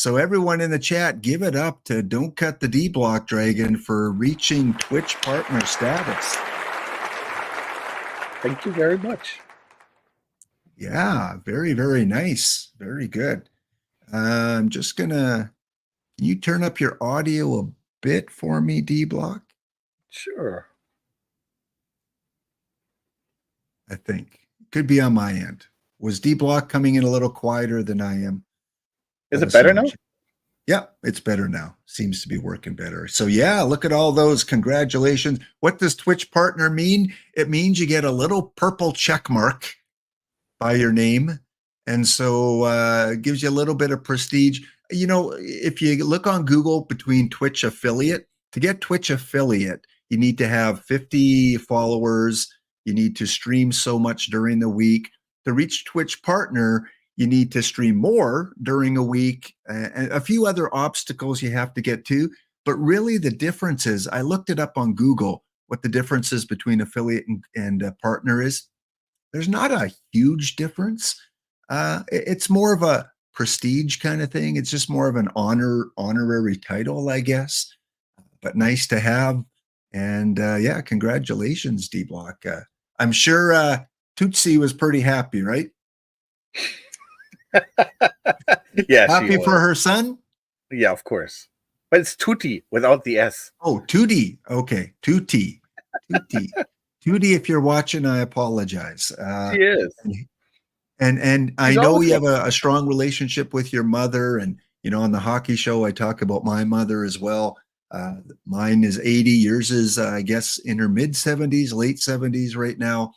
So everyone in the chat, give it up to Don't Cut the D Block Dragon for reaching Twitch partner status. Thank you very much. Yeah, very, very nice. Very good. I'm just gonna, can you turn up your audio a bit for me, D Block? Sure. I think. Could be on my end. Was D Block coming in a little quieter than I am? Is it better now? Yeah, it's better now. Seems to be working better. So yeah, look at all those. Congratulations. What does Twitch partner mean? It means you get a little purple check mark by your name. And so it gives you a little bit of prestige. You know, if you look on Google between Twitch affiliate, to get Twitch affiliate, you need to have 50 followers. You need to stream so much during the week. To reach Twitch partner, you need to stream more during a week, and a few other obstacles you have to get to. But really the difference is, I looked it up on Google, what the difference is between affiliate and partner is. There's not a huge difference. It's more of a prestige kind of thing. It's just more of an honorary title, I guess, but nice to have. And yeah, congratulations, D Block. I'm sure Tootsie was pretty happy, right? Yeah, happy for her son. Yeah, of course, but it's Tutti without the S. Oh, Tootie. Okay, Tootie. Tootie, if you're watching, I apologize. She is. And I know you have a strong relationship with your mother, and you know, on the hockey show I talk about my mother as well. Mine is 80. Yours is I guess in her mid 70s, late 70s right now.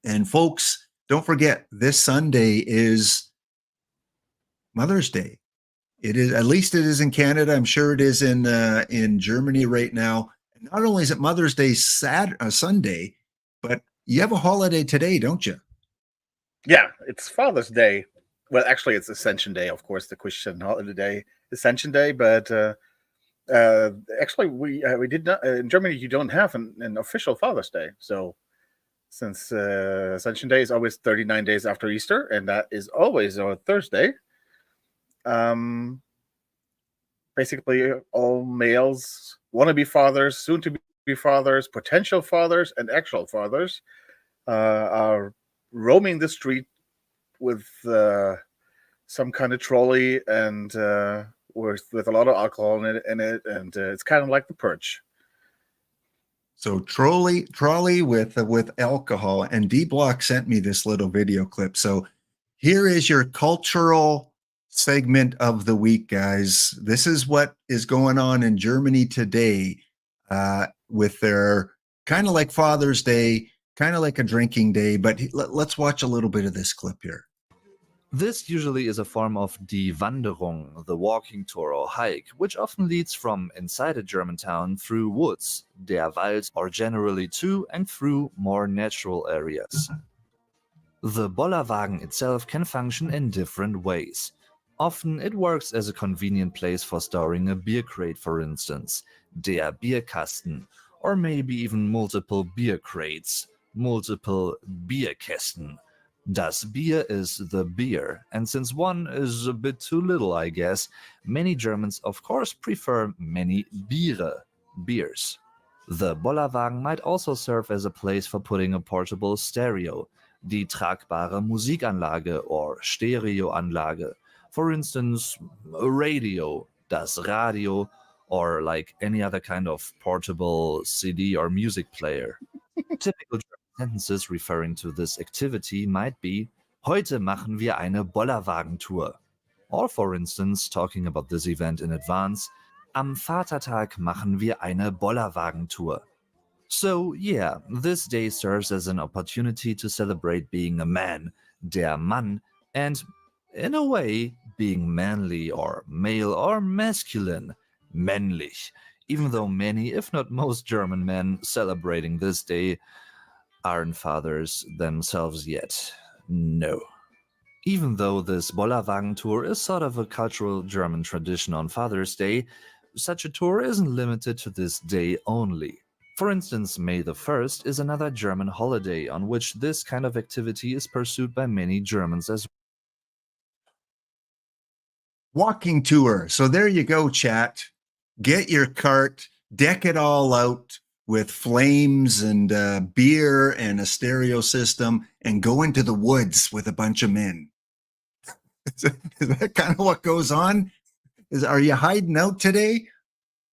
And folks, don't forget, this Sunday is Mother's Day. It is, at least it is in Canada. I'm sure it is in Germany right now. And not only is it Mother's Day Sunday, but you have a holiday today, don't you? Yeah, it's Father's Day. Well, actually, it's Ascension Day, of course, the Christian holiday, Ascension Day. But actually, we did not in Germany. You don't have an official Father's Day. So since Ascension Day is always 39 days after Easter, and that is always on Thursday. Basically, all males want to be fathers, soon to be fathers, potential fathers, and actual fathers are roaming the street with some kind of trolley and with a lot of alcohol in it, and it's kind of like the Purge. So trolley with alcohol, and D Block sent me this little video clip. So here is your cultural segment of the week, guys. This is what is going on in Germany today with their kind of like Father's Day, kind of like a drinking day. But let's watch a little bit of this clip here. This usually is a form of die Wanderung, the walking tour or hike, which often leads from inside a German town through woods, der Wald, or generally to and through more natural areas. The Bollerwagen itself can function in different ways. Often it works as a convenient place for storing a beer crate, for instance, der Bierkasten, or maybe even multiple beer crates, multiple Bierkästen. Das Bier is the beer, and since one is a bit too little, I guess, many Germans of course prefer many Biere, beers. The Bollerwagen might also serve as a place for putting a portable stereo, die tragbare Musikanlage or Stereoanlage, for instance, a radio, das Radio, or like any other kind of portable CD or music player. Typical German sentences referring to this activity might be, heute machen wir eine Bollerwagentour. Or for instance, talking about this event in advance, am Vatertag machen wir eine Bollerwagentour. So yeah, this day serves as an opportunity to celebrate being a man, der Mann, and in a way, being manly or male or masculine, männlich, even though many, if not most German men celebrating this day aren't fathers themselves yet. No. Even though this Bollerwagen tour is sort of a cultural German tradition on Father's Day, such a tour isn't limited to this day only. For instance, May the 1st is another German holiday on which this kind of activity is pursued by many Germans as well. walking tour. So there you go, chat. Get your cart, deck it all out with flames and beer and a stereo system, and go into the woods with a bunch of men. Is that kind of what goes on? Are you hiding out today?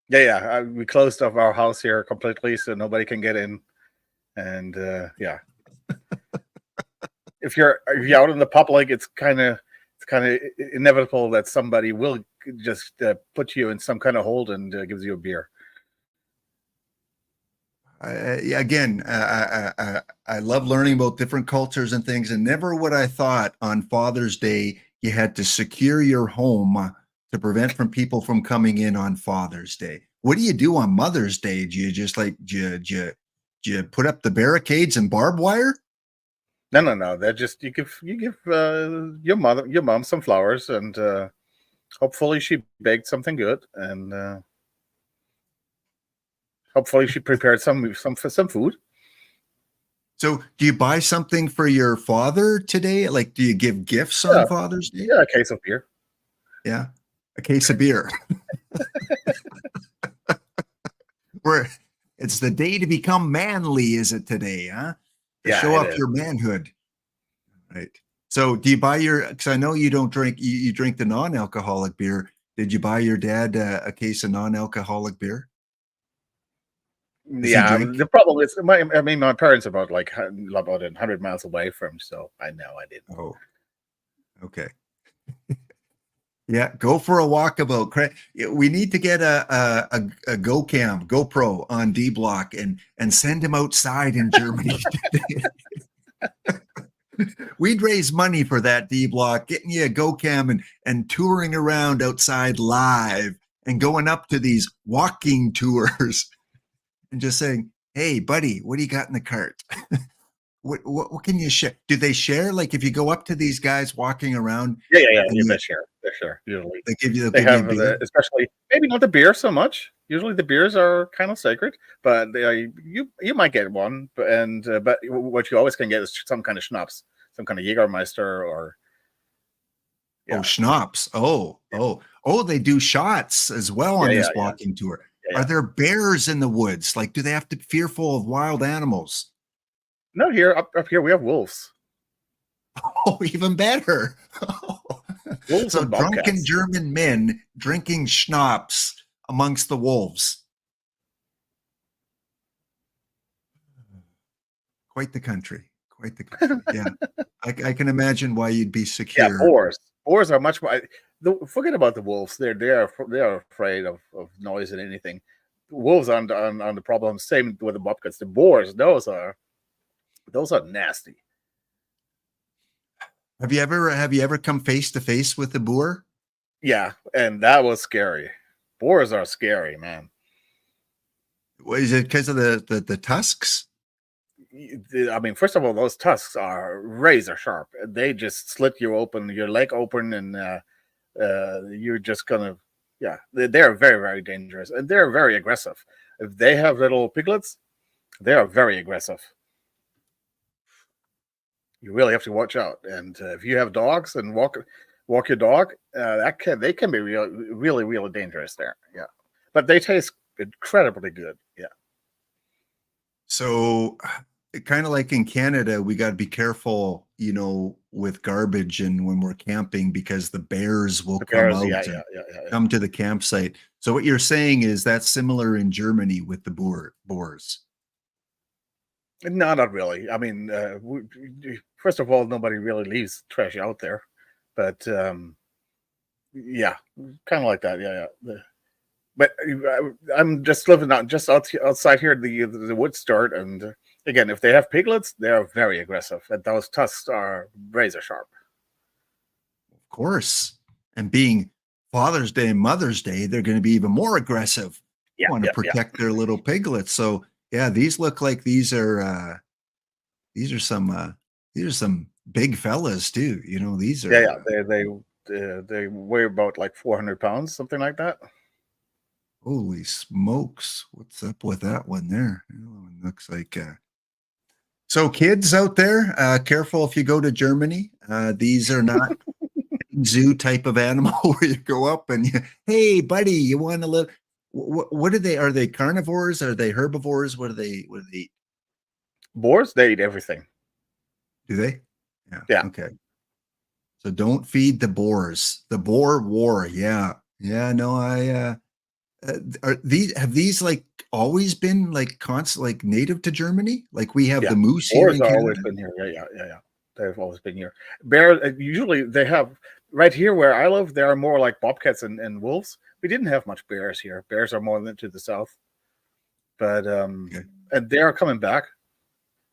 Yeah. We closed off our house here completely, so nobody can get in. And yeah, if you're out in the public, it's kind of inevitable that somebody will just put you in some kind of hold and gives you a beer. Again, I love learning about different cultures and things, and never would I thought on Father's Day you had to secure your home to prevent from people from coming in on Father's Day. What do you do on Mother's Day? Do you just like do you put up the barricades and barbed wire? No. That just you give your mom some flowers, and hopefully she baked something good, and hopefully she prepared some food. So do you buy something for your father today? Like, do you give gifts on Father's Day? Yeah, a case of beer. Yeah, a case of beer. It's the day to become manly, is it today, huh? To show off your manhood. Right. So do you buy because I know you don't drink, you drink the non-alcoholic beer. Did you buy your dad a case of non-alcoholic beer? Yeah, the problem is, my parents are about 100 miles away from, so I know I didn't. Oh, okay. Yeah, go for a walkabout. We need to get a GoPro on D Block and send him outside in Germany. We'd raise money for that, D Block, getting you a GoCam and touring around outside live and going up to these walking tours and just saying, "Hey, buddy, what do you got in the cart?" What can you share? Do they share? Like if you go up to these guys walking around? Yeah. They share. Usually they give you. They have especially maybe not the beer so much. Usually the beers are kind of sacred, but you might get one. But what you always can get is some kind of schnapps, some kind of Jägermeister or. Yeah. Oh, schnapps! Oh, they do shots as well on this walking tour. Are there bears in the woods? Like, do they have to be fearful of wild animals? No, up here we have wolves. Oh, even better. Wolves so and drunken German men drinking schnapps amongst the wolves. Quite the country. Yeah, I can imagine why you'd be secure. Yeah, boars are much more. Forget about the wolves. They are afraid of noise and anything. The wolves on the problem. Same with the bobcats. The boars, those are nasty. Have you ever come face to face with a boar? Yeah, and that was scary. Boars are scary, man. Is it because of the tusks? I mean, first of all, those tusks are razor sharp. They just slit you open, your leg open, and you're just gonna, they're very, very dangerous, and they're very aggressive. If they have little piglets, they are very aggressive. You really have to watch out. And if you have dogs and walk your dog, they can be really, really dangerous there. Yeah, but they taste incredibly good. Yeah. So, kind of like in Canada, we got to be careful, with garbage and when we're camping because the bears will come out and come to the campsite. So what you're saying is that's similar in Germany with the boars. No, not really. I mean, first of all, nobody really leaves trash out there, but yeah, kind of like that. Yeah. But I'm just living just outside here. The woods start, and again, if they have piglets, they are very aggressive, and those tusks are razor sharp. Of course, and being Father's Day and Mother's Day, they're going to be even more aggressive. Want to protect their little piglets. So yeah, these look like these are some big fellas too. These are they weigh about like 400 pounds, something like that. Holy smokes! What's up with that one there? It looks like. So kids out there, careful if you go to Germany. These are not zoo type of animal where you go up and hey, buddy, you want to live? What are they? Are they carnivores? Are they herbivores? What do they eat? Boars, they eat everything. Do they? Yeah. Okay. So don't feed the boars. The Boer War. Yeah. No, have these like always been like constant, like native to Germany? Like we have the moose here Boars in have Canada. always been here. Yeah. They've always been here. Bears, usually they have, right here where I live, there are more like bobcats and wolves. We didn't have much bears here. Bears are more to the south. But and they are coming back.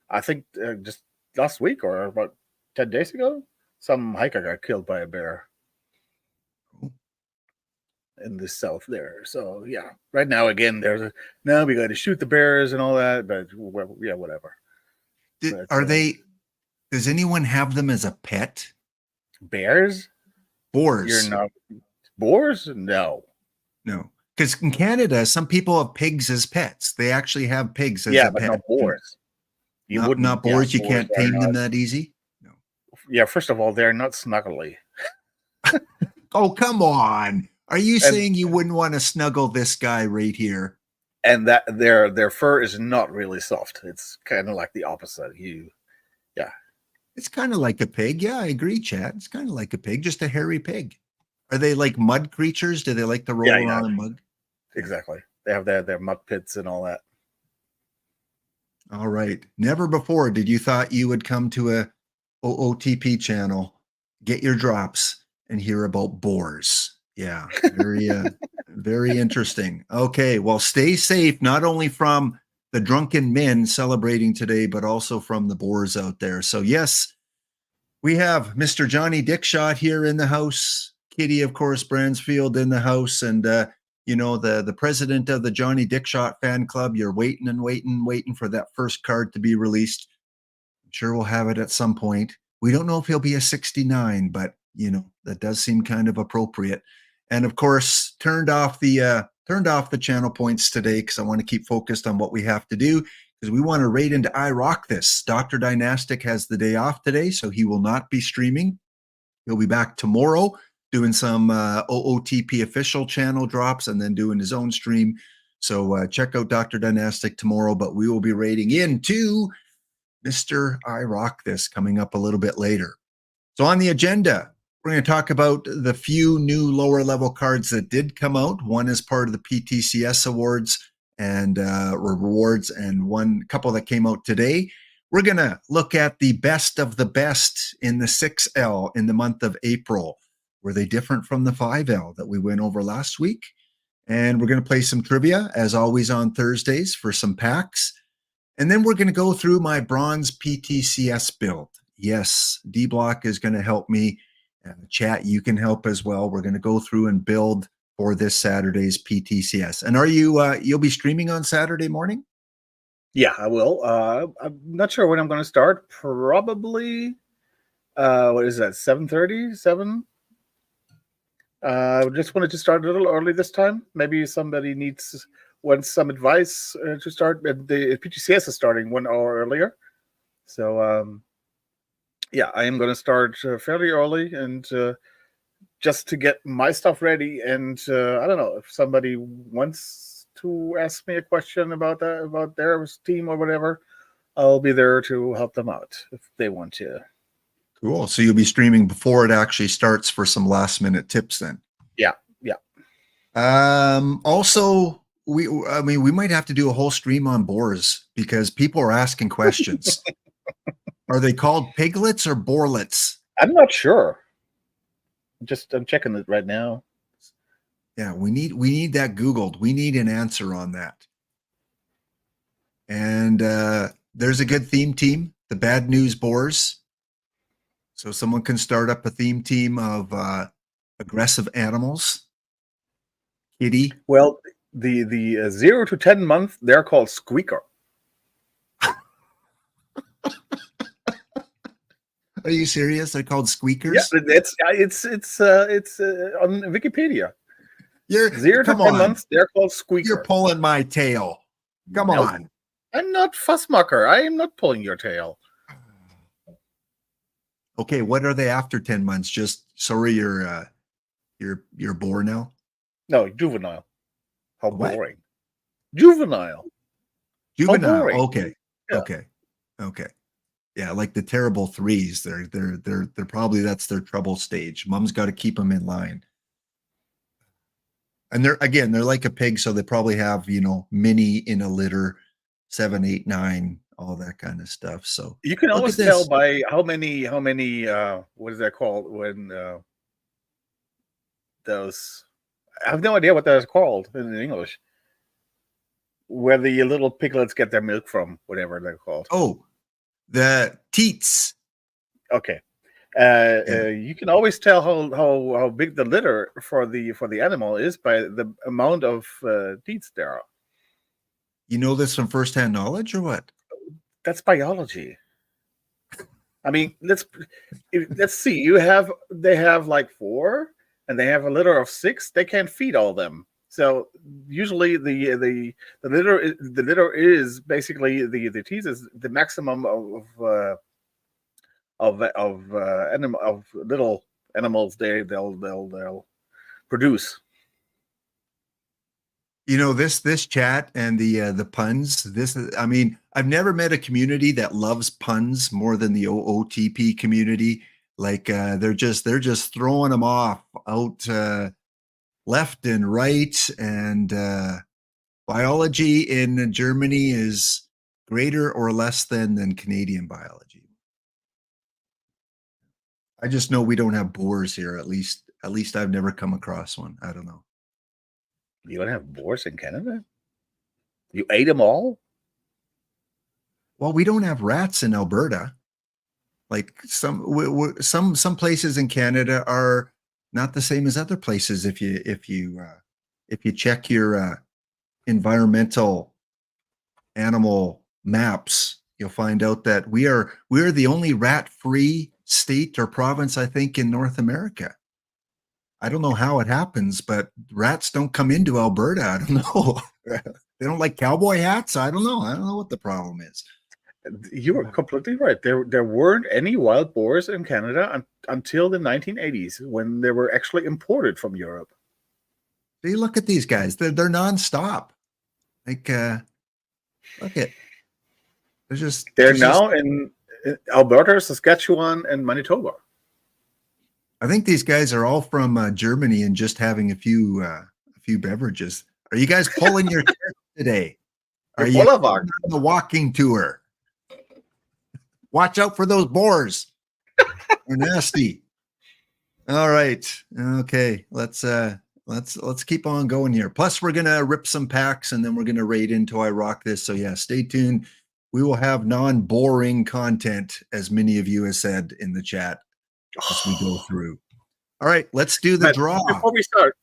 I think just last week or about 10 days ago, some hiker got killed by a bear in the south there. So yeah, right now again, now we got to shoot the bears and all that. But yeah, whatever. Does anyone have them as a pet? Bears? Boars? You're not boars? No. Because in Canada, some people have pigs as pets. They actually have pigs as a but pet. not boars. Not boars. You can't tame them that easy. No. Yeah. First of all, they're not snuggly. Oh, come on! Are you saying you wouldn't want to snuggle this guy right here? And that their fur is not really soft. It's kind of like the opposite. It's kind of like a pig. Yeah, I agree, Chad. It's kind of like a pig, just a hairy pig. Are they like mud creatures? Do they like to roll around in mud? Exactly. They have their mud pits and all that. All right. Never before did you thought you would come to a OOTP channel, get your drops, and hear about boars. Yeah, very, very interesting. Okay, well, stay safe, not only from the drunken men celebrating today, but also from the boars out there. So yes, we have Mr. Johnny Dickshot here in the house. Kitty, of course, Bransfield in the house. And, the president of the Johnny Dickshot fan club, you're waiting for that first card to be released. I'm sure we'll have it at some point. We don't know if he'll be a 69, but, that does seem kind of appropriate. And of course, turned off the channel points today because I want to keep focused on what we have to do because we want to raid into I Rock This. Dr. Dynastic has the day off today, so he will not be streaming. He'll be back tomorrow doing some OOTP official channel drops and then doing his own stream. So check out Dr. Dynastic tomorrow, but we will be raiding into Mr. I Rock This coming up a little bit later. So on the agenda, we're going to talk about the few new lower level cards that did come out. One is part of the PTCS awards and rewards, and one couple that came out today. We're going to look at the best of the best in the 6L in the month of April. Were they different from the 5L that we went over last week? And we're going to play some trivia, as always, on Thursdays for some packs. And then we're going to go through my Bronze PTCS build. Yes, D-Block is going to help me. Chat, you can help as well. We're going to go through and build for this Saturday's PTCS. And are you, you'll be streaming on Saturday morning? Yeah, I will. I'm not sure when I'm going to start. Probably, what is that, 7:30, 7? Just wanted to start a little early this time. Maybe somebody wants some advice to start. The PTCS is starting 1 hour earlier. So, yeah, I am going to start fairly early and just to get my stuff ready. And I don't know if somebody wants to ask me a question about their team or whatever, I'll be there to help them out if they want to. Cool. So you'll be streaming before it actually starts for some last minute tips then. Yeah. Also, we might have to do a whole stream on boars because people are asking questions. Are they called piglets or boarlets? I'm not sure. I'm checking it right now. Yeah, we need that Googled. We need an answer on that. And there's a good theme team, the Bad News Boars. So someone can start up a theme team of aggressive animals. Kitty. Well, the 0 to 10 month, they're called Squeaker. Are you serious? They're called squeakers? Yeah, it's on Wikipedia. 0 to 10 months, they're called Squeaker. You're pulling my tail. Come on. I'm not Fussmucker. I am not pulling your tail. Okay, what are they after 10 months? Just sorry, you're bored now. No, juvenile. How What? boring. Juvenile. Juvenile. boring. Okay. Yeah. Okay. Okay. Yeah, like the terrible threes. They're probably that's their trouble stage. Mom's got to keep them in line. And they're like a pig, so they probably have, mini in a litter, 7, 8, 9, all that kind of stuff. So You can look always at tell this. by how many what is that called when those I have no idea what that is called in English. Where the little piglets get their milk from, whatever they're called. Oh, the teats. Okay. Yeah. You can always tell how big the litter for the animal is by the amount of teats there are. You know this from firsthand knowledge or what? That's biology. I mean, let's see. They have like 4, and they have a litter of 6. They can't feed all them. So usually the litter is basically the teats is the maximum of little animals they'll produce. This chat and the puns. I mean, I've never met a community that loves puns more than the OOTP community. Like they're just throwing them off out left and right, and biology in Germany is greater or less than Canadian biology. I just know we don't have boars here. At least I've never come across one. I don't know. You don't have boars in Canada? You ate them all? Well, we don't have rats in Alberta. Like some places in Canada are not the same as other places. If you check your environmental animal maps, you'll find out that we're the only rat-free state or province, I think, in North America. I don't know how it happens, but rats don't come into Alberta. I don't know. They don't like cowboy hats. I don't know. I don't know what the problem is. You were completely right. There weren't any wild boars in Canada until the 1980s, when they were actually imported from Europe. See, look at these guys. They're nonstop. Like, look at. They're now in Alberta, Saskatchewan, and Manitoba. I think these guys are all from Germany and just having a few beverages. Are you guys pulling your chair today? Are you on the walking tour? Watch out for those boars. They're nasty. All right. Okay. Let's keep on going here. Plus, we're gonna rip some packs and then we're gonna raid into I Rock This. So yeah, stay tuned. We will have non-boring content, as many of you have said in the chat, as we go through. All right, let's do the draw. Before we start,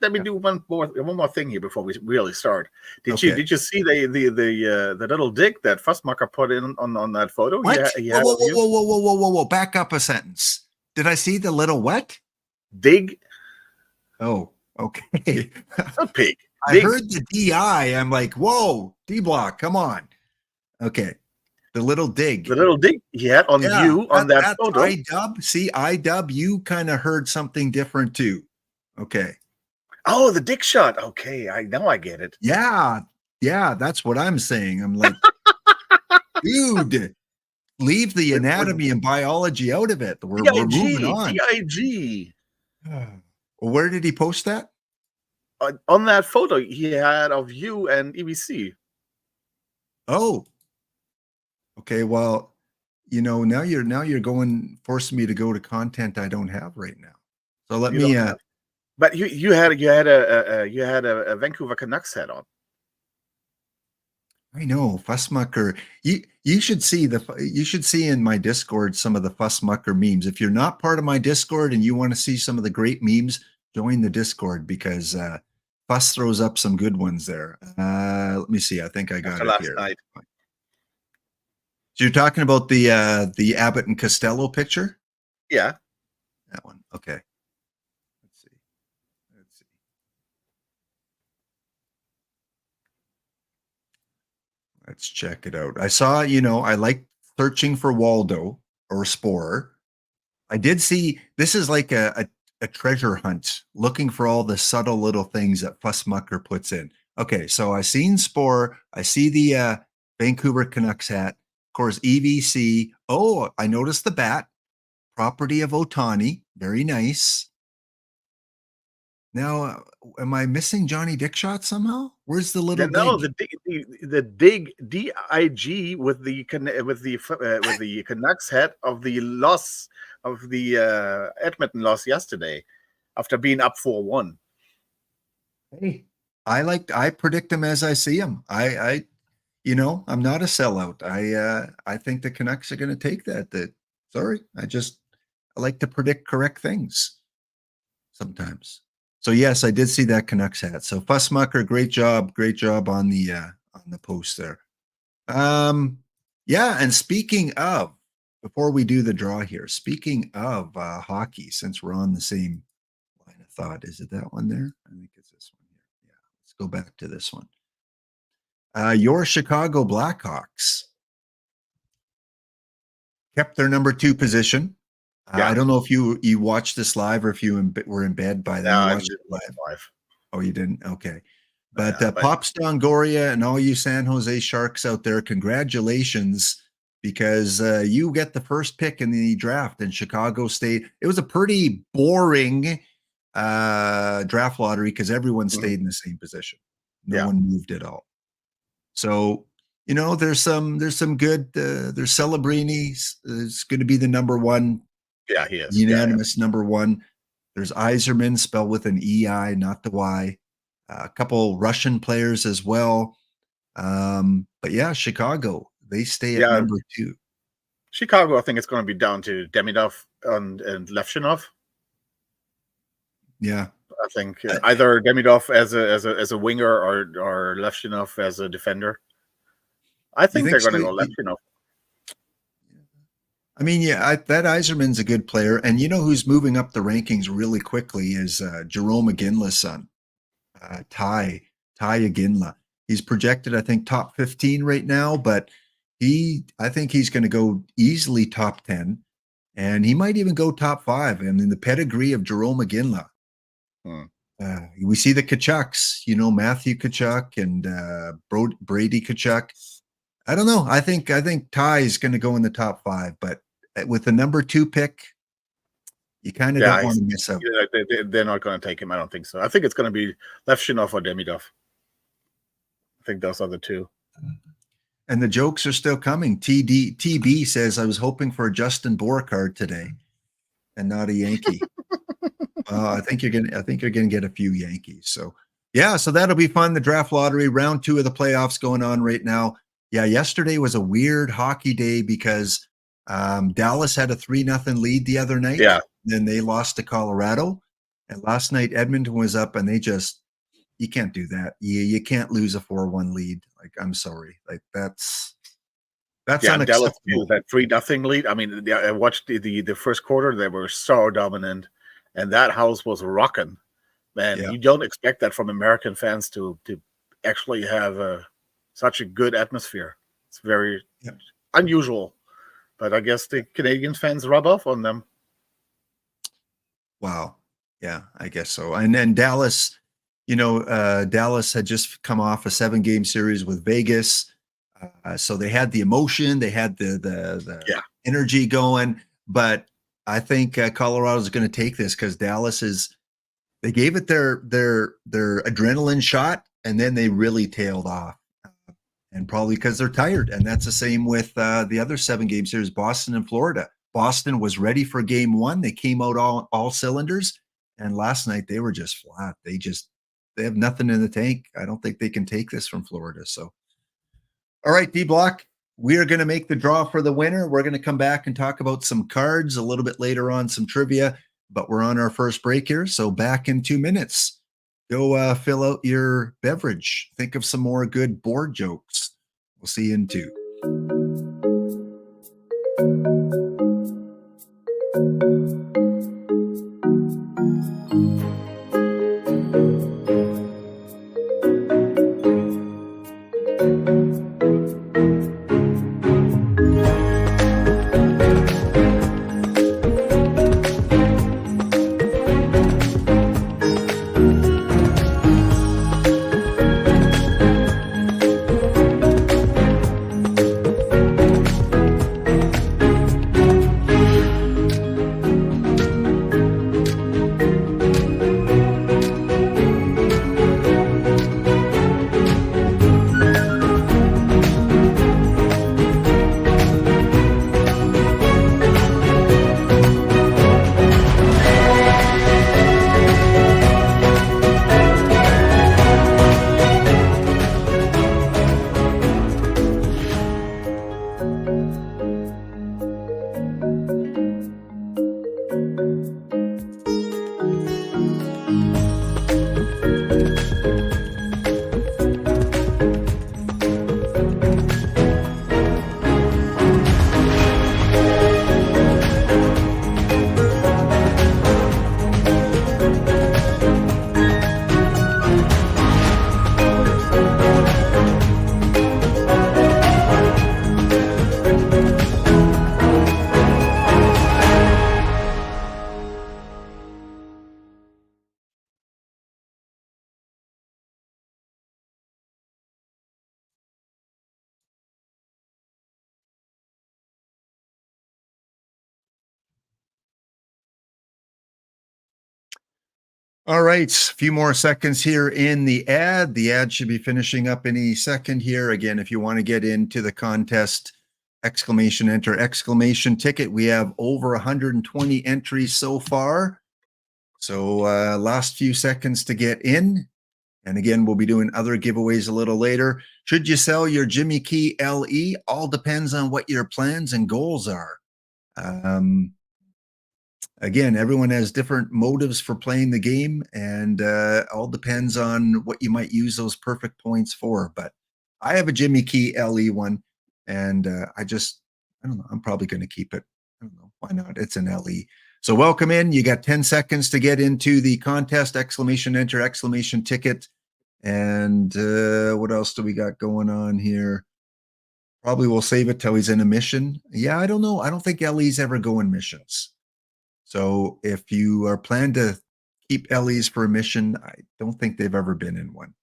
let me do one more thing here before we really start. Did you see the little dig that Fussmacher put in on that photo? What? Whoa! Back up a sentence. Did I see the little what? Dig. Oh, okay. A pig. I heard the DI. I'm like, whoa, D Block, come on. Okay. The little dig. The little dig he had on you on that photo. iDub. See, iDub, you kind of heard something different too. Okay. Oh, the dick shot. Okay, now I get it. Yeah, that's what I'm saying. I'm like, dude, leave the anatomy and biology out of it. We're moving on. DIG. Well, where did he post that? On that photo he had of you and EBC. Oh. Okay, well, now you're forcing me to go to content I don't have right now. So let me but you had a Vancouver Canucks hat on. I know, Fussmucker. You should see in my Discord some of the Fussmucker memes. If you're not part of my Discord and you want to see some of the great memes, join the Discord, because Fuss throws up some good ones there. Let me see. I think I got it here. Night. So you're talking about the Abbott and Costello picture? Yeah. That one. Okay. Let's see. Let's check it out. I saw, I like searching for Waldo or Spore. I did see this is like a treasure hunt, looking for all the subtle little things that Fussmucker puts in. Okay, so I seen Spore, I see the Vancouver Canucks hat, of course, EVC. Oh, I noticed the bat, property of Ohtani, very nice. Now, am I missing Johnny Dickshot somehow? Where's the little No, dig? the dig DIG with the Canucks hat of the loss of the Edmonton loss yesterday, after being up 4-1. Hey, I predict them as I see them. I I'm not a sellout. I think the Canucks are going to take that. Sorry, I like to predict correct things sometimes. So yes, I did see that Canucks hat. So Fussmucker, great job on the post there. Yeah, and speaking of, before we do the draw here, speaking of hockey, since we're on the same line of thought, is it that one there? I think it's this one here. Yeah, let's go back to this one. Your Chicago Blackhawks kept their number 2 position. Yeah. I don't know if you watched this live or if you were in bed by then. No, You I watched didn't it watch live. live. Oh, you didn't? Okay. But Yeah, Pops Dongoria and all you San Jose Sharks out there, congratulations, because you get the first pick in the draft in Chicago State. It was a pretty boring draft lottery because everyone stayed in the same position. No one moved at all. So, there's some good, there's Celebrini is going to be the number 1. Yeah, he is. Unanimous number 1. There's Yzerman, spelled with an EI, not the Y. A couple Russian players as well. But yeah, Chicago, they stay at number 2. Chicago, I think it's going to be down to Demidov and Levchinov. Yeah, I think either Demidov as a winger or Levchinov as a defender. I think they're going to go Levchinov. I mean, yeah, that Yzerman's a good player, and you know who's moving up the rankings really quickly is Jerome Iginla's son, Ty Iginla. He's projected, I think, top 15 right now, but I think he's going to go easily top 10, and he might even go top 5. I mean, the pedigree of Jerome Iginla. We see the Kachucks, Matthew Kachuk and Brady Kachuk. I don't know. I think Ty is going to go in the top 5, but with the number 2 pick, you kind of don't want to miss out. They're not going to take him. I don't think so. I think it's going to be Levchinov or Demidov. I think those are the 2. And the jokes are still coming. TB says, I was hoping for a Justin Bohr card today and not a Yankee. I think you're gonna get a few Yankees. So yeah, so that'll be fun. The draft lottery, round 2 of the playoffs going on right now. Yeah, yesterday was a weird hockey day because Dallas had a 3-0 lead the other night. Yeah. Then they lost to Colorado. And last night Edmonton was up and you can't do that. You can't lose a 4-1 lead. Like, I'm sorry. Like that's unacceptable. Dallas, that 3-0 lead. I mean, I watched the first quarter. They were so dominant, and that house was rocking. Man, you don't expect that from American fans to actually have such a good atmosphere. It's very unusual, but I guess the Canadian fans rub off on them. Wow. Yeah, I guess so. And then Dallas, Dallas had just come off a 7-game series with Vegas. So they had the emotion, they had the energy going, but I think Colorado's going to take this because Dallas they gave it their adrenaline shot, and then they really tailed off. And probably because they're tired. And that's the same with the other 7-game series, Boston and Florida. Boston was ready for game 1. They came out all cylinders. And last night they were just flat. They have nothing in the tank. I don't think they can take this from Florida. So, all right, D-Block, we are going to make the draw for the winner. We're going to come back and talk about some cards a little bit later on, some trivia, but we're on our first break here. So back in 2 minutes. Go fill out your beverage. Think of some more good board jokes. We'll see you in 2. All right, a few more seconds here in the ad. The ad should be finishing up any second here. Again, if you want to get into the contest, enter exclamation ticket. We have over 120 entries so far. So last few seconds to get in. And again, we'll be doing other giveaways a little later. Should you sell your Jimmy Key LE? All depends on what your plans and goals are. Again, everyone has different motives for playing the game, and all depends on what you might use those perfect points for. But I have a Jimmy Key LE one, and I don't know, I'm probably going to keep it. I don't know, why not? It's an LE. So welcome in. You got 10 seconds to get into the contest, enter exclamation ticket. And what else do we got going on here? Probably we'll save it till he's in a mission. Yeah, I don't know. I don't think LEs ever go in missions. So if you are planning to keep LEs for a mission, I don't think they've ever been in one.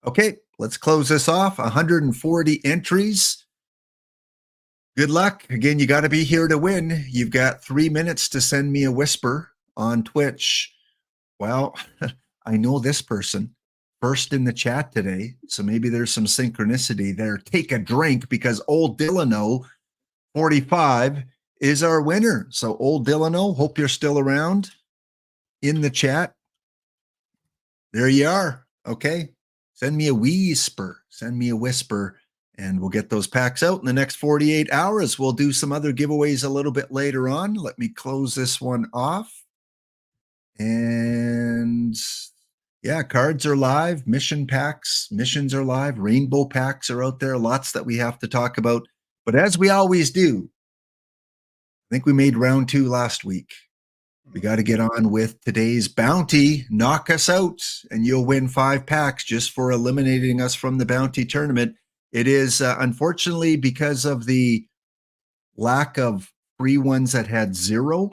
Okay, let's close this off. 140 entries. Good luck. Again, you got to be here to win. You've got 3 minutes to send me a whisper on Twitch. Well, I know this person first in the chat today, so maybe there's some synchronicity there. Take a drink because old Delano 45 is our winner. So old Delano, hope you're still around in the chat. There you are. Okay. Send me a whisper. Send me a whisper, and we'll get those packs out in the next 48 hours. We'll do some other giveaways a little bit later on. Let me close this one off. And yeah, cards are live. Mission packs, missions are live. Rainbow packs are out there. Lots that we have to talk about. But as we always do, I think we made round 2 last week. We got to get on with today's bounty. Knock us out, and you'll win 5 packs just for eliminating us from the bounty tournament. It is unfortunately because of the lack of free ones that had 0.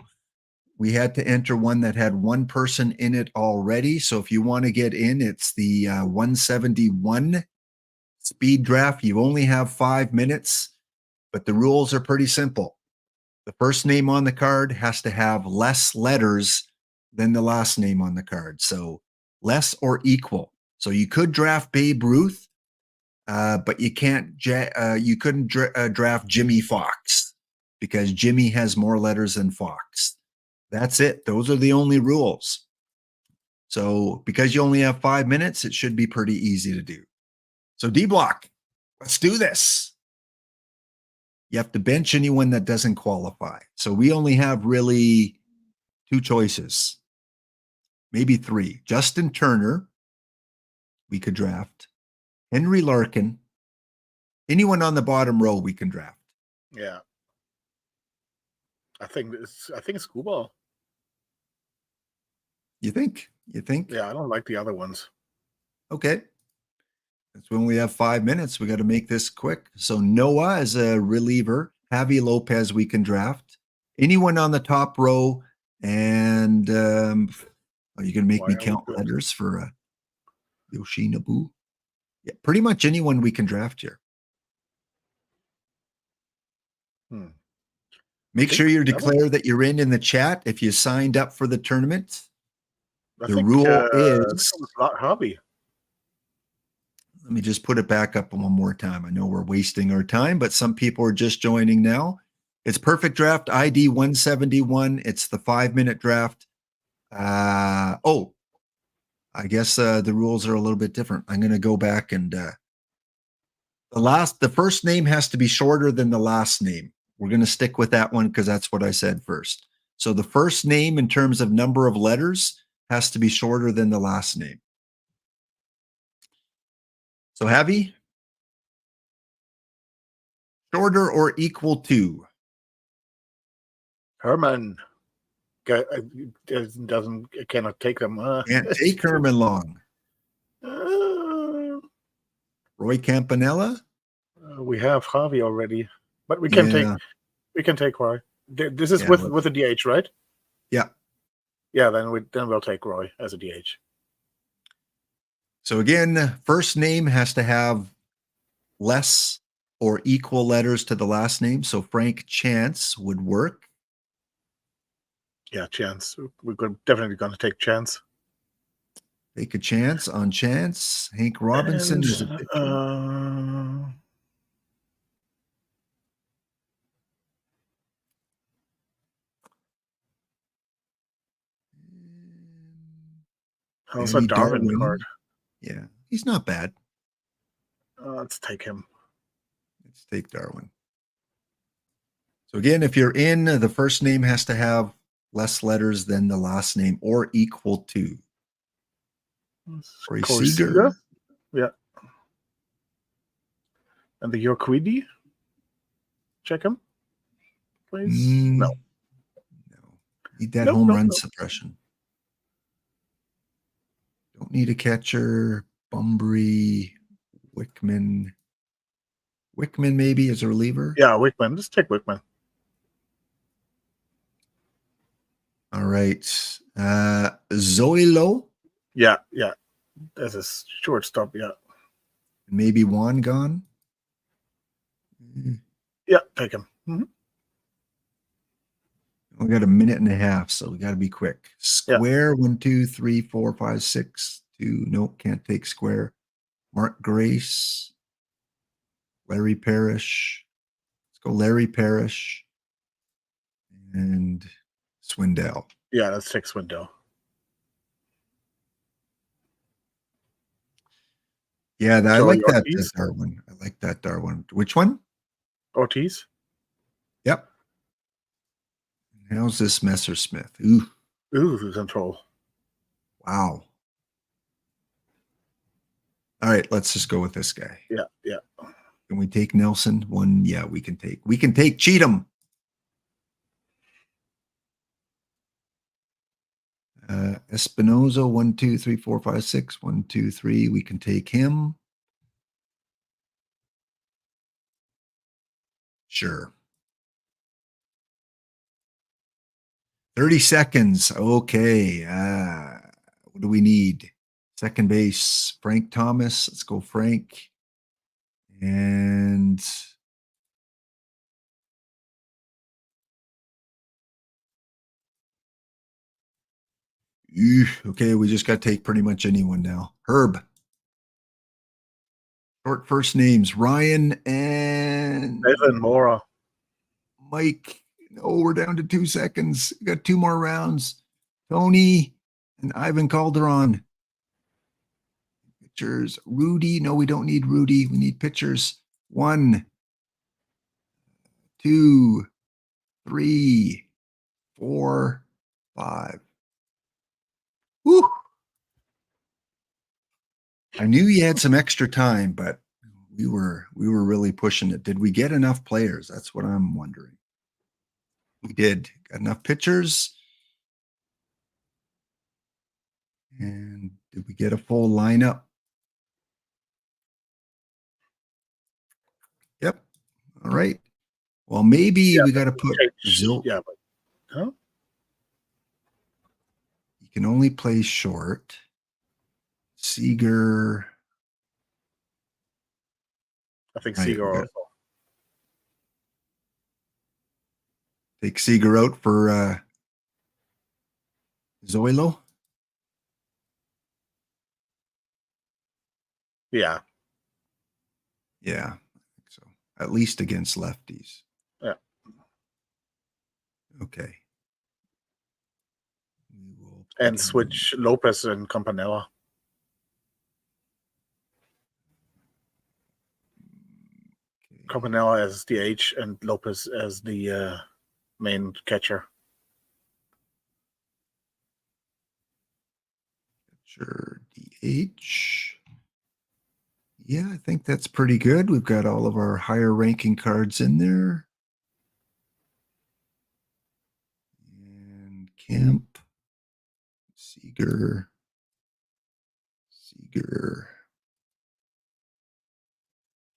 We had to enter one that had 1 person in it already. So if you want to get in, it's the 171 speed draft. You only have 5 minutes, but the rules are pretty simple. The first name on the card has to have less letters than the last name on the card. So less or equal. So you could draft Babe Ruth, but you can't. You couldn't draft Jimmy Fox because Jimmy has more letters than Fox. That's it. Those are the only rules. So because you only have 5 minutes, it should be pretty easy to do. So D-Block, let's do this. You have to bench anyone that doesn't qualify. So we only have really 2 choices, maybe 3. Justin Turner, we could draft. Henry Larkin. Anyone on the bottom row we can draft. Yeah. I think it's Screwball. You think? Yeah, I don't like the other ones. Okay. That's when we have 5 minutes. We got to make this quick. So Noah as a reliever. Javi Lopez we can draft. Anyone on the top row. And are you going to make me count letters for Yoshinobu? Yeah, pretty much anyone we can draft here. Make sure you declare that you're in the chat if you signed up for the tournament. The rule is hobby. Let me just put it back up one more time. I know we're wasting our time, but some people are just joining now. It's Perfect Draft ID 171. It's the 5-minute draft. I guess the rules are a little bit different. I'm going to go back and the first name has to be shorter than the last name. We're going to stick with that one because that's what I said first. So the first name in terms of number of letters has to be shorter than the last name. So Javi, shorter or equal to? Herman cannot take them. Can't take Herman Long. Roy Campanella? We have Javi already, but we can take Roy. This is with a DH, right? Yeah. Yeah, then we'll take Roy as a DH. So again, first name has to have less or equal letters to the last name. So Frank Chance would work. Yeah, Chance. We're definitely going to take Chance. Take a chance on chance. Hank Robinson is a pitcher. How's Barry a Darwin card? Yeah, he's not bad. Let's take him. Let's take Darwin. So again, if you're in, the first name has to have less letters than the last name or equal to. Corey Seager. Yeah. And the Yorquidi? Check him, please. No. Need that home run suppression. Don't need a catcher. Bumbry, Wickman. Wickman maybe as a reliever. Yeah, Wickman. Just take Wickman. All right. Zoilo. Yeah. That's a shortstop, yeah. Maybe Juan gone. Yeah, take him. Mm-hmm. We got a minute and a half, so we got to be quick. Square, 1, 2, 3, 4, 5, 6, 2. Nope, can't take Square. Mark Grace. Larry Parrish. Let's go Larry Parrish. And Swindell. Yeah, let's take Swindell. Yeah, I like that Darwin. I like that Darwin. Which one? Ortiz. Yep. How's this Messersmith? Ooh, control. Wow. All right, let's just go with this guy. Yeah. Can we take Nelson? One, yeah, we can take Cheatham. Espinoza, 1, 2, 3, 4, 5, 6. 1, 2, 3. We can take him. Sure. 30 seconds. Okay. What do we need? Second base, Frank Thomas. Let's go Frank. And okay, we just got to take pretty much anyone now. Herb. Short first names, Ryan and Evan Mora. Mike. No, we're down to 2 seconds. We got 2 more rounds. Tony and Ivan Calderon. Pitchers. Rudy. No, we don't need Rudy. We need pitchers. 1, 2, 3, 4, 5. Woo! I knew you had some extra time, but we were really pushing it. Did we get enough players? That's what I'm wondering. We did. Got enough pitchers. And did we get a full lineup? Yep. All right. Well, maybe we got to put Zil. Yeah, but huh? You can only play short. Seager. I think Seager also. Take Seager out for Zoilo. Yeah. Yeah, I think so. At least against lefties. Yeah. Okay. And switch Lopez and Campanella. Campanella as DH and Lopez as the main catcher. Sure, DH. Yeah, I think that's pretty good. We've got all of our higher ranking cards in there. And Kemp, Seager,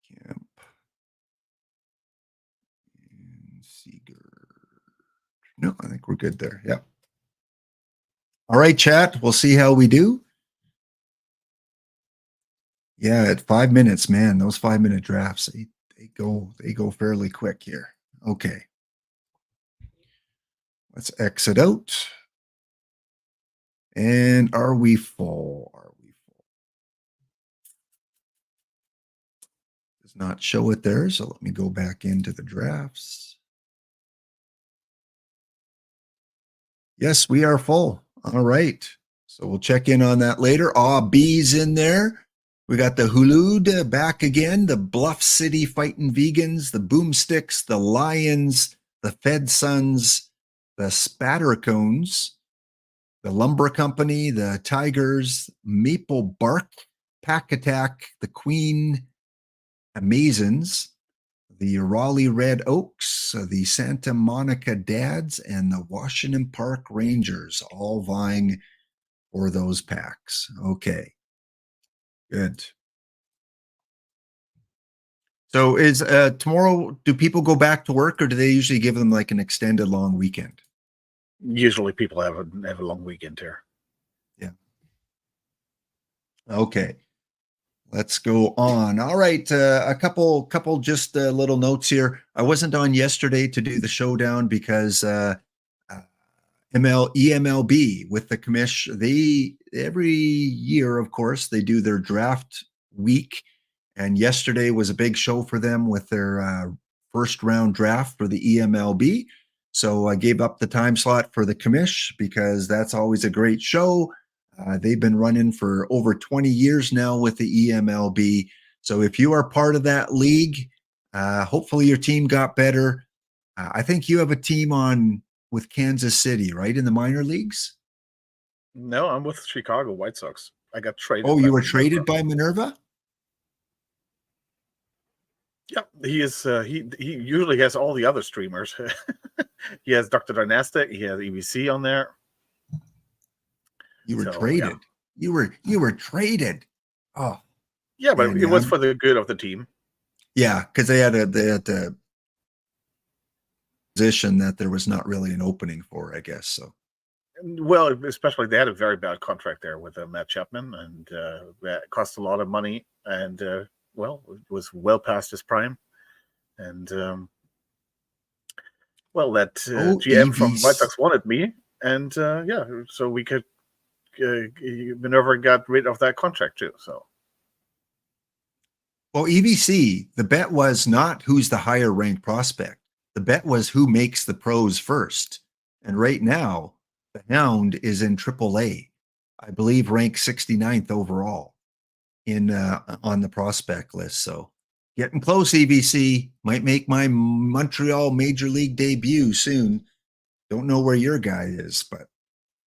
Kemp, and Seager. No, I think we're good there. Yep. All right, chat. We'll see how we do. Yeah, at 5 minutes, man, those 5-minute drafts, they go fairly quick here. Okay. Let's exit out. And are we full? Are we full? Does not show it there. So let me go back into the drafts. Yes, we are full. All right. So we'll check in on that later. B's in there. We got the Hulud back again, the Bluff City Fighting Vegans, the Boomsticks, the Lions, the Fed Sons, the Spattercones, the Lumber Company, the Tigers, Maple Bark, Pack Attack, the Queen Amazons, the Raleigh Red Oaks, the Santa Monica Dads, and the Washington Park Rangers, all vying for those packs. Okay, good. So is tomorrow, do people go back to work, or do they usually give them like an extended long weekend? Usually people have a long weekend here. Yeah. Okay. Let's go on. All right, a couple just little notes here. I wasn't on yesterday to do the showdown because EMLB with the commish, they every year, of course, they do their draft week, and yesterday was a big show for them with their first round draft for the EMLB. So I gave up the time slot for the commish because that's always a great show. They've been running for over 20 years now with the EMLB. So if you are part of that league, hopefully your team got better. I think you have a team on with Kansas City, right, in the minor leagues? No, I'm with Chicago White Sox. I got traded. Oh, you were traded by Minerva? Yeah, he is. He usually has all the other streamers. He has Dr. Dynastic. He has EBC on there. You were traded. Yeah. You were traded. Oh, yeah, but it was for the good of the team. Yeah, because they had a position that there was not really an opening for, I guess. So, well, especially they had a very bad contract there with Matt Chapman, and that cost a lot of money, and well, it was well past his prime, and well, that GM from White Sox wanted me, and yeah, so we could. Minerva got rid of that contract too. So, well, EBC, the bet was not who's the higher ranked prospect. The bet was who makes the pros first. And right now, the Hound is in AAA, I believe, ranked 69th overall in on the prospect list. So, getting close. EBC might make my Montreal Major League debut soon. Don't know where your guy is, but.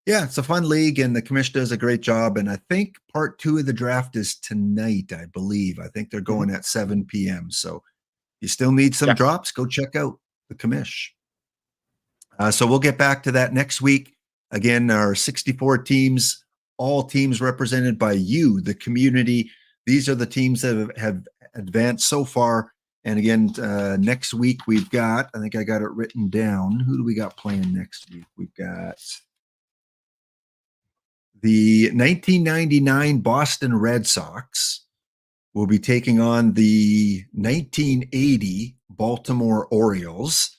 Yeah, it's a fun league, and the commission does a great job. And I think part 2 of the draft is tonight, I believe. I think they're going at 7 p.m. So if you still need some drops, go check out the commish. So we'll get back to that next week. Again, our 64 teams, all teams represented by you, the community. These are the teams that have advanced so far. And again, next week we've got, I think I got it written down. Who do we got playing next week? We've got the 1999 Boston Red Sox will be taking on the 1980 Baltimore Orioles.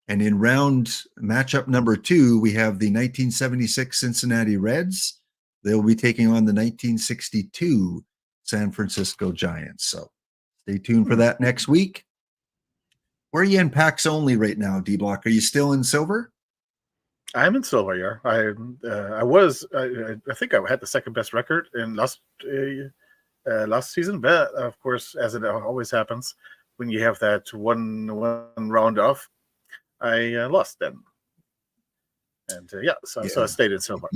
And in round matchup number 2, we have the 1976 Cincinnati Reds. They'll be taking on the 1962 San Francisco Giants. So stay tuned for that next week. Where are you in packs only right now, D-Block? Are you still in silver? I'm in silver. Yeah, I was. I think I had the second best record in last season, but of course, as it always happens, when you have that one round off, I lost then, and so I stayed in silver.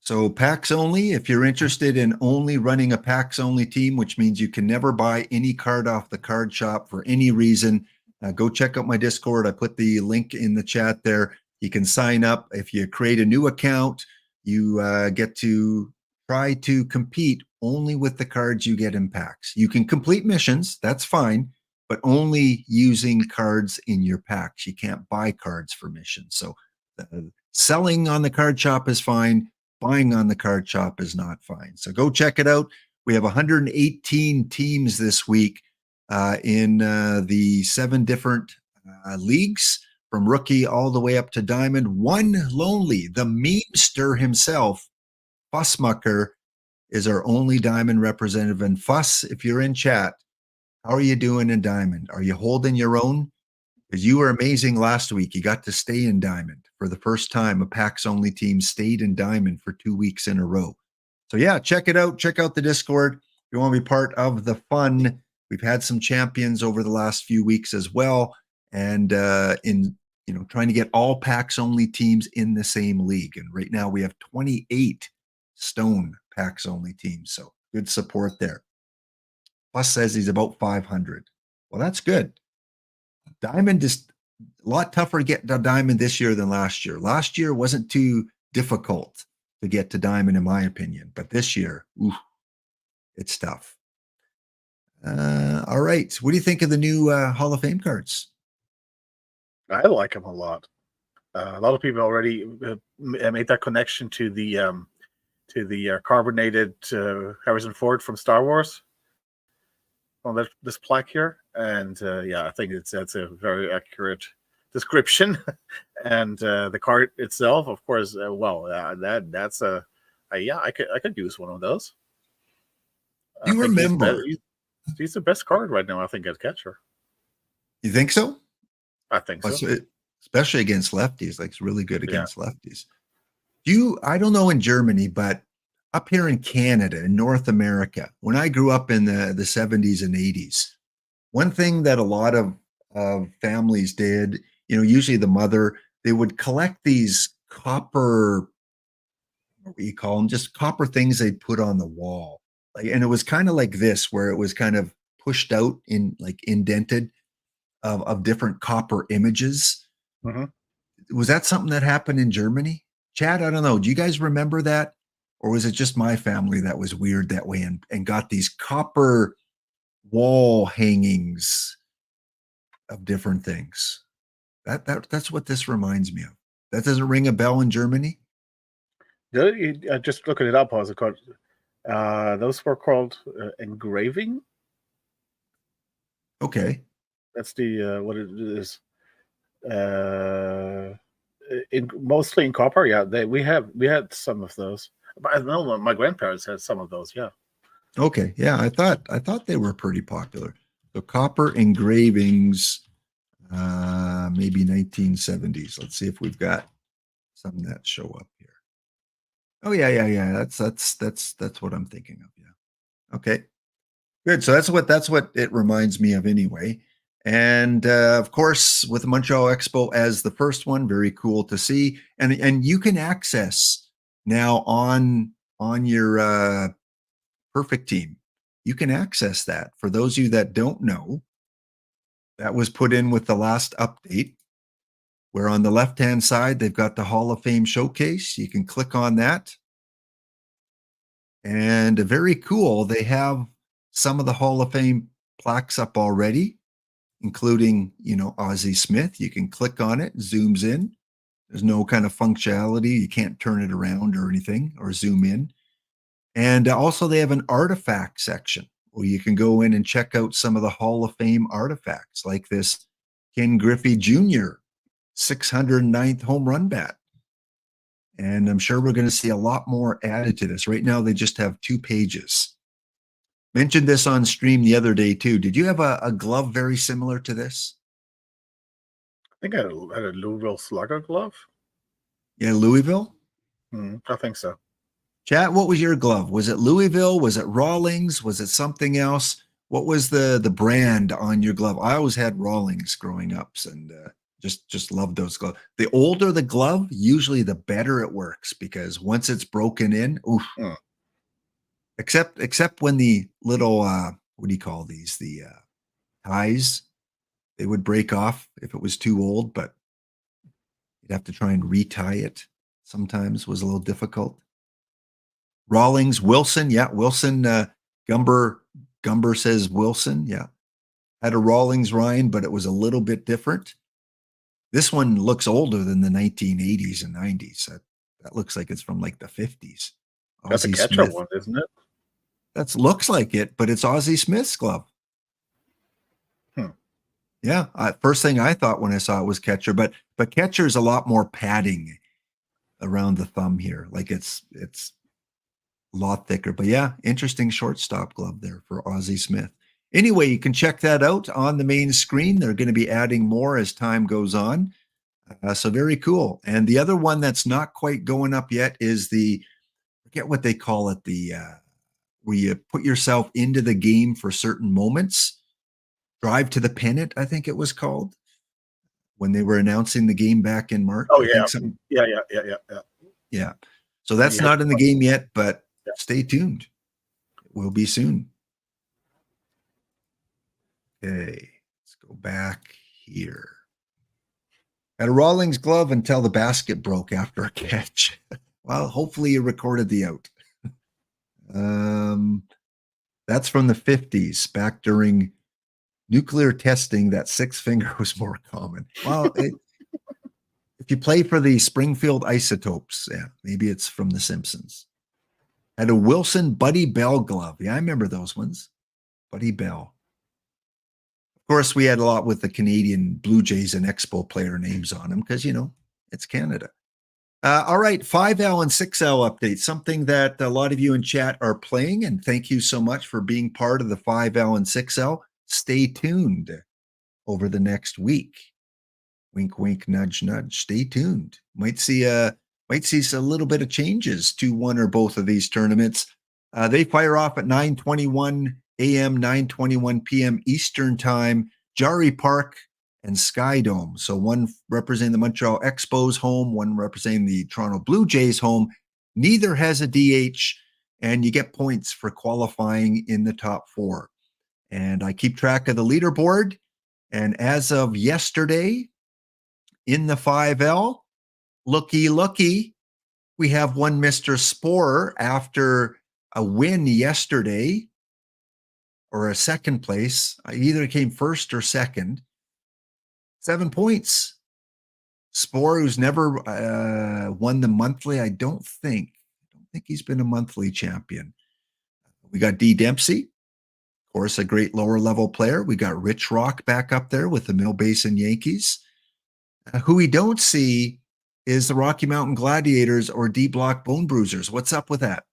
So packs only. If you're interested in only running a packs only team, which means you can never buy any card off the card shop for any reason. Go check out my Discord. I put the link in the chat there. You can sign up. If you create a new account, you get to try to compete only with the cards you get in packs. You can complete missions. That's fine, but only using cards in your packs. You can't buy cards for missions. So selling on the card shop is fine. Buying on the card shop is not fine. So go check it out. We have 118 teams this week in the 7 different leagues from rookie all the way up to diamond. One lonely, the memester himself, Fussmucker, is our only diamond representative. And Fuss, if you're in chat, how are you doing in diamond? Are you holding your own? Because you were amazing last week. You got to stay in diamond for the first time. A PAX only team stayed in diamond for 2 weeks in a row. So yeah, check it out. Check out the Discord. If you want to be part of the fun, we've had some champions over the last few weeks as well. And in trying to get all PAX only teams in the same league. And right now we have 28 stone PAX only teams. So good support there. Plus says he's about 500. Well, that's good. Diamond is a lot tougher to get to diamond this year than last year. Last year wasn't too difficult to get to diamond, in my opinion, but this year, it's tough. All right. What do you think of the new Hall of Fame cards? I like them a lot. A lot of people already made that connection to the carbonated Harrison Ford from Star Wars on this plaque here, and I think that's a very accurate description. And the card itself, of course, that's I could use one of those. You remember? He's the best card right now, I think, at catcher. You think so? I think so. Especially against lefties, like it's really good against lefties. I don't know in Germany, but up here in Canada, in North America, when I grew up in the 70s and 80s, one thing that a lot of families did, usually the mother, they would collect these copper, what do you call them? Just copper things they'd put on the wall. And it was kind of like this, where it was kind of pushed out in like indented of different copper images. Mm-hmm. Was that something that happened in Germany? Chad, I don't know. Do you guys remember that? Or was it just my family that was weird that way and got these copper wall hangings of different things? That's what this reminds me of. That doesn't ring a bell in Germany? Just looking it up, how's it called? Those were called engraving. Okay. That's the what it is. Mostly in copper. Yeah, we had some of those. But I know my grandparents had some of those. Yeah. Okay. Yeah, I thought they were pretty popular. So copper engravings, maybe 1970s. Let's see if we've got some that show up here. Oh yeah. That's what I'm thinking of. Yeah. Okay. Good. So that's what it reminds me of anyway. And of course, with the Montreal Expo as the first one, very cool to see. And you can access now on your Perfect Team. You can access that. For those of you that don't know, that was put in with the last update, where on the left-hand side, they've got the Hall of Fame showcase. You can click on that. And very cool. They have some of the Hall of Fame plaques up already, including, Ozzie Smith. You can click on it, zooms in. There's no kind of functionality. You can't turn it around or anything or zoom in. And also they have an artifact section where you can go in and check out some of the Hall of Fame artifacts, like this Ken Griffey Jr. 609th home run bat. And I'm sure we're going to see a lot more added to this. Right now, they just have 2 pages. Mentioned this on stream the other day, too. Did you have a glove very similar to this? I think I had a Louisville Slugger glove. Yeah, Louisville? I think so. Chat, what was your glove? Was it Louisville? Was it Rawlings? Was it something else? What was the brand on your glove? I always had Rawlings growing up, and just loved those gloves. The older the glove, usually the better it works, because once it's broken in, oof. Except when the little what do you call these? The ties, they would break off if it was too old, but you'd have to try and retie it. Sometimes was a little difficult. Rawlings, Wilson, yeah, Wilson. Gumber says Wilson, yeah. Had a Rawlings Ryan, but it was a little bit different. This one looks older than the 1980s and 90s. That looks like it's from like the 50s. That's a catcher one, isn't it? That looks like it, but it's Ozzie Smith's glove. Yeah. First thing I thought when I saw it was catcher, but catcher's a lot more padding around the thumb here. Like it's a lot thicker. But yeah, interesting shortstop glove there for Ozzie Smith. Anyway, you can check that out on the main screen. They're going to be adding more as time goes on. So very cool. And the other one that's not quite going up yet is I forget what they call it, where you put yourself into the game for certain moments. Drive to the pennant, I think it was called, when they were announcing the game back in March. Oh, I yeah. think something. Yeah. So that's not in the game yet, but Yeah. stay tuned. It will be soon. Okay, let's go back here. Had a Rawlings glove until the basket broke after a catch. Well, hopefully you recorded the out. That's from the 50s, back during nuclear testing. That 6 finger was more common. Well, if you play for the Springfield Isotopes, yeah, maybe it's from The Simpsons. Had a Wilson Buddy Bell glove. Yeah, I remember those ones. Buddy Bell. Of course, we had a lot with the Canadian Blue Jays and Expo player names on them because, it's Canada. All right, 5L and 6L update, something that a lot of you in chat are playing, and thank you so much for being part of the 5L and 6L. Stay tuned over the next week. Wink, wink, nudge, nudge. Stay tuned. Might see a little bit of changes to one or both of these tournaments. They fire off at 9:21 a.m., 9:21 p.m. Eastern Time, Jari Park and Sky Dome. So one representing the Montreal Expos home, one representing the Toronto Blue Jays home. Neither has a DH, and you get points for qualifying in the top 4. And I keep track of the leaderboard. And as of yesterday, in the 5L, looky, we have one Mr. Sporer after a win yesterday, or a second place. I either came first or second. 7 points. Sporer, who's never won the monthly, I don't think he's been a monthly champion. We got D. Dempsey, of course, a great lower level player. We got Rich Rock back up there with the Mill Basin Yankees. Who we don't see is the Rocky Mountain Gladiators or D Block Bone Bruisers. What's up with that?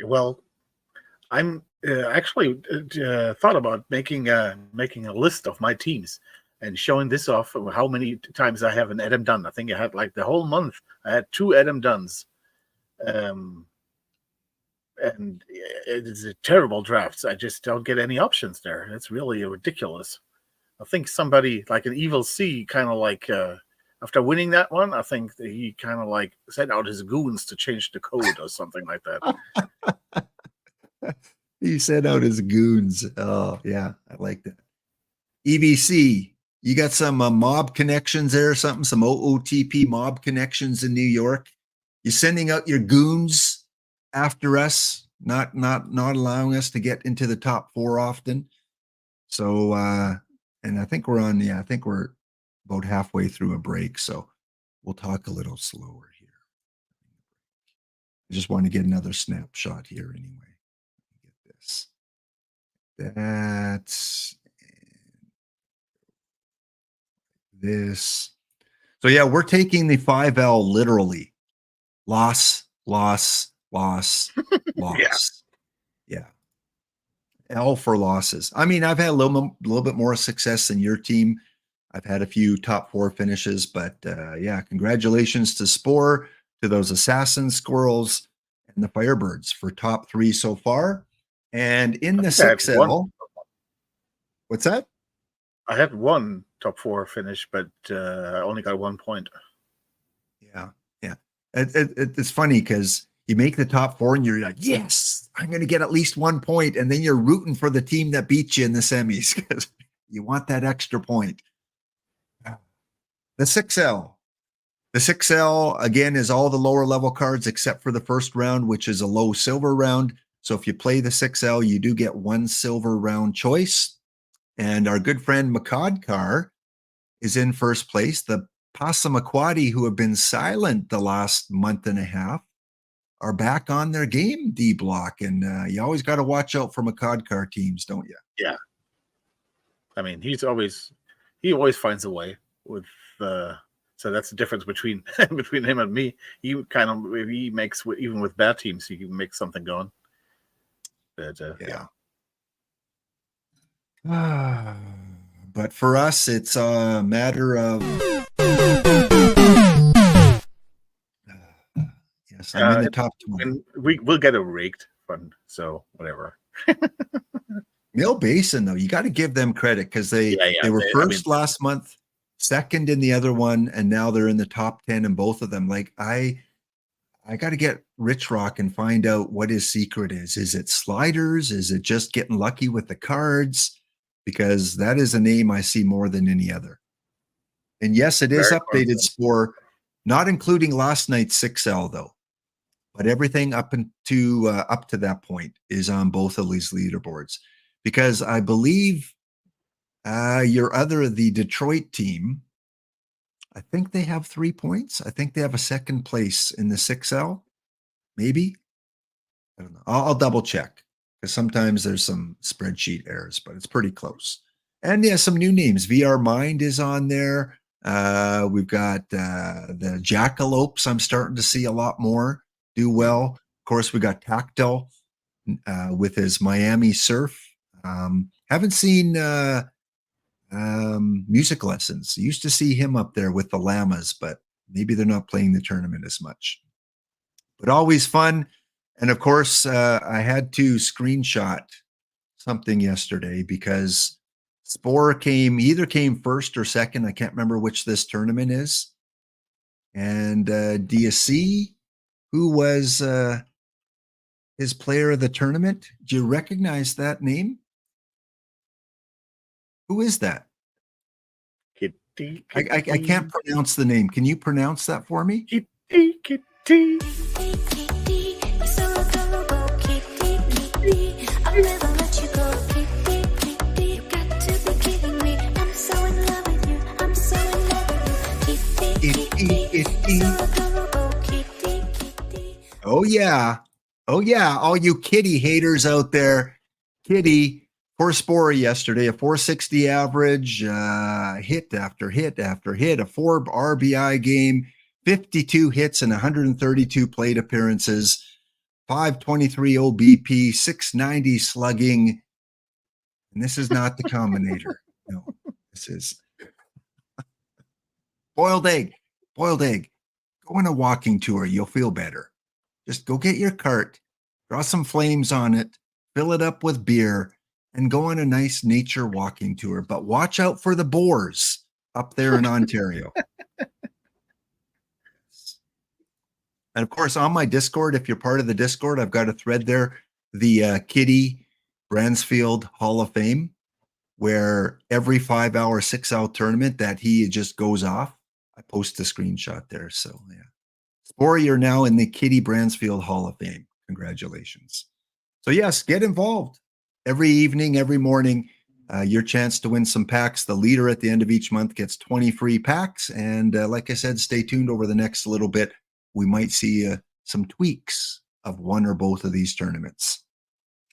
Well, I'm actually thought about making a list of my teams and showing this off of how many times I have an Adam Dunn. I think I had like the whole month. I had 2 Adam Dunns. And it is a terrible drafts. I just don't get any options there. It's really ridiculous. I think somebody like an Evil C kind of like after winning that one, I think that he kind of like sent out his goons to change the code or something like that. He sent out his goons. Oh, yeah, I like that. EBC, you got some mob connections there or something, some OOTP mob connections in New York. You sending out your goons after us, not allowing us to get into the top 4 often. So, and I think we're about halfway through a break, so we'll talk a little slower here. I just want to get another snapshot here anyway. Get this. That's this. So yeah, we're taking the 5L literally. Loss. Yeah. L for losses. I mean, I've had a little bit more success than your team. I've had a few top 4 finishes, but yeah, congratulations to Spore, to those Assassin Squirrels, and the Firebirds for top 3 so far. And in the 6L, what's that? I had 1 top 4 finish, but I only got 1 point. Yeah. It's funny because you make the top 4 and you're like, yes, I'm going to get at least 1 point. And then you're rooting for the team that beat you in the semis because you want that extra point. The 6L. The 6L, again, is all the lower level cards except for the first round, which is a low silver round. So if you play the 6L, you do get 1 silver round choice. And our good friend Makadkar is in first place. The Passamaquoddy, who have been silent the last month and a half, are back on their game, D Block. And you always got to watch out for Makadkar teams, don't you? Yeah. I mean, he always finds a way with. So that's the difference between between him and me. He makes, even with bad teams, he can make something going. But yeah. But for us, it's a matter of yes, I'm in the top 20. And we'll get it rigged, so whatever. Mill Basin, though, you got to give them credit because they were first last month, second in the other one, and now they're in the top 10 in both of them. Like I got to get Rich Rock and find out what his secret is. Is it sliders? Is it just getting lucky with the cards? Because that is a name I see more than any other. And yes, it is updated score, not including last night's 6L though. But everything up to that point is on both of these leaderboards. Because I believe the Detroit team, I think they have 3 points. I think they have a second place in the 6L, maybe. I don't know. I'll double check because sometimes there's some spreadsheet errors, but it's pretty close. And yeah, some new names. VR Mind is on there. We've got the Jackalopes. I'm starting to see a lot more do well. Of course, we got Tactile with his Miami Surf. Haven't seen music lessons. Used to see him up there with the Llamas, but maybe they're not playing the tournament as much. But always fun. And of course, I had to screenshot something yesterday because Spore either came first or second. I can't remember which this tournament is. And do you see who was his player of the tournament? Do you recognize that name? Who is that? Kitty. I can't pronounce the name. Can you pronounce that for me? Kitty. Oh yeah. All you Kitty haters out there. Kitty for Spore yesterday, a 460 average, hit after hit after hit, a 4 RBI game, 52 hits and 132 plate appearances, 523 OBP, 690 slugging. And this is not the Combinator. No, this is boiled egg. Go on a walking tour. You'll feel better. Just go get your cart, draw some flames on it, fill it up with beer, and go on a nice nature walking tour. But watch out for the boars up there in Ontario. And of course, on my Discord, if you're part of the Discord, I've got a thread there, the Kitty Bransfield Hall of Fame, where every 5-hour, 6-hour tournament that he just goes off, I post a screenshot there. So yeah. Spore, you're now in the Kitty Bransfield Hall of Fame. Congratulations. So yes, get involved. Every evening, every morning, your chance to win some packs. The leader at the end of each month gets 20 free packs. And like I said, stay tuned over the next little bit. We might see some tweaks of one or both of these tournaments.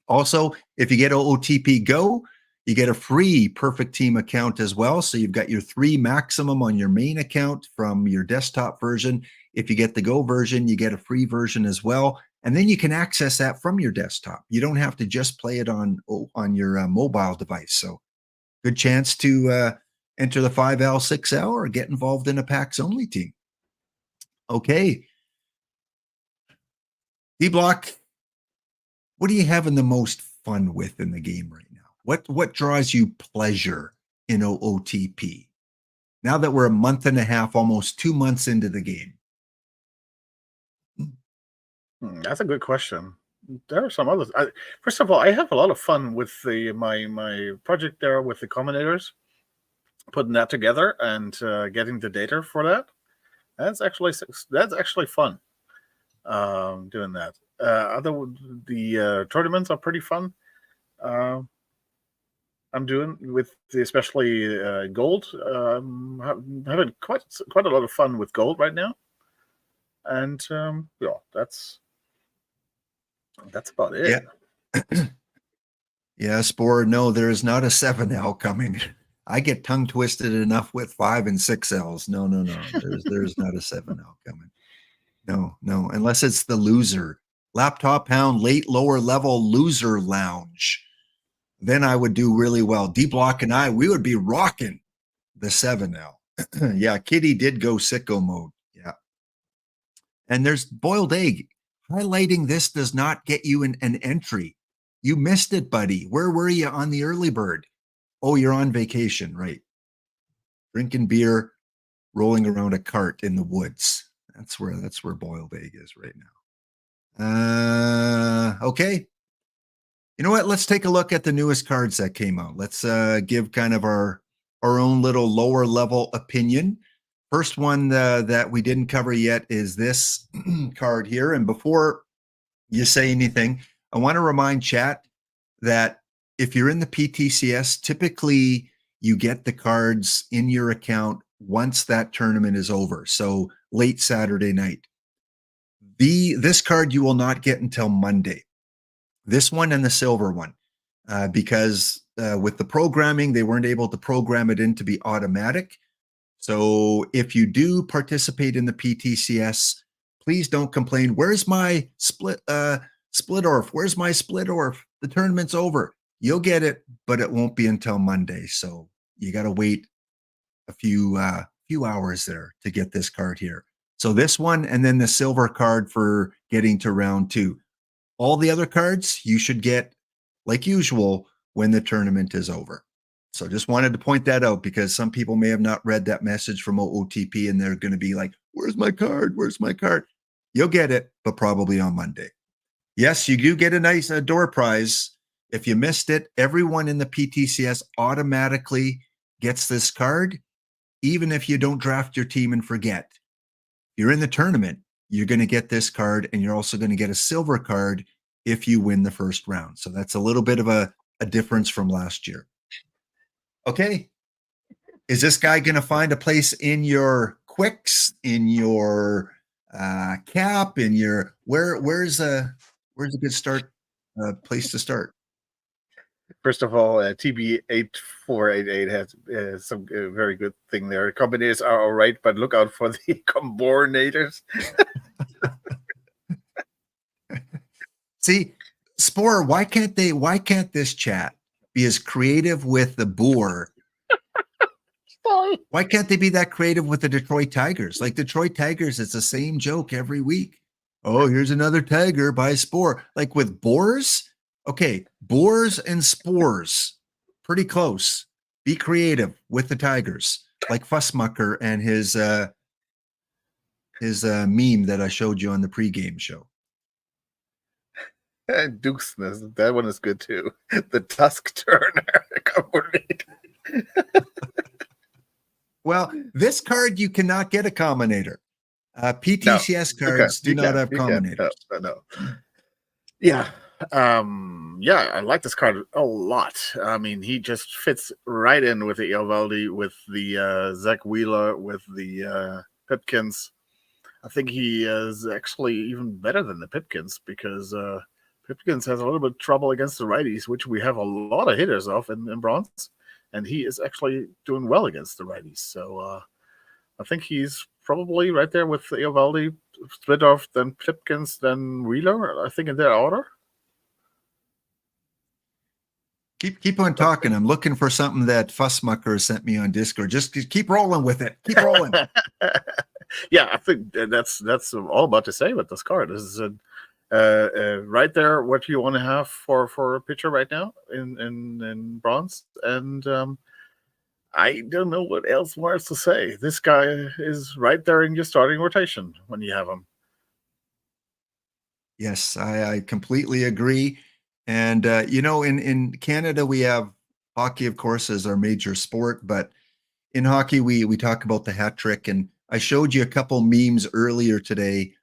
Also, if you get OOTP Go, you get a free Perfect Team account as well. So you've got your 3 maximum on your main account from your desktop version. If you get the Go version, you get a free version as well. And then you can access that from your desktop. You don't have to just play it on your mobile device. So good chance to enter the 5L, 6L, or get involved in a PAX only team. Okay. D-Block, what are you having the most fun with in the game right now? What draws you pleasure in OOTP? Now that we're a month and a half, almost 2 months into the game. That's a good question. There are some others. First of all, I have a lot of fun with my project there with the Combinators, putting that together and getting the data for that. That's actually fun. Doing that. The tournaments are pretty fun. I'm doing with especially gold. Having quite a lot of fun with gold right now, and yeah, that's about it. Yeah. Yeah, Spore, no, there is not a 7L coming. I get tongue twisted enough with 5 and 6Ls. No, no, no. There's not a 7L coming. No, no, unless it's the loser. Laptop Hound late lower level loser lounge. Then I would do really well. D Block and I, we would be rocking the 7L. Yeah, Kitty did go sicko mode. Yeah. And there's boiled egg. Highlighting this does not get you an entry. You missed it, buddy. Where were you on the early bird? Oh, you're on vacation, right? Drinking beer, rolling around a cart in the woods. That's where boiled egg is right now. Okay. You know what? Let's take a look at the newest cards that came out. Let's give kind of our own little lower level opinion. First one that we didn't cover yet is this card here. And before you say anything, I want to remind chat that if you're in the PTCS, typically you get the cards in your account once that tournament is over. So late Saturday night. This card you will not get until Monday. This one and the silver one, because with the programming, they weren't able to program it in to be automatic. So if you do participate in the PTCS, please don't complain. Where's my split orf? Where's my split orf? The tournament's over. You'll get it, but it won't be until Monday. So you got to wait a few hours there to get this card here. So this one and then the silver card for getting to round 2. All the other cards you should get like usual when the tournament is over. So just wanted to point that out because some people may have not read that message from OOTP and they're going to be like, where's my card? Where's my card? You'll get it, but probably on Monday. Yes, you do get a nice door prize. If you missed it, everyone in the PTCS automatically gets this card, even if you don't draft your team and forget. You're in the tournament, you're going to get this card, and you're also going to get a silver card if you win the first round. So that's a little bit of a difference from last year. Okay. Is this guy going to find a place in your quicks, in your cap, in your where's a good start place to start? First of all, TB8488 has some very good thing there. Combinators are all right, but look out for the combinators. See, Spore, why can't this chat be as creative with the boar? Why can't they be that creative with the Detroit Tigers? Like Detroit Tigers, it's the same joke every week. Oh, here's another tiger by Spore. Like with boars, okay, boars and spores, pretty close. Be creative with the Tigers, like Fussmucker and his meme that I showed you on the pregame show. And Dukesness, that one is good too. The Tusk Turner. Well, this card you cannot get a combinator. PTCS cards do not have combinators. No. Yeah. Yeah, I like this card a lot. I mean, he just fits right in with the Eovaldi, with the Zach Wheeler, with the Pipkins. I think he is actually even better than the Pipkins because Pipkins has a little bit of trouble against the righties, which we have a lot of hitters of in Bronze, and he is actually doing well against the righties. So I think he's probably right there with Eovaldi, Stridorf, then Pipkins, then Wheeler, I think in that order. Keep on talking. I'm looking for something that Fussmucker sent me on Discord. Just keep rolling with it. Keep rolling. Yeah, I think that's all about to say with this card. This is right there what you want to have for a pitcher right now in Bronze, and I don't know what else more to say. This guy is right there in your starting rotation when you have him. Yes, I completely agree. And in Canada we have hockey, of course, as our major sport, but in hockey we talk about the hat trick, and I showed you a couple memes earlier today,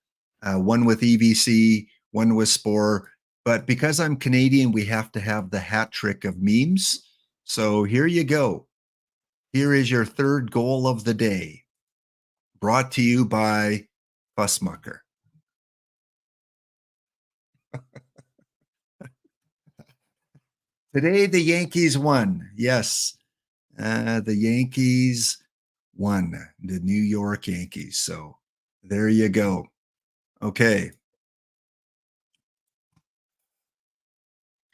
one with EVC, one with Spore, but because I'm Canadian, we have to have the hat trick of memes. So here you go. Here is your third goal of the day, brought to you by Fussmucker. Today, the Yankees won. Yes. The Yankees won. The New York Yankees. So there you go. Okay.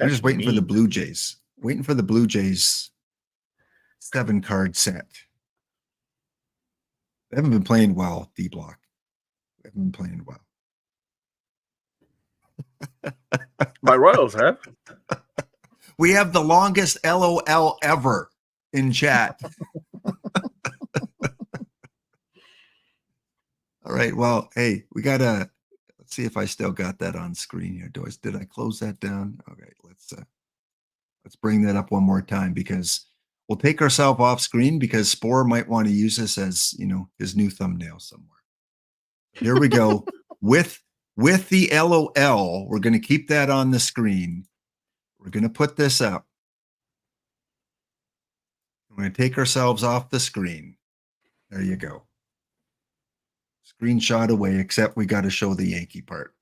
I'm That's just waiting for the mean. Blue Jays. Waiting for the Blue Jays 7-card set. They haven't been playing well, D Block. They haven't been playing well. My Royals have. We have the longest LOL ever in chat. All right. Well, hey, we gotta let's see if I still got that on screen here. Did I close that down? Okay, let's bring that up one more time because we'll take ourselves off screen because Spore might want to use this as his new thumbnail somewhere. Here we go. with the LOL, we're going to keep that on the screen. We're going to put this up. We're going to take ourselves off the screen. There you go. Screenshot away, except we got to show the Yankee part.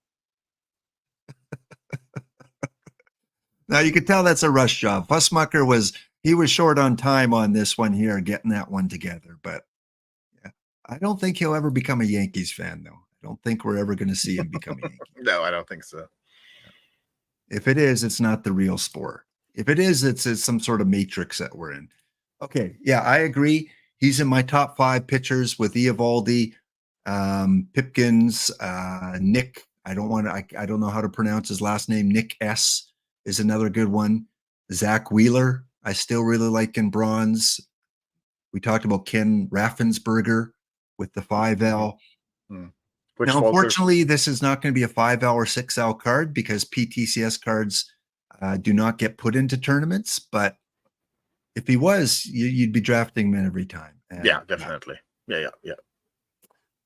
Now you can tell that's a rush job. Fussmucker was short on time on this one here, getting that one together. But yeah, I don't think he'll ever become a Yankees fan, though. I don't think we're ever going to see him become a Yankee. No, I don't think so. If it is, it's not the real Spore. If it is, it's some sort of matrix that we're in. Okay, yeah, I agree. He's in my top 5 pitchers with Eovaldi, Pipkins, Nick. I don't know how to pronounce his last name. Nick S is another good one. Zach Wheeler, I still really like in bronze. We talked about Ken Raffensperger with the 5L. Now, unfortunately, this is not going to be a 5L or 6L card because PTCS cards do not get put into tournaments. But if he was, you'd be drafting him every time. Yeah, definitely. Yeah.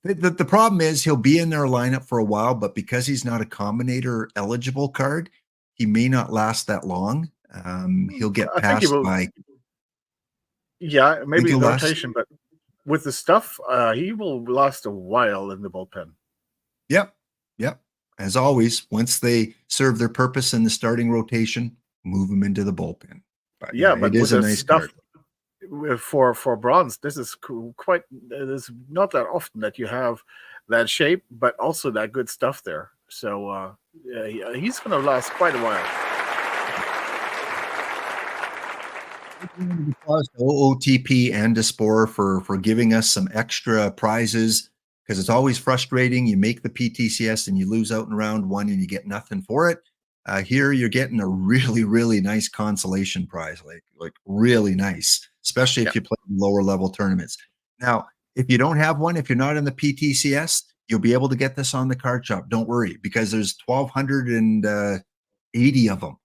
The problem is he'll be in their lineup for a while, but because he's not a combinator eligible card, he may not last that long. He'll get passed by. Yeah, maybe in rotation, but with the stuff, he will last a while in the bullpen. Yep. As always, once they serve their purpose in the starting rotation, move them into the bullpen. But but it is a nice card. For bronze, this is quite. It is not that often that you have that shape, but also that good stuff there. So he's going to last quite a while. OOTP and Spore for giving us some extra prizes because it's always frustrating. You make the PTCS and you lose out in round 1 and you get nothing for it. Here you're getting a really, really nice consolation prize, like really nice, especially if you play lower level tournaments. Now, if you don't have one, if you're not in the PTCS, you'll be able to get this on the card shop. Don't worry, because there's 1,280 of them,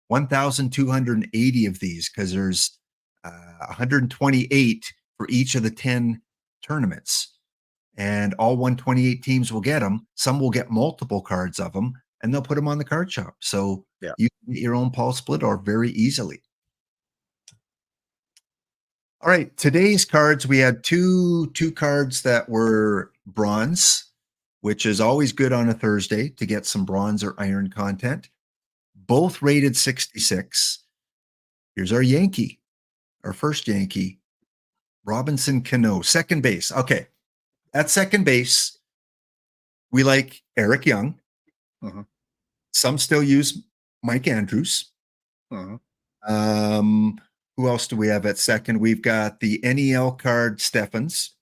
1,280 of these, because there's 128 for each of the 10 tournaments, and all 128 teams will get them. Some will get multiple cards of them, and they'll put them on the card shop. So you can get your own Paul Splitter very easily. All right, today's cards, we had two cards that were bronze, which is always good on a Thursday to get some bronze or iron content. Both rated 66. Here's our Yankee, our first Yankee, Robinson Cano, second base. Okay, at second base, we like Eric Young. Some still use Mike Andrews. Who else do we have at second? We've got the NEL card Steffens.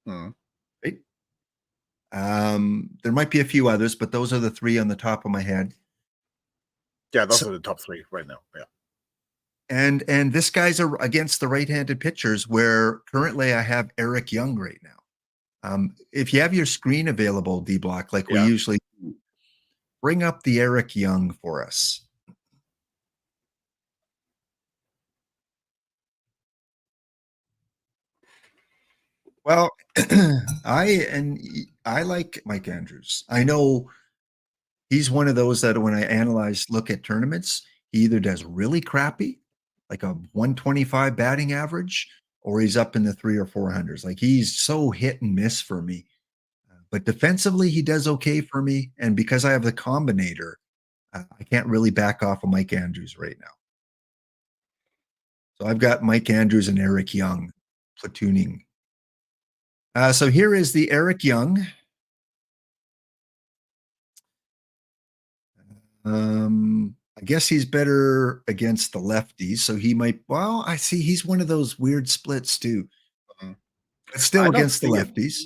Right? There might be a few others, but those are the 3 on the top of my head. Yeah, those are the top 3 right now. Yeah. And this guy's against the right-handed pitchers, where currently I have Eric Young right now. If you have your screen available, D-Block, like we usually do, bring up the Eric Young for us. Well, I like Mike Andrews. I know he's one of those that when I look at tournaments, he either does really crappy, like a 125 batting average, or he's up in the 300 or 400s. Like he's so hit and miss for me. But defensively, he does okay for me. And because I have the combinator, I can't really back off of Mike Andrews right now. So I've got Mike Andrews and Eric Young platooning. So here is the Eric Young. I guess he's better against the lefties, so he might. Well, I see he's one of those weird splits too. Mhm. But still I don't against the see it. lefties.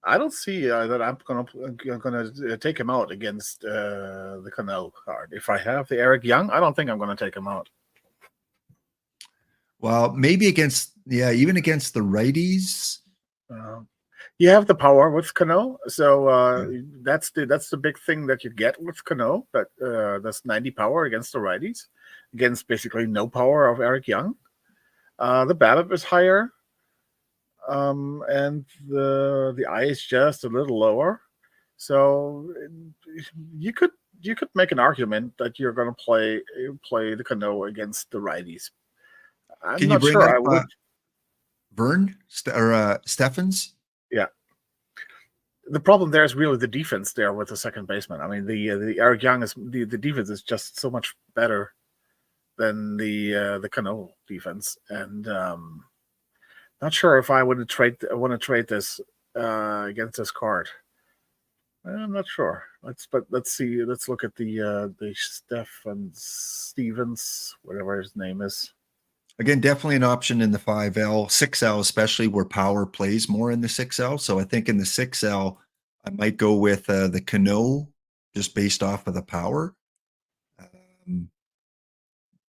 I don't see that I'm gonna take him out against the Cano card. If I have the Eric Young, I don't think I'm gonna take him out. Well, maybe against, yeah, even against the righties. You have the power with Cano, so Yeah. that's the big thing that you get with Cano. That's 90 power against the righties, against basically no power of Eric Young. The BABIP is higher, and the I is just a little lower. So you could make an argument that you're going to play the Cano against the righties. I'm Can you not bring sure up I would. Vern or Steffens? Yeah. The problem there is really the defense there with the second baseman. I mean, the Eric Young is the defense is just so much better than the Cano defense, and not sure if I want to trade this against this card. I'm not sure. Let's see. Let's look at the Stevens, whatever his name is. Again, definitely an option in the 5L, 6L, especially where power plays more in the 6L. So I think in the 6L, I might go with the Cano just based off of the power,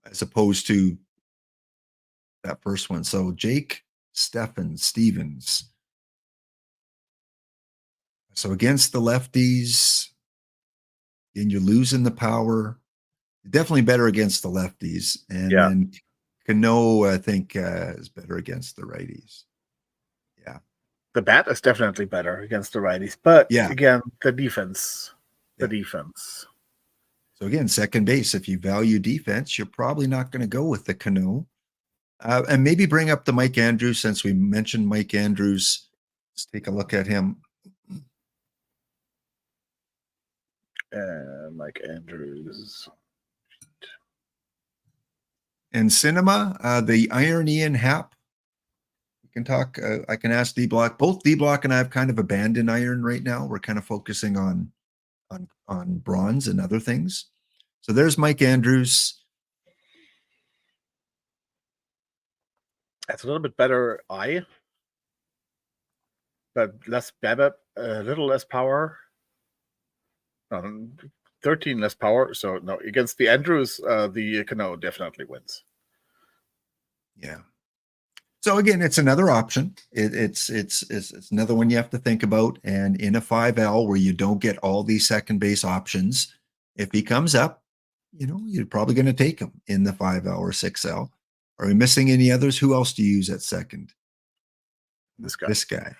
as opposed to that first one. So Jake Stevens. So against the lefties, and you're losing the power. Definitely better against the lefties. And then Cano, I think, is better against the righties. Yeah. The bat is definitely better against the righties, but Yeah. again, the defense. So again, second base, if you value defense, you're probably not going to go with the Cano. And maybe bring up the Mike Andrews, since we mentioned Mike Andrews. Let's take a look at him. Mike Andrews. And Cinema, the Iron Ian Happ. We can talk. I can ask D Block. Both D Block and I have kind of abandoned iron right now. We're kind of focusing on bronze and other things. So there's Mike Andrews. That's a little bit better but less BABIP, a little less power. 13 less power. So no, against the Andrews, the Cano definitely wins. Yeah. So again, it's another option. It's another one you have to think about. And in a 5L where you don't get all these second base options, if he comes up, you're probably going to take him in the 5L or 6L. Are we missing any others? Who else do you use at second? This guy.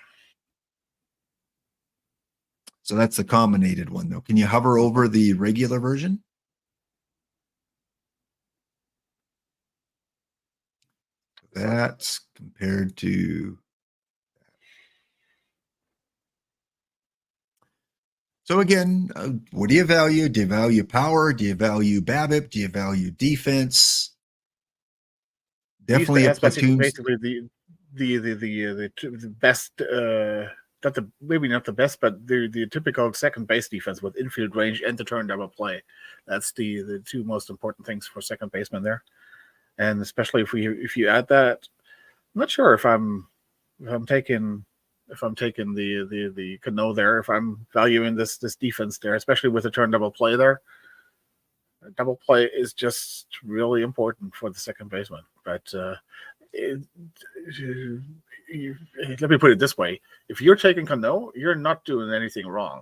So that's the combinated one, though. Can you hover over the regular version? That's compared to. So again, what do you value? Do you value power? Do you value BABIP? Do you value defense? Definitely a platoon. Basically the best, maybe not the best, but the typical second base defense with infield range and the turn double play. That's the two most important things for second baseman there. And especially if you add that, I'm not sure if I'm taking the Cano there, if I'm valuing this defense there, especially with the turn double play there. Double play is just really important for the second baseman. But let me put it this way: if you're taking Cano, you're not doing anything wrong.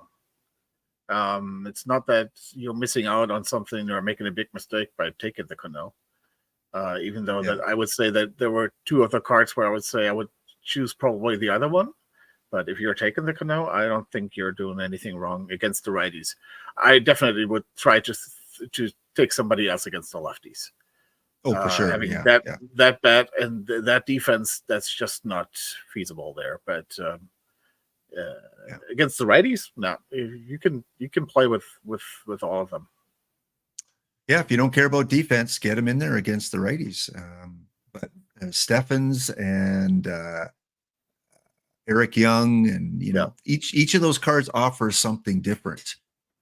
It's not that you're missing out on something or making a big mistake by taking the Cano. Even though that I would say that there were two of the cards where I would say I would choose probably the other one. But if you're taking the Cano, I don't think you're doing anything wrong against the righties. I definitely would try to take somebody else against the lefties. Oh, for sure. Having that bat and that defense, that's just not feasible there. But against the righties, no, you can play with all of them. Yeah, if you don't care about defense, get them in there against the righties. But Steffens and Eric Young, and each of those cards offers something different,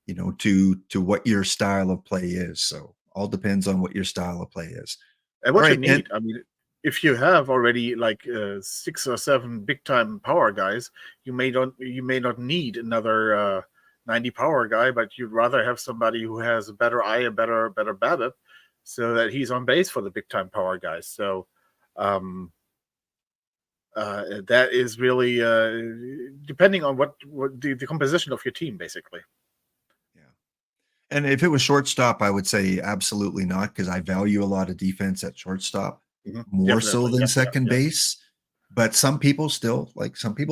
to what your style of play is. So all depends on what your style of play is. And what you need, I mean, if you have already like 6 or 7 big time power guys, you may not need another 90 power guy, but you'd rather have somebody who has a better eye, a better BABIP, so that he's on base for the big time power guys. So that is really depending on what the composition of your team, basically. Yeah. And if it was shortstop, I would say absolutely not, because I value a lot of defense at shortstop, more so than second base. But some people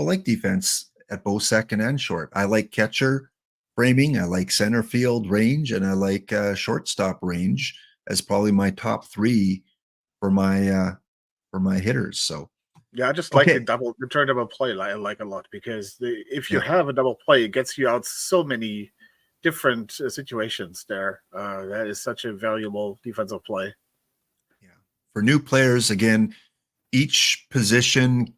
like defense at both second and short. I like catcher framing, I like center field range, and I like shortstop range as probably my top 3 for my hitters. So yeah, I just like the return double play. I like a lot, because if you have a double play, it gets you out so many different situations there. That is such a valuable defensive play. Yeah, for new players, again, each position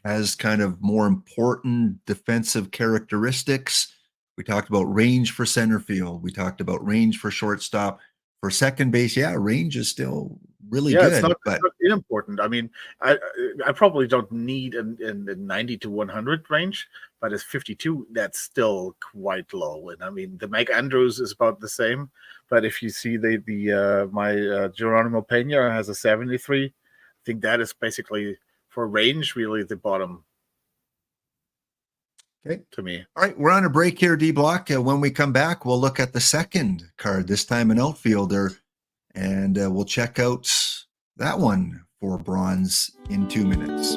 has kind of more important defensive characteristics. We talked about range for center field. We talked about range for shortstop. For second base, range is still really good. It's not unimportant. I mean, I probably don't need a 90 to 100 range, but it's 52. That's still quite low. And I mean, the Mike Andrews is about the same. But if you see my Geronimo Pena has a 73, I think that is basically for range really the bottom. Okay. To me. All right, we're on a break here, D Block. When we come back, we'll look at the second card, this time an outfielder, and we'll check out that one for bronze in 2 minutes.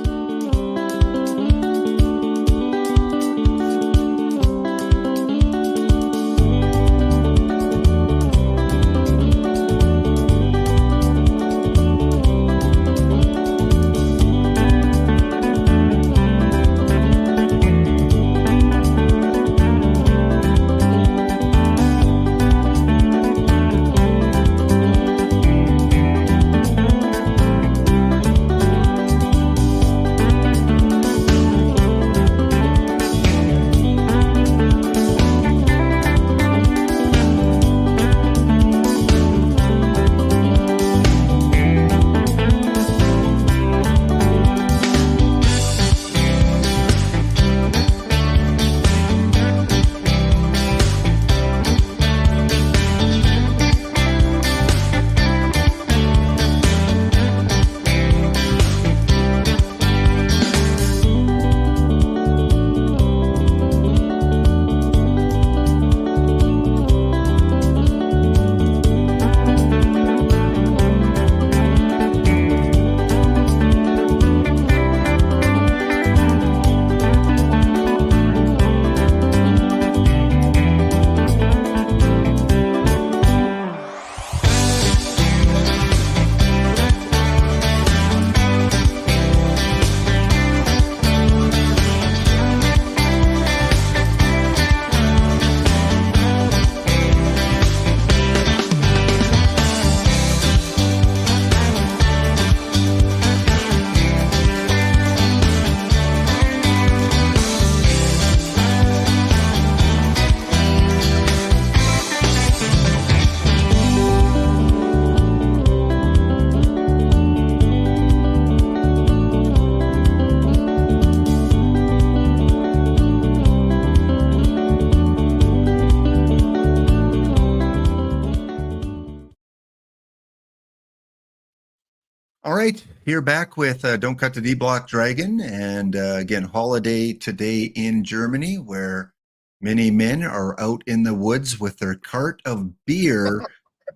All right, here back with Don't Cut the D Block Dragon, and again, holiday today in Germany, where many men are out in the woods with their cart of beer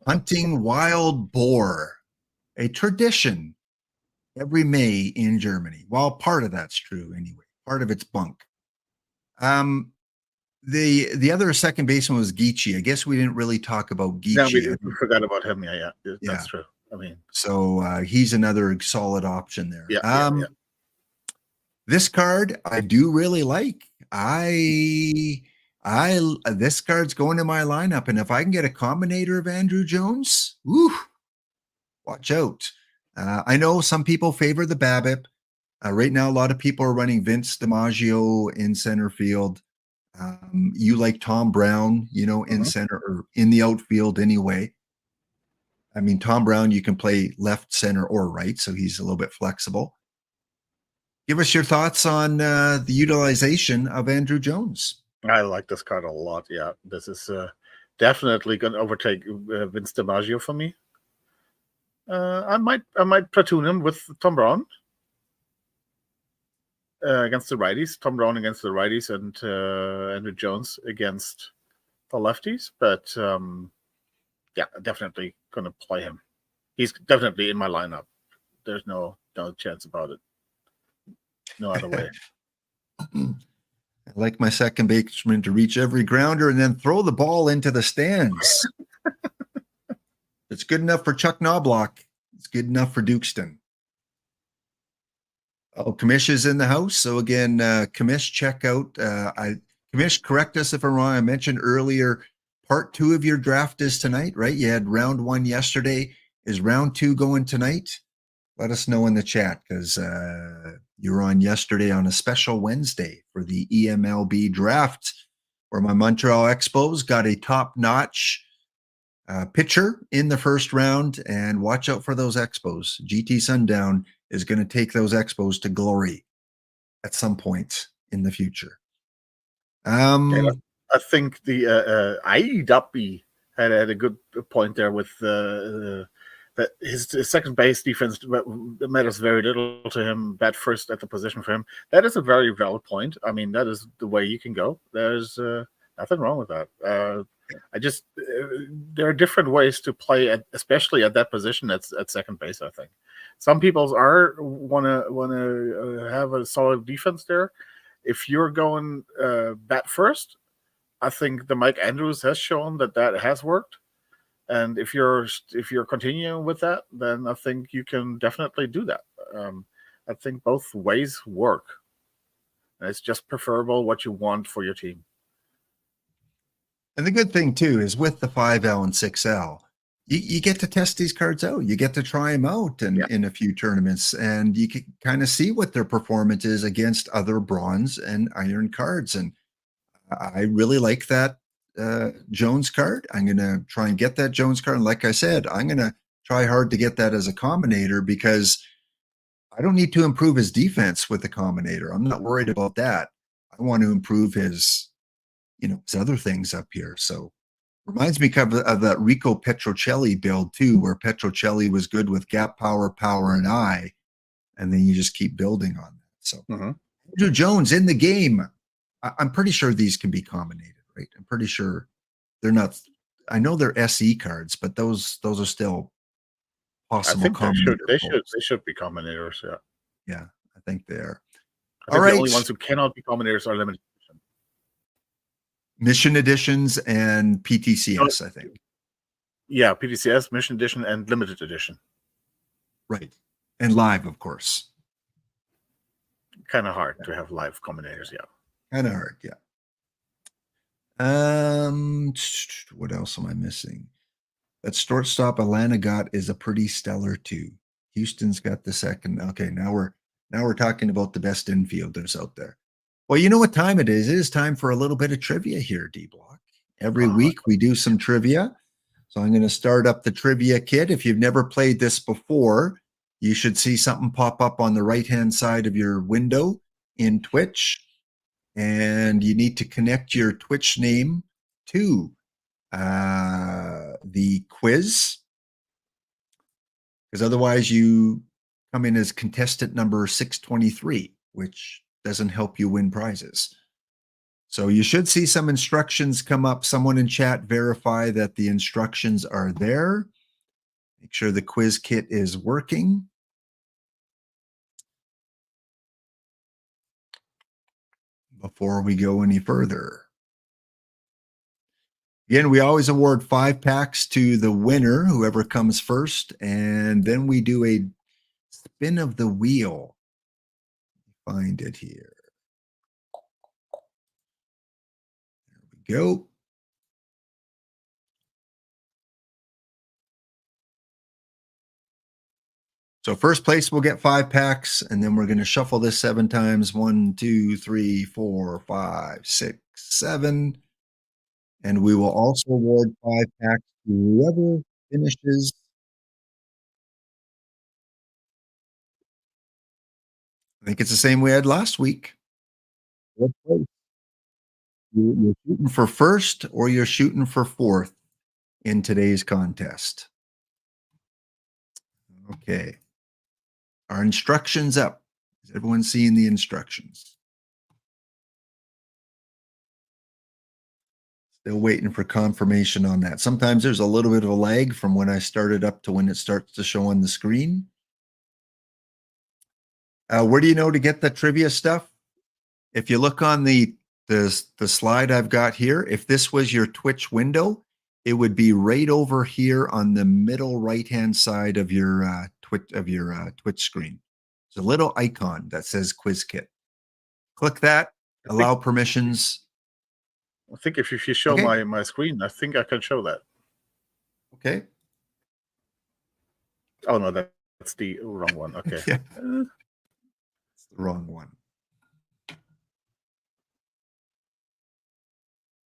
hunting wild boar, a tradition every May in Germany. Well, part of that's true anyway. Part of it's bunk. The other second baseman was Geechee. I guess we didn't really talk about Geechee. No, we forgot about him. Yeah, that's true. I mean, so he's another solid option there. Yeah. This card I do really like. This card's going in my lineup, and if I can get a combinator of Andrew Jones, watch out. I know some people favor the BABIP. Right now, a lot of people are running Vince DiMaggio in center field. You like Tom Brown, in Mhm. center or in the outfield anyway. I mean, Tom Brown, you can play left, center, or right, so he's a little bit flexible. Give us your thoughts on the utilization of Andrew Jones. I like this card a lot. Yeah, this is definitely going to overtake Vince DiMaggio for me. I might platoon him with Tom Brown against the righties. Tom Brown against the righties, and Andrew Jones against the lefties. But yeah, definitely going to play him. He's definitely in my lineup. There's no chance about it. No other way. I like my second baseman to reach every grounder and then throw the ball into the stands. It's good enough for Chuck Knobloch. It's good enough for Dukeston. Oh, Kamish is in the house. So again, Kamish, check out. Kamish, correct us if I'm wrong. I mentioned earlier, part 2 of your draft is tonight, right? You had round 1 yesterday. Is round 2 going tonight? Let us know in the chat, because you were on yesterday on a special Wednesday for the EMLB draft, where my Montreal Expos got a top-notch pitcher in the first round. And watch out for those Expos. GT Sundown is going to take those Expos to glory at some point in the future. Yeah, I think the IEW had a good point there with that his second base defense matters very little to him. Bat first at the position for him. That is a very valid point. I mean, that is the way you can go. There's nothing wrong with that. There are different ways to play, especially at that position at second base. I think some people want to have a solid defense there. If you're going bat first, I think the Mike Andrews has shown that has worked. And if you're continuing with that, then I think you can definitely do that. I think both ways work. And it's just preferable what you want for your team. And the good thing too is with the 5L and 6L, you get to test these cards out. You get to try them out in a few tournaments, and you can kind of see what their performance is against other bronze and iron cards. And I really like that Jones card. I'm going to try and get that Jones card. And like I said, I'm going to try hard to get that as a combinator, because I don't need to improve his defense with the combinator. I'm not worried about that. I want to improve his other things up here. So reminds me of that Rico Petrocelli build too, where Petrocelli was good with gap power, and eye, and then you just keep building on that. So Andrew Jones in the game. I'm pretty sure these can be combinated, right? I'm pretty sure they're not. I know they're SE cards, but those are still possible. I think they should be combinators. Yeah, I think they are. I think the only ones who cannot be combinators are limited edition. Mission editions and PTCS, I think. Yeah, PTCS, Mission Edition, and Limited Edition. Right. And live, of course. Kind of hard to have live combinators, yeah. Kind of hard, yeah. What else am I missing? That shortstop Atlanta got is a pretty stellar too. Houston's got the second. Okay, now we're talking about the best infielders out there. Well, you know what time it is? It is time for a little bit of trivia here, D Block. Every week we do some trivia. So I'm going to start up the trivia kit. If you've never played this before, you should see something pop up on the right-hand side of your window in Twitch. And you need to connect your Twitch name to the quiz, because otherwise you come in as contestant number 623, which doesn't help you win prizes. So you should see some instructions come up. Someone in chat verify that the instructions are there. Make sure the quiz kit is working. Before we go any further. Again, we always award 5 packs to the winner, whoever comes first, and then we do a spin of the wheel. Find it here. There we go. So first place will get 5 packs, and then we're going to shuffle this 7 times. 1, 2, 3, 4, 5, 6, 7. And we will also award 5 packs to whoever finishes. I think it's the same we had last week. Fourth place. You're shooting for first or you're shooting for fourth in today's contest. Okay. Our instructions up. Is everyone seeing the instructions? Still waiting for confirmation on that. Sometimes there's a little bit of a lag from when I started up to when it starts to show on the screen. Where do you know to get the trivia stuff? If you look on the slide I've got here, if this was your Twitch window, it would be right over here on the middle right-hand side of your Twitch screen. There's a little icon that says Quiz Kit. Click that. Allow permissions. I think if you show Okay. my screen, I think I can show that. Okay. Oh no, that's the wrong one. Okay. Yeah. It's the wrong one.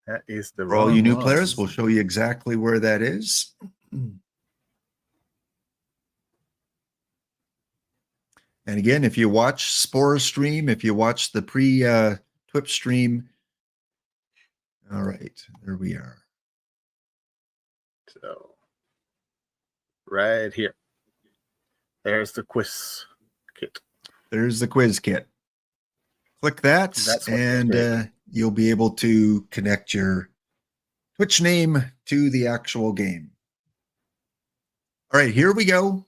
That is the For all you new one. players, we'll show you exactly where that is. And again, if you watch Spore's stream, if you watch the pre-TWIPT stream, all right, there we are. So, right here. There's the quiz kit. There's the quiz kit. Click that, and you'll be able to connect your Twitch name to the actual game. All right, here we go.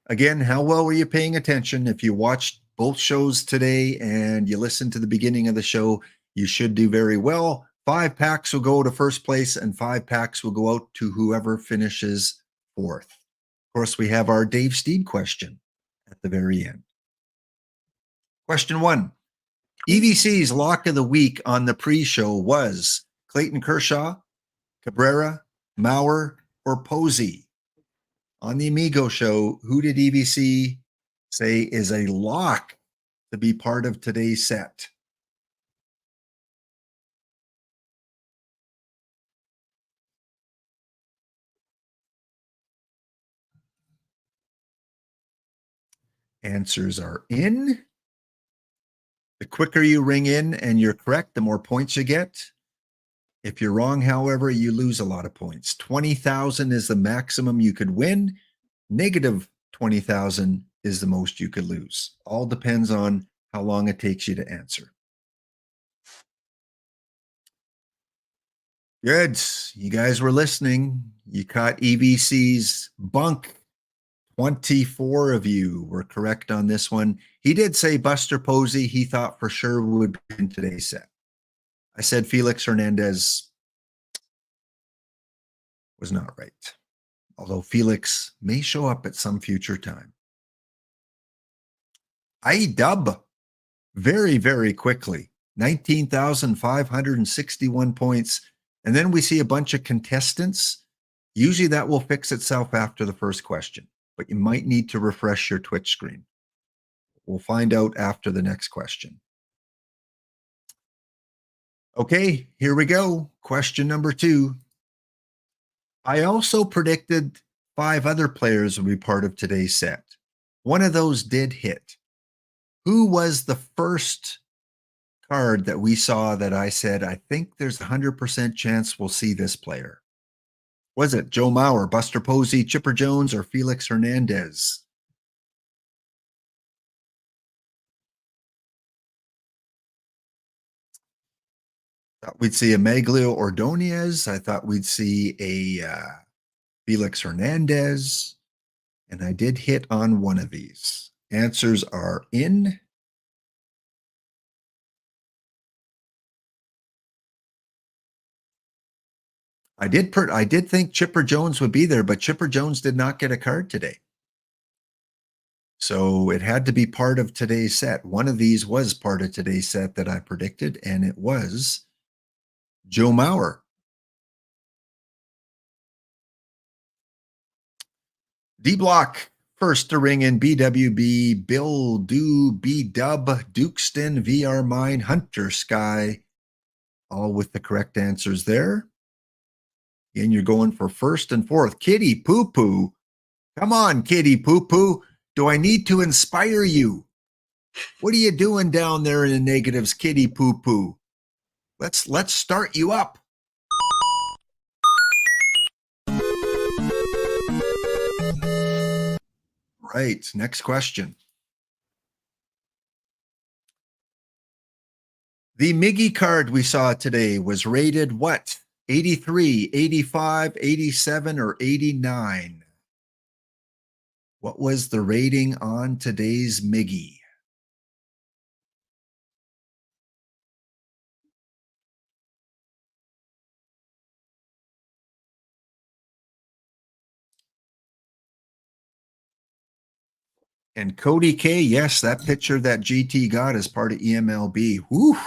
Again, how well were you paying attention? If you watched both shows today and you listened to the beginning of the show, you should do very well. 5 packs will go to first place and 5 packs will go out to whoever finishes fourth. Of course, we have our Dave Steed question at the very end. Question 1. EVC's lock of the week on the pre-show was Clayton Kershaw, Cabrera, Mauer, or Posey. On the Amigo show, who did EVC say is a lock to be part of today's set? Answers are in. The quicker you ring in and you're correct, the more points you get. If you're wrong, however, you lose a lot of points. 20,000 is the maximum you could win. Negative 20,000 is the most you could lose. All depends on how long it takes you to answer. Good. You guys were listening. You caught EVC's bunk. 24 of you were correct on this one. He did say Buster Posey, he thought for sure would be in today's set. I said Felix Hernandez was not right, although Felix may show up at some future time. IDub, very, very quickly, 19,561 points. And then we see a bunch of contestants. Usually that will fix itself after the first question, but you might need to refresh your Twitch screen. We'll find out after the next question. Okay, here we go. Question number 2. I also predicted 5 other players would be part of today's set. One of those did hit. Who was the first card that we saw that I said, I think there's a 100% chance we'll see this player? Was it Joe Mauer, Buster Posey, Chipper Jones, or Felix Hernandez? Thought we'd see a Maglio Ordonez. I thought we'd see a Felix Hernandez. And I did hit on one of these. Answers are in. I did think Chipper Jones would be there, but Chipper Jones did not get a card today. So it had to be part of today's set. One of these was part of today's set that I predicted, and it was Joe Mauer. D Block First to ring in BWB, Bill Do, B-Dub, Dukeston, VR Mine, Hunter Sky, all with the correct answers there. And you're going for first and fourth. Kitty Poo Poo. Come on, Kitty Poo Poo. Do I need to inspire you? What are you doing down there in the negatives, Kitty Poo Poo? Let's start you up. Right, next question. The Miggy card we saw today was rated what? 83, 85, 87, or 89? What was the rating on today's Miggy? And Cody K, yes, that picture that GT got as part of EMLB. Whew.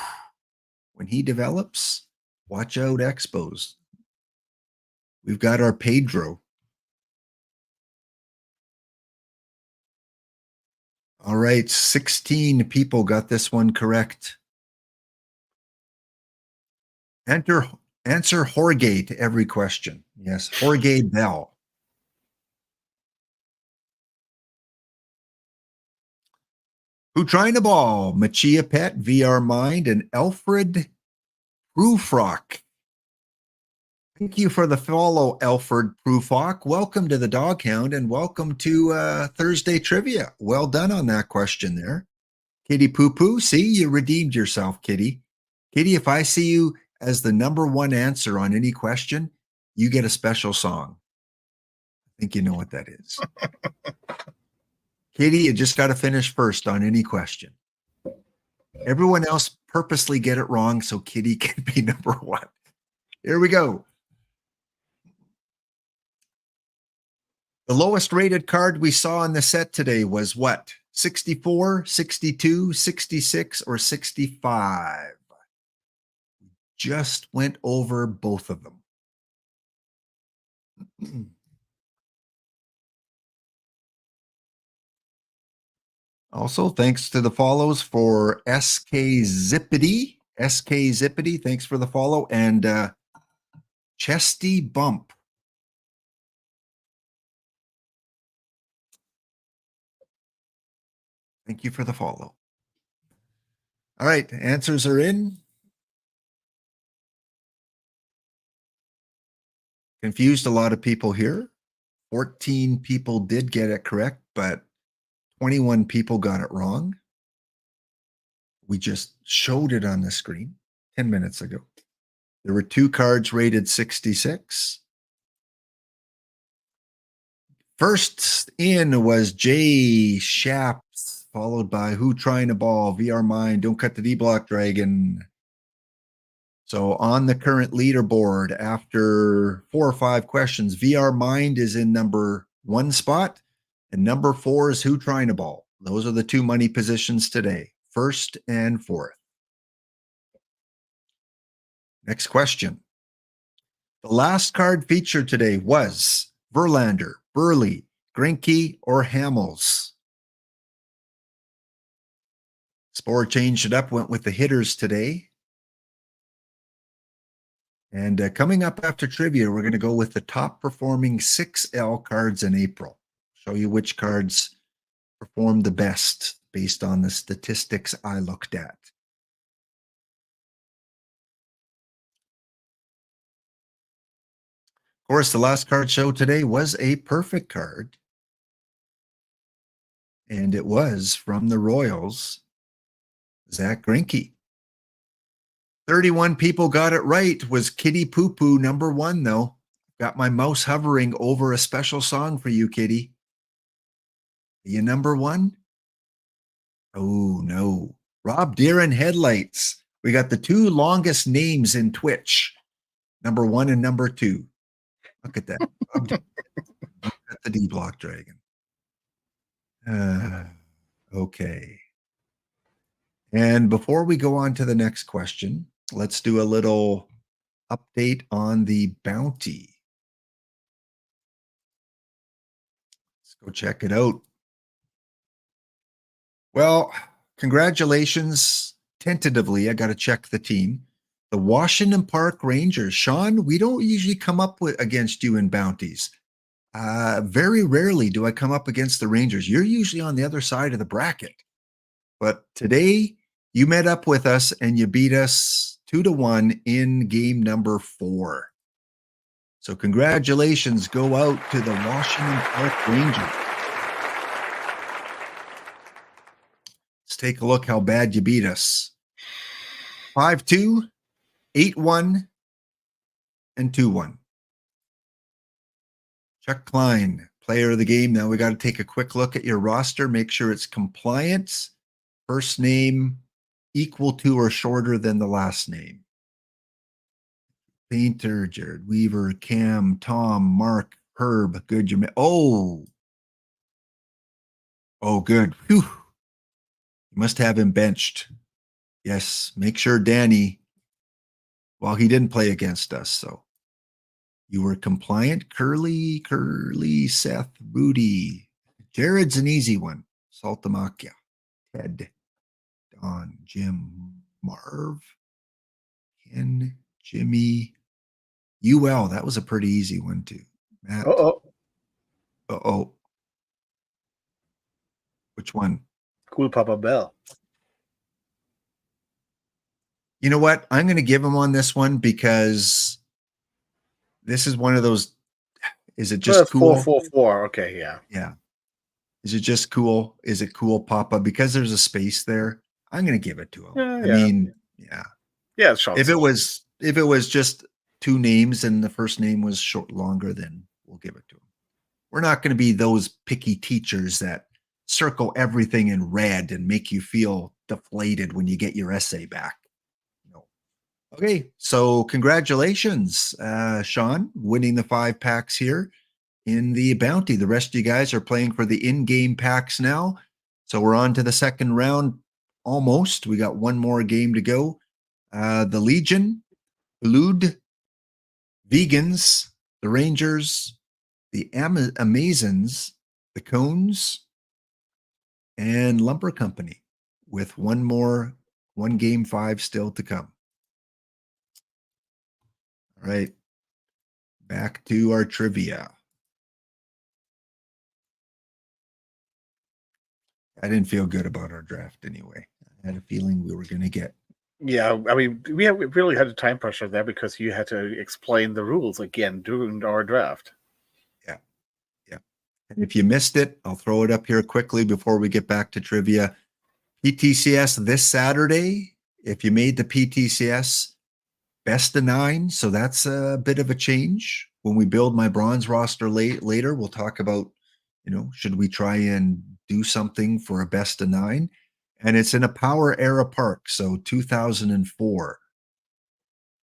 When he develops, watch out, Expos. We've got our Pedro. All right, 16 people got this one correct. Answer Jorge to every question. Yes, Jorge Bell. Who trying the ball? Machia Pet, VR Mind, and Alfred Prufrock. Thank you for the follow, Alfred Prufrock. Welcome to the Doghound and welcome to Thursday Trivia. Well done on that question there. Kitty Poo Poo, see, you redeemed yourself, Kitty. Kitty, if I see you as the number one answer on any question, you get a special song. I think you know what that is. Kitty, you just got to finish first on any question. Everyone else purposely get it wrong so Kitty can be number one. Here we go. The lowest rated card we saw in the set today was what? 64, 62, 66, or 65? Just went over both of them. Also, thanks to the follows for SK Zippity. SK Zippity, thanks for the follow. And Chesty Bump. Thank you for the follow. All right, answers are in. Confused a lot of people here. 14 people did get it correct, but 21 people got it wrong. We just showed it on the screen 10 minutes ago. There were 2 cards rated 66. First in was Jay Shaps, followed by Who Trying to Ball, VR Mind, Don't Cut the D-Block Dragon. So on the current leaderboard, after 4 or 5 questions, VR Mind is in number 1 spot, and number 4 is Who Trying to Ball. Those are the 2 money positions today, 1st and 4th. Next question. The last card featured today was Verlander, Burley, Greinke, or Hamels. Spore changed it up, went with the hitters today. And coming up after trivia, we're going to go with the top performing 6L cards in April. Show you which cards performed the best based on the statistics I looked at. Of course, the last card show today was a perfect card. And it was from the Royals, Zach Greinke. 31 people got it right. Was Kitty Poo Poo number 1, though? Got my mouse hovering over a special song for you, Kitty. Are you number 1? Oh, no. Rob Deeren Headlights. We got the 2 longest names in Twitch. Number 1 and number 2. Look at that. Look at the D-Block Dragon. Okay. And before we go on to the next question, let's do a little update on the bounty. Let's go check it out. Well, congratulations. Tentatively, I got to check the team. The Washington Park Rangers. Sean, we don't usually come up with against you in bounties. Very rarely do I come up against the Rangers. You're usually on the other side of the bracket. But today you met up with us and you beat us 2-1 in game number 4. So congratulations go out to the Washington Park Rangers. Let's take a look how bad you beat us. 5-2, 8-1, and 2-1. Chuck Klein, player of the game. Now we got to take a quick look at your roster. Make sure it's compliant. First name equal to or shorter than the last name. Painter, Jared Weaver, Cam, Tom, Mark, Herb. Good. Oh, good. Whew. You must have him benched. Yes. Make sure Danny, well, he didn't play against us, so you were compliant. Curly, Seth, Rudy. Jared's an easy one. Saltamakia, Ted, Don, Jim, Marv, Ken, Jimmy, UL. That was a pretty easy one too. Matt. Uh-oh. Which one? Cool Papa Bell. You know what? I'm going to give him on this one because this is one of those. Is it just cool? 444. Okay, yeah. Yeah. Is it just cool? Is it cool, Papa? Because there's a space there. I'm going to give it to him. I mean, yeah. Yeah, it's if it was just 2 names and the first name was longer, then we'll give it to him. We're not going to be those picky teachers that circle everything in red and make you feel deflated when you get your essay back. No. Okay, so congratulations, Sean, winning the 5 packs here in the bounty. The rest of you guys are playing for the in-game packs now. So we're on to the second round almost. We got one more game to go. The Legion, Blood, Vegans, the Rangers, the Amazons, the Cones, and Lumber Company, with one game 5 still to come. All right, back to our trivia. I didn't feel good about our draft anyway. I had a feeling we were going to get. Yeah, I mean, we really had a time pressure there because you had to explain the rules again during our draft. Yeah. And if you missed it, I'll throw it up here quickly before we get back to trivia. PTCS this Saturday. If you made the PTCS, best of 9. So that's a bit of a change. When we build my bronze roster later, we'll talk about, should we try and do something for a best of 9? And it's in a Power Era park. So 2004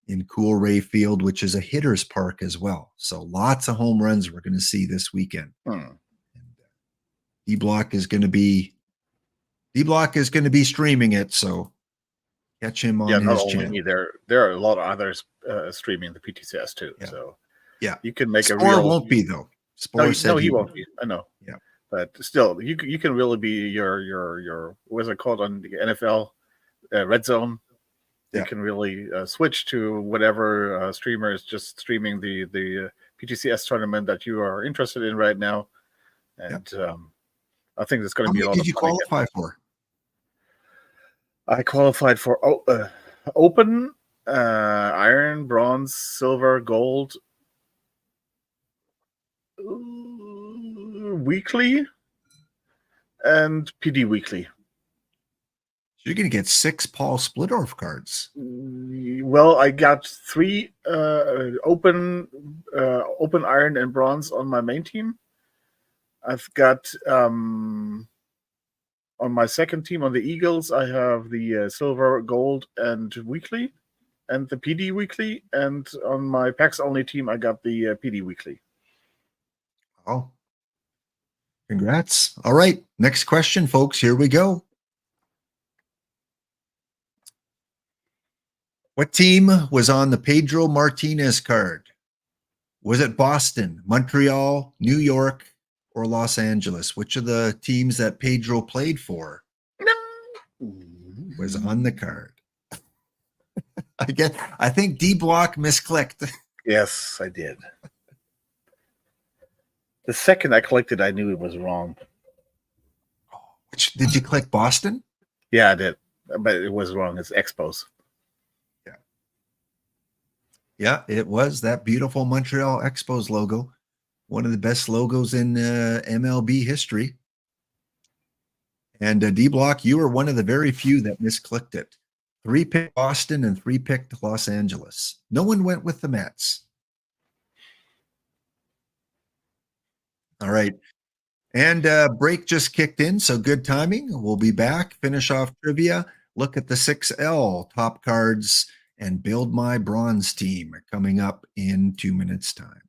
in Cool Ray Field, which is a hitter's park as well. So lots of home runs we're going to see this weekend. D-Block is going to be streaming it. So catch him on his channel. Me, there are a lot of others streaming the PTCS too. Yeah. So yeah, you can make Spore a real. Won't be though. Spore no, he won't be. I know. Yeah, but still, you can really be your what's it called on the NFL Red Zone. You can really switch to whatever streamer is just streaming the PTCS tournament that you are interested in right now, and I think it's going to be a lot of fun. Did you qualify for? I qualified for Open, Iron, Bronze, Silver, Gold, Weekly, and PD Weekly. So you're going to get 6 Paul Splittorff cards. Well, I got 3 Open, Iron, and Bronze on my main team. I've got on my second team, on the Eagles, I have the Silver, Gold, and Weekly, and the PD Weekly. And on my PAX only team, I got the PD Weekly. Oh, congrats. All right. Next question, folks. Here we go. What team was on the Pedro Martinez card? Was it Boston, Montreal, New York, or Los Angeles? Which of the teams that Pedro played for was on the card? I think D Block misclicked. Yes, I did. The second I clicked it, I knew it was wrong. Which did you click Boston? Yeah, I did, but it was wrong. It's Expos. Yeah, it was that beautiful Montreal Expos logo. One of the best logos in MLB history. And D Block, you were one of the very few that misclicked it. 3 picked Boston and 3 picked Los Angeles. No one went with the Mets. All right. And break just kicked in, so good timing. We'll be back, finish off trivia, look at the 6L top cards, and build my bronze team coming up in 2 minutes' time.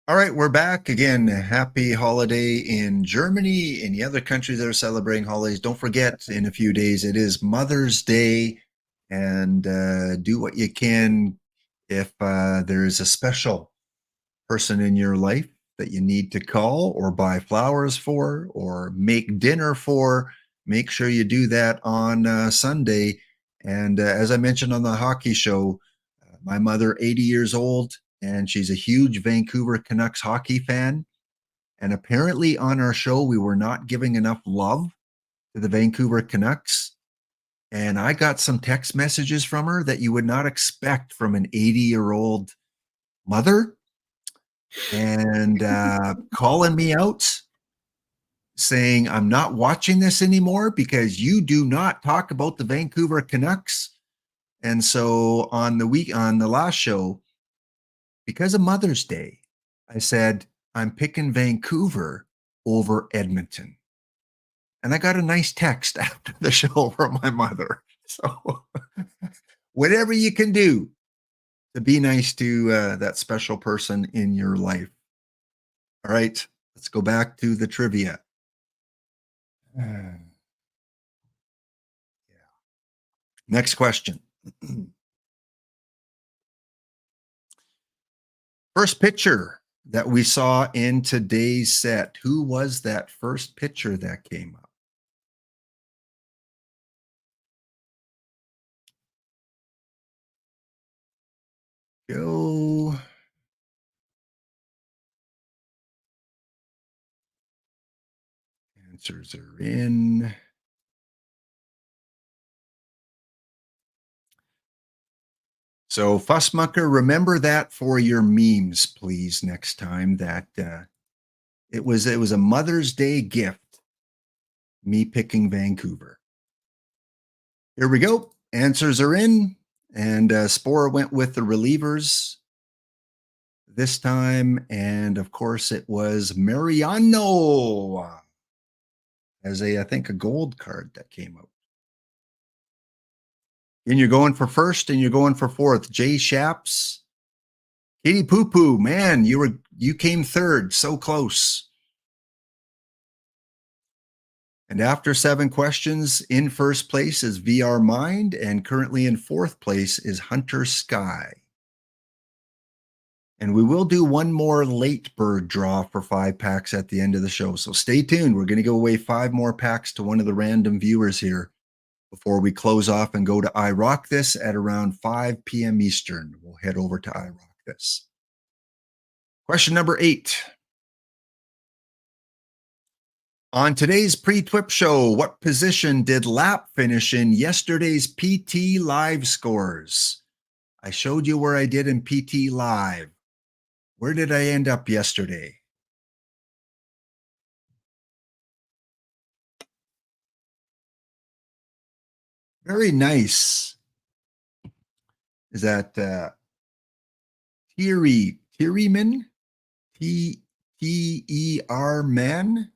All right, we're back again. Happy holiday in Germany. Any other countries that are celebrating holidays? Don't forget, in a few days, it is Mother's Day. And do what you can if there's a special person in your life that you need to call or buy flowers for or make dinner for. Make sure you do that on Sunday. And as I mentioned on the hockey show, my mother, 80 years old, and she's a huge Vancouver Canucks hockey fan. And apparently on our show, we were not giving enough love to the Vancouver Canucks. And I got some text messages from her that you would not expect from an 80-year-old mother, and calling me out, saying, I'm not watching this anymore because you do not talk about the Vancouver Canucks. And so on the last show, because of Mother's Day, I said, I'm picking Vancouver over Edmonton. And I got a nice text after the show from my mother. So whatever you can do to be nice to that special person in your life. All right, let's go back to the trivia. Yeah. Next question. First pitcher that we saw in today's set. Who was that first pitcher that came up? Go. Answers are in. So Fussmucker, remember that for your memes, please, next time that It was a Mother's Day gift, me picking Vancouver. Here we go. Answers are in, and Spore went with the relievers this time, and of course it was Mariano as I think a gold card that came out. And you're going for first, and you're going for fourth. Jay Shaps, Kitty Poo Poo, man, you came third, so close. And after 7 questions, in first place is VR Mind, and currently in fourth place is Hunter Sky. And we will do one more late bird draw for 5 packs at the end of the show. So stay tuned. We're going to give away 5 more packs to one of the random viewers here before we close off and go to I Rock This at around 5 p.m. Eastern. We'll head over to I Rock This. Question number 8. On today's pre-TWIP show, what position did Lap finish in yesterday's PT Live scores? I showed you where I did in PT Live. Where did I end up yesterday? Very nice. Is that Tiereman? T-E-R man?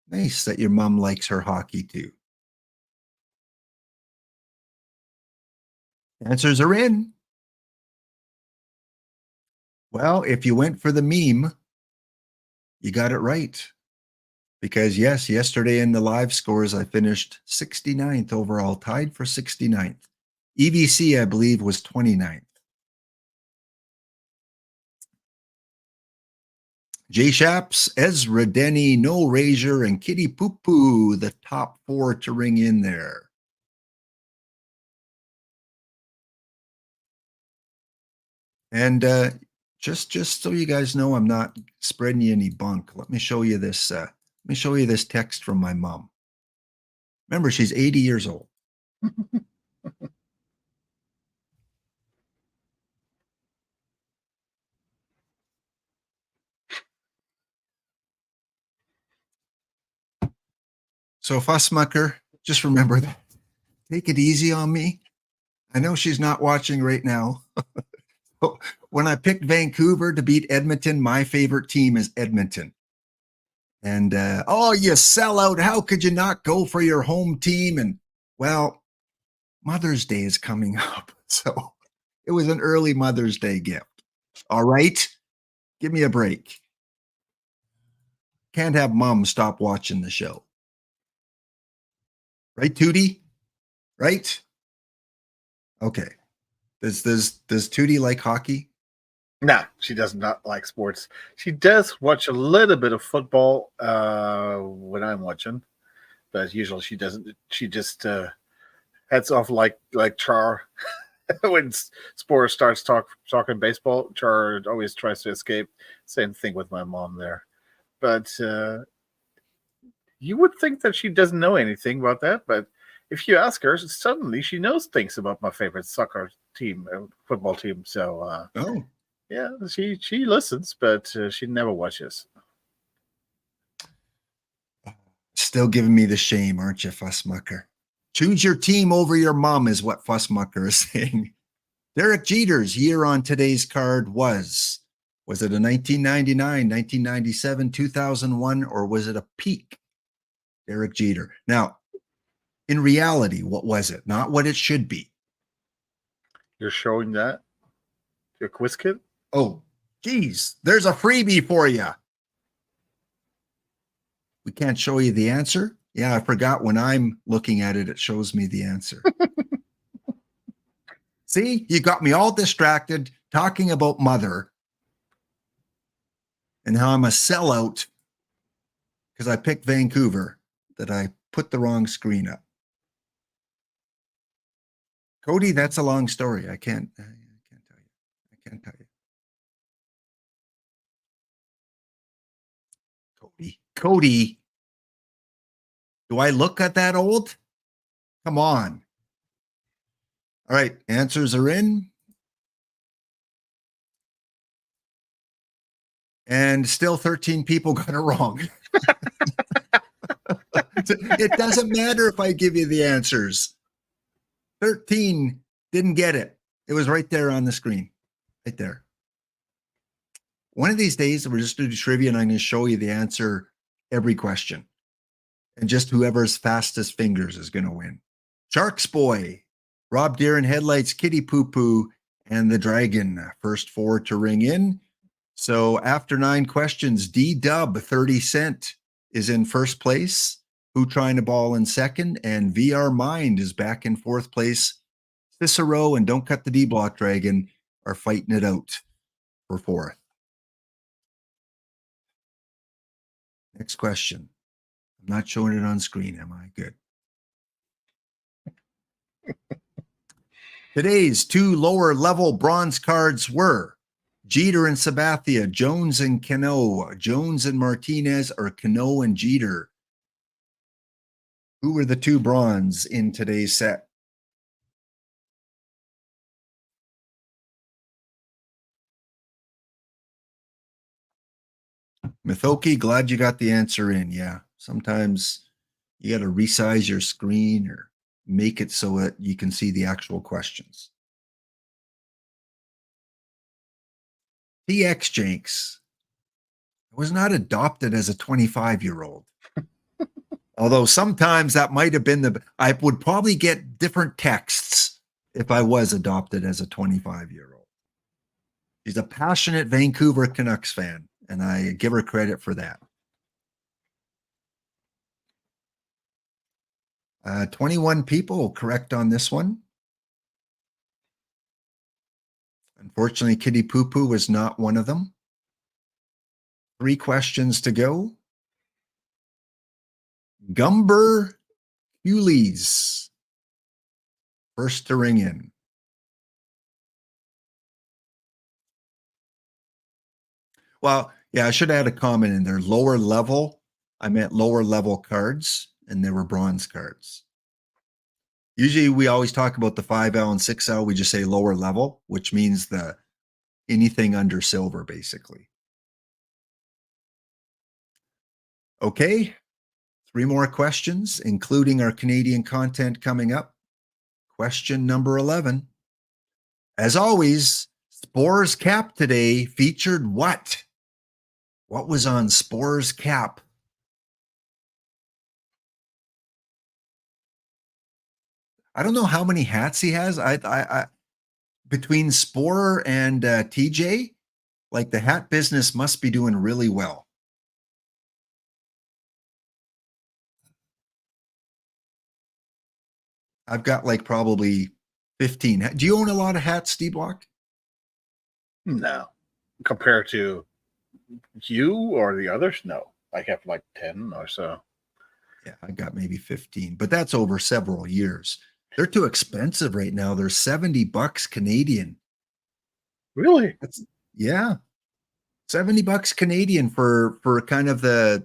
Nice that your mom likes her hockey too. Answers are in. Well, if you went for the meme, you got it right. Because yes, yesterday in the live scores, I finished 69th overall, tied for 69th. EVC, I believe, was 29th. Jay Shaps, Ezra Denny, No Razor, and Kitty Poo Poo, the top 4 to ring in there. And just so you guys know, I'm not spreading you any bunk. Let me show you this. Let me show you this text from my mom. Remember, she's 80 years old. So Fussmucker, just remember that. Take it easy on me. I know she's not watching right now. When I picked Vancouver to beat Edmonton, my favorite team is Edmonton. And, oh, you sellout. How could you not go for your home team? And, well, Mother's Day is coming up. So it was an early Mother's Day gift. All right? Give me a break. Can't have mom stop watching the show. Right, Tootie? Right? Okay. Does Tootie like hockey? Nah, she does not like sports. She does watch a little bit of football when I'm watching, but usually she doesn't. She just heads off like Char. When Spore starts talking baseball, Char always tries to escape. Same thing with my mom there. But you would think that she doesn't know anything about that, but if you ask her, suddenly she knows things about my favorite soccer team, football team. So, Oh. yeah, she listens, but she never watches. Still giving me the shame, aren't you, Fussmucker? Choose your team over your mom is what Fussmucker is saying. Derek Jeter's year on today's card was it a 1999, 1997, 2001, or was it a peak? Derek Jeter. Now, in reality, what was it? Not what it should be. You're showing that? Your quiz kit? Oh, geez, there's a freebie for you. We can't show you the answer? Yeah, I forgot when I'm looking at it, it shows me the answer. See, you got me all distracted talking about mother and how I'm a sellout because I picked Vancouver, that I put the wrong screen up. Cody, that's a long story. I can't tell you. I can't tell you. Cody, do I look at that old? Come on. All right, answers are in. And still 13 people got it wrong. It doesn't matter if I give you the answers. 13 didn't get it. It was right there on the screen. Right there. One of these days, we're just going to do trivia, and I'm going to show you the answer every question. And just whoever's fastest fingers is going to win. Sharks Boy, Rob Deere and Headlights, Kitty Poo Poo, and the Dragon. First 4 to ring in. So after 9 questions, D-Dub 30 Cent is in first place. Who Trying to Ball in second, and VR Mind is back in 4th place. Cicero and Don't Cut the D-Block Dragon are fighting it out for 4th. Next question. I'm not showing it on screen, am I? Good. Today's 2 lower level bronze cards were Jeter and Sabathia, Jones and Cano, Jones and Martinez, or Cano and Jeter. Who were the 2 bronze in today's set? Mithoki, glad you got the answer in. Yeah, sometimes you got to resize your screen or make it so that you can see the actual questions. TX Jenks was not adopted as a 25-year-old. Although sometimes that might have been I would probably get different texts if I was adopted as a 25-year-old. She's a passionate Vancouver Canucks fan, and I give her credit for that. 21 people correct on this one. Unfortunately, Kitty Poo Poo was not one of them. 3 questions to go. Gumber Hewleys, first to ring in. Well, yeah, I should add a comment in there. Lower level, I meant lower level cards, and they were bronze cards. Usually we always talk about the 5L and 6L. We just say lower level, which means anything under silver, basically. Okay. 3 more questions, including our Canadian content coming up. Question number 11. As always, Spore's cap today featured what? What was on Spore's cap? I don't know how many hats he has. I between Spore and TJ, like the hat business must be doing really well. I've got like probably 15. Do you own a lot of hats, D-Block? No. Compared to you or the others, no. I have like 10 or so. Yeah, I got maybe 15, but that's over several years. They're too expensive right now. They're $70 Canadian. Really? Yeah. $70 Canadian for kind of I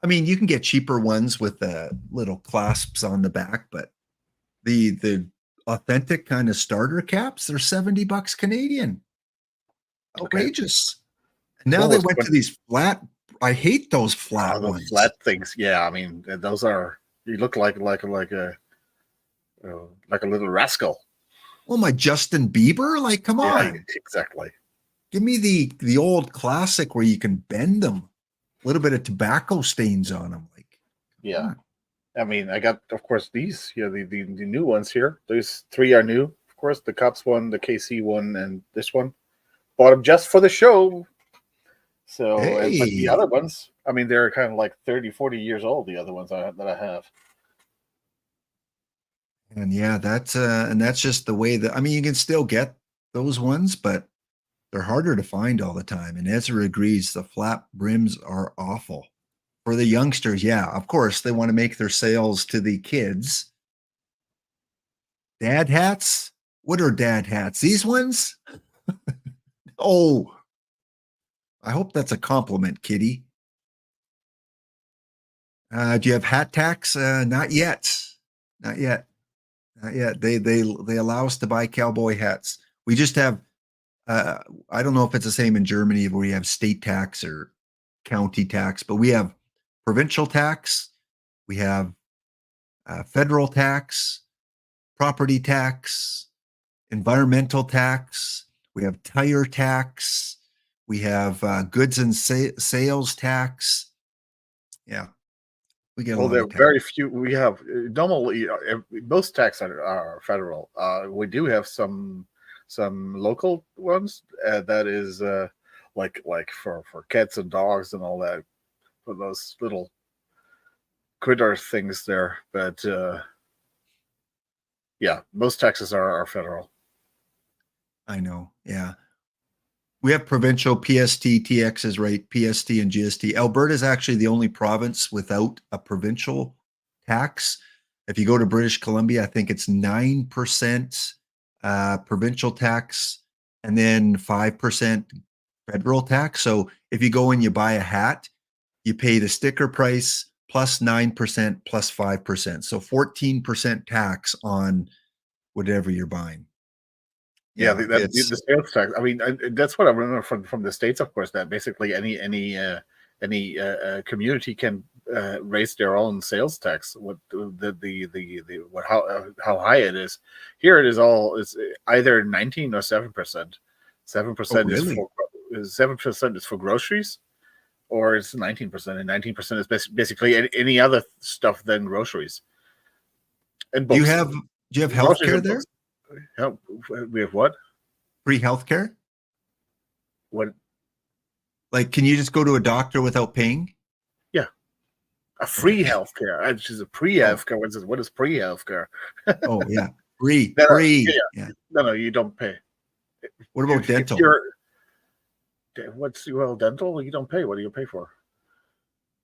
mean, you can get cheaper ones with the little clasps on the back, but the authentic kind of starter caps, they're $70 Canadian. Outrageous. Okay. Now they went to these flat. I hate those flat ones. Flat things. Yeah, I mean, those are. You look like a little rascal. Oh, my Justin Bieber! Like, come on. Yeah, exactly. Give me the old classic where you can bend them. A little bit of tobacco stains on them. Like, yeah. I mean, I got, of course, these. Yeah, the new ones here. Those 3 are new. Of course, the Cups one, the KC one, and this one. Bought them just for the show. So, hey. But the other ones, I mean, they're kind of like 30, 40 years old, the other ones that I have. And yeah, that's just the way that, I mean, you can still get those ones, but they're harder to find all the time. And Ezra agrees, the flat brims are awful. For the youngsters, yeah, of course, they want to make their sales to the kids. Dad hats? What are dad hats? These ones? Oh, I hope that's a compliment, Kitty. Do you have hat tax? Not yet. Not yet. Not yet. They allow us to buy cowboy hats. We just have I don't know if it's the same in Germany where we have state tax or county tax, but we have provincial tax, we have federal tax, property tax, environmental tax, we have tire tax, we have goods and sales tax. Yeah, we get a Well, lot there of are tax. very few. We have normally most tax are federal. We do have some local ones that is like for cats and dogs and all that, for those little critter things there. But yeah, most taxes are federal. I know. Yeah. We have provincial PST, TXs, right? PST and GST. Alberta is actually the only province without a provincial tax. If you go to British Columbia, I think it's 9% provincial tax and then 5% federal tax. So if you go and you buy a hat, you pay the sticker price plus 9% plus 5%. So 14% tax on whatever you're buying. Yeah, Yeah, the sales tax. I mean, that's what I remember from the States, of course, that basically any community can raise their own sales tax. What what how high it is. Here it is either 19 or 7%. 7% is really? for 7% is for groceries, or it's 19%, and 19% is basically any other stuff than groceries and Do you books. have health Groceries care and there? books. We have what? Free health care? What? Like, can you just go to a doctor without paying? Yeah. A free healthcare. Which is a pre Oh, healthcare. What is pre healthcare? oh yeah. Free, No, free. yeah. Yeah. No, you don't pay. What about If dental? you're what's dental, you don't pay. What do you pay for?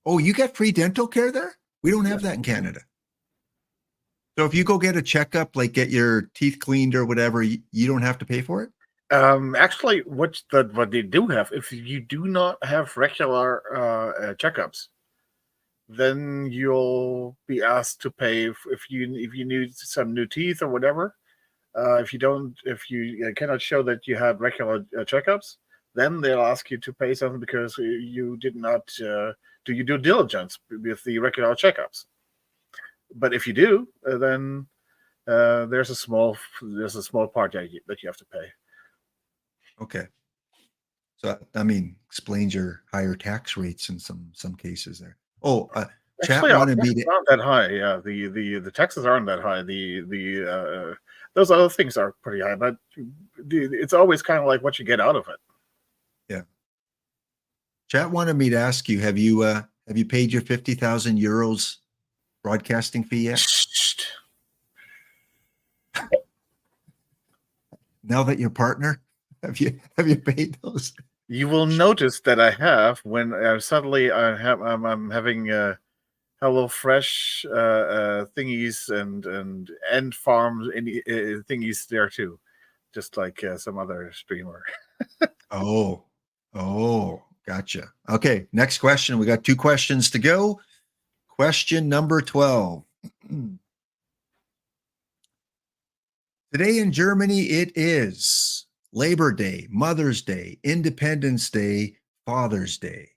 Oh, you get free dental care there? We don't Yeah. have that in Canada. So if you go get a checkup, like get your teeth cleaned or whatever, you don't have to pay for it? Actually, what they do have, if you do not have regular checkups, then you'll be asked to pay if you need some new teeth or whatever. If you cannot show that you had regular checkups, then they'll ask you to pay something because you did not do your due diligence with the regular checkups. But if you do, then there's a small part that you have to pay. Okay. So I mean, explains your higher tax rates in some cases there. Oh, chat Actually, our wanted me taxes to aren't that high. Yeah, the taxes aren't that high. The those other things are pretty high, but it's always kind of like what you get out of it. yeah. Chat wanted me to ask you, have you paid your 50,000 euros broadcasting fee yet? Now that you're partner, have you paid those? You will notice that I have when suddenly I'm having Hello Fresh thingies and End Farm thingies there too, just like some other streamer. Oh, gotcha. Okay, next question. We got 2 questions to go. Question number 12. Today in Germany, it is Labor Day, Mother's Day, Independence Day, Father's Day.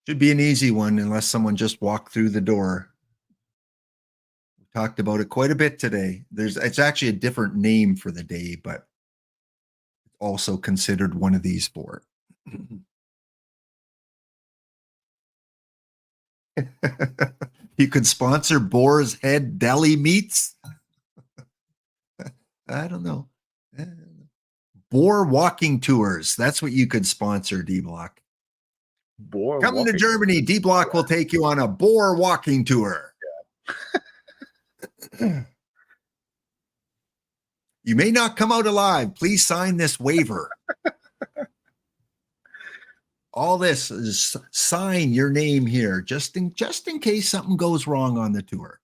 Should be an easy one unless someone just walked through the door. We talked about it quite a bit today. It's actually a different name for the day, but it's also considered one of these 4. You could sponsor Boar's Head Deli Meats. I don't know. Boar walking tours. That's what you could sponsor, D Block. Come to Germany. D Block will take you on a boar walking tour. You may not come out alive. Please sign this waiver. All this is sign your name here, just in case something goes wrong on the tour.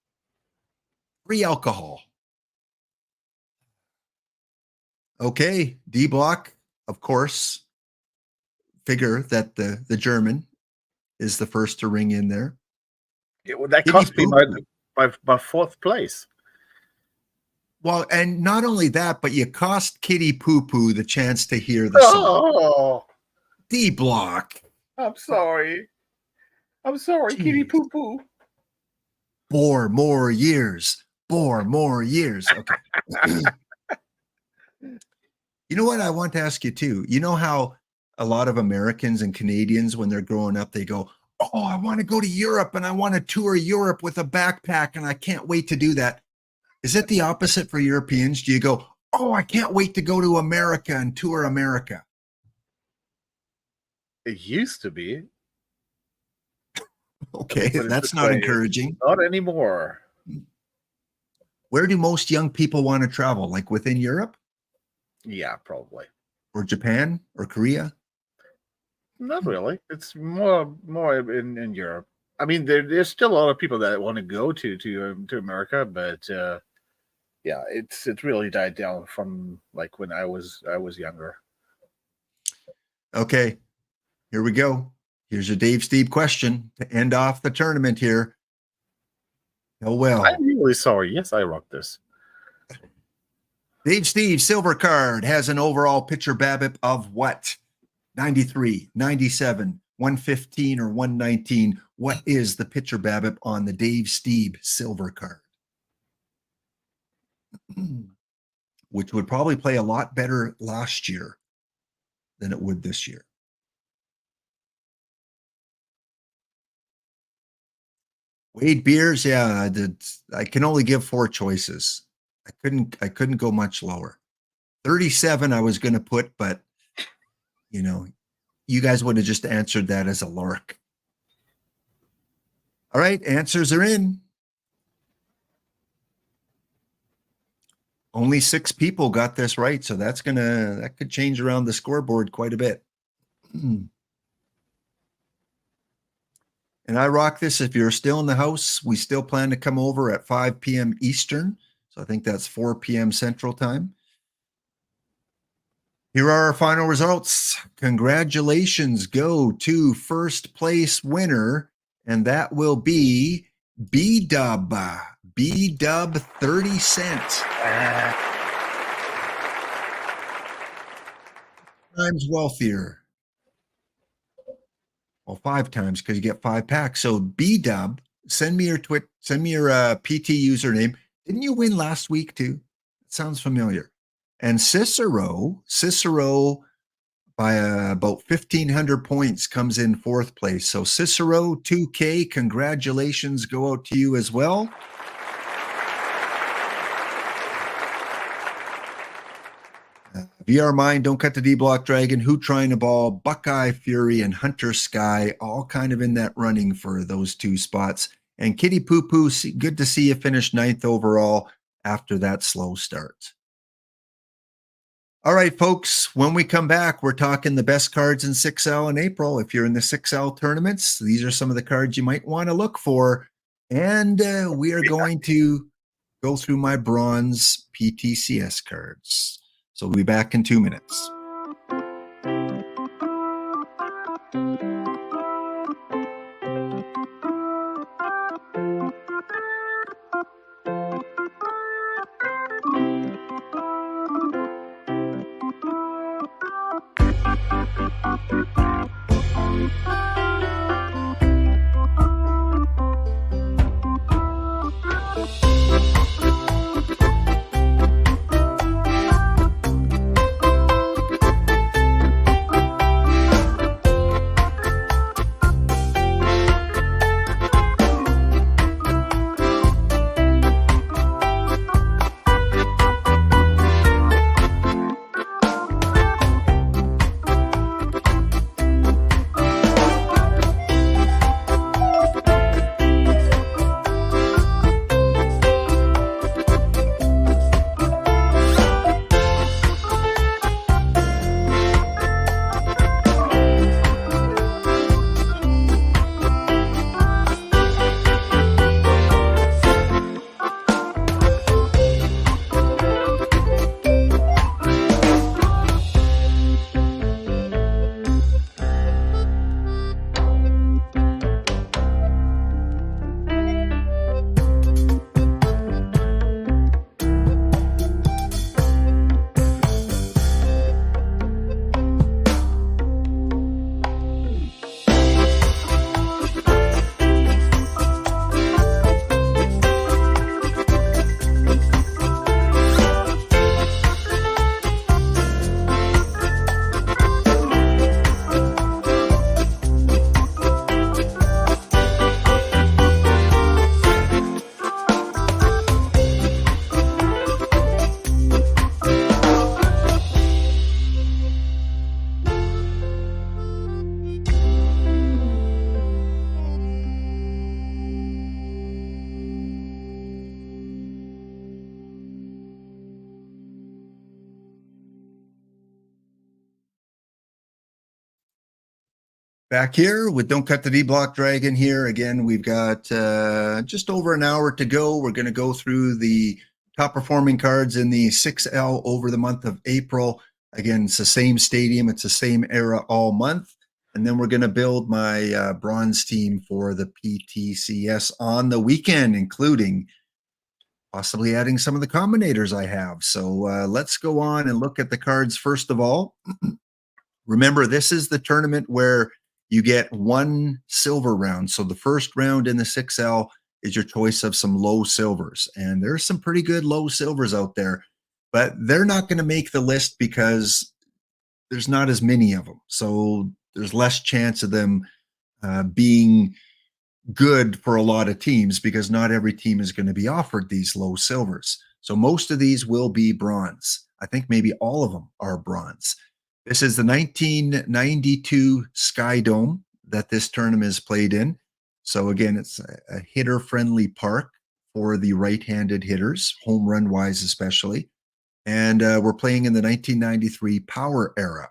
Free alcohol. Okay, D Block, of course. Figure that the German is the first to ring in there. That Kitty cost me Poo-Poo. my fourth place. Well, and not only that, but you cost Kitty Poo Poo the chance to hear the song. Oh, D Block. I'm sorry. I'm sorry, Kitty Jeez. Poo Poo. 4 more years. 4 more years. Okay. You know what I want to ask you too? You know how a lot of Americans and Canadians, when they're growing up, they go, "Oh, I want to go to Europe and I want to tour Europe with a backpack and I can't wait to do that." Is it the opposite for Europeans? Do you go, "Oh, I can't wait to go to America and tour America"? It used to be. Okay, But it's that's this not way. encouraging. Not anymore. Where do most young people want to travel? Like within Europe Yeah, probably. or Japan or Korea? Not really. It's more in Europe. I mean, there's still a lot of people that want to go to America, but yeah, it's really died down from like when I was younger. Okay, here we go. Here's your Dave Steve question to end off the tournament here. Oh, well. I'm really sorry. Yes, I rocked this. Dave Steve, silver card, has an overall pitcher BABIP of what? 93, 97, 115, or 119. What is the pitcher BABIP on the Dave Steve silver card? Which would probably play a lot better last year than it would this year. Wade Beers, yeah, I can only give 4 choices. I couldn't go much lower. 37 I was going to put, but you know, you guys would have just answered that as a lark. All right, answers are in. Only 6 people got this right, so that could change around the scoreboard quite a bit. And I rock this. If you're still in the house, we still plan to come over at 5 p.m. Eastern. So I think that's 4 p.m. Central Time. Here are our final results. Congratulations go to first place winner, and that will be B-Dub. B-Dub 30 cents. Times wealthier. Well, 5 times because you get 5 packs. So B-Dub, send me your PT username. Didn't you win last week too? It sounds familiar. And Cicero by about 1,500 points comes in 4th place. So Cicero 2K, congratulations go out to you as well. VR Mind, Don't Cut the D Block Dragon, Who Trying to Ball, Buckeye Fury, and Hunter Sky, all kind of in that running for those 2 spots. And Kitty Poo Poo, good to see you finish 9th overall after that slow start. All right, folks, when we come back, we're talking the best cards in 6L in April. If you're in the 6L tournaments, these are some of the cards you might want to look for. And we are going to go through my Bronze PTCS cards. So we'll be back in 2 minutes. Back here with Don't Cut the D Block Dragon here. Again, we've got just over an hour to go. We're going to go through the top performing cards in the 6L over the month of April. Again, it's the same stadium. It's the same era all month. And then we're going to build my bronze team for the PTCS on the weekend, including possibly adding some of the combinators I have. So let's go on and look at the cards first of all. Remember, this is the tournament where you get one silver round. So the first round in the 6L is your choice of some low silvers. And there's some pretty good low silvers out there, but they're not going to make the list because there's not as many of them. So there's less chance of them being good for a lot of teams because not every team is going to be offered these low silvers. So most of these will be bronze. I think maybe all of them are bronze. This is the 1992 Sky Dome that this tournament is played in. So again, it's a hitter-friendly park for the right-handed hitters, home run-wise especially. And we're playing in the 1993 Power Era.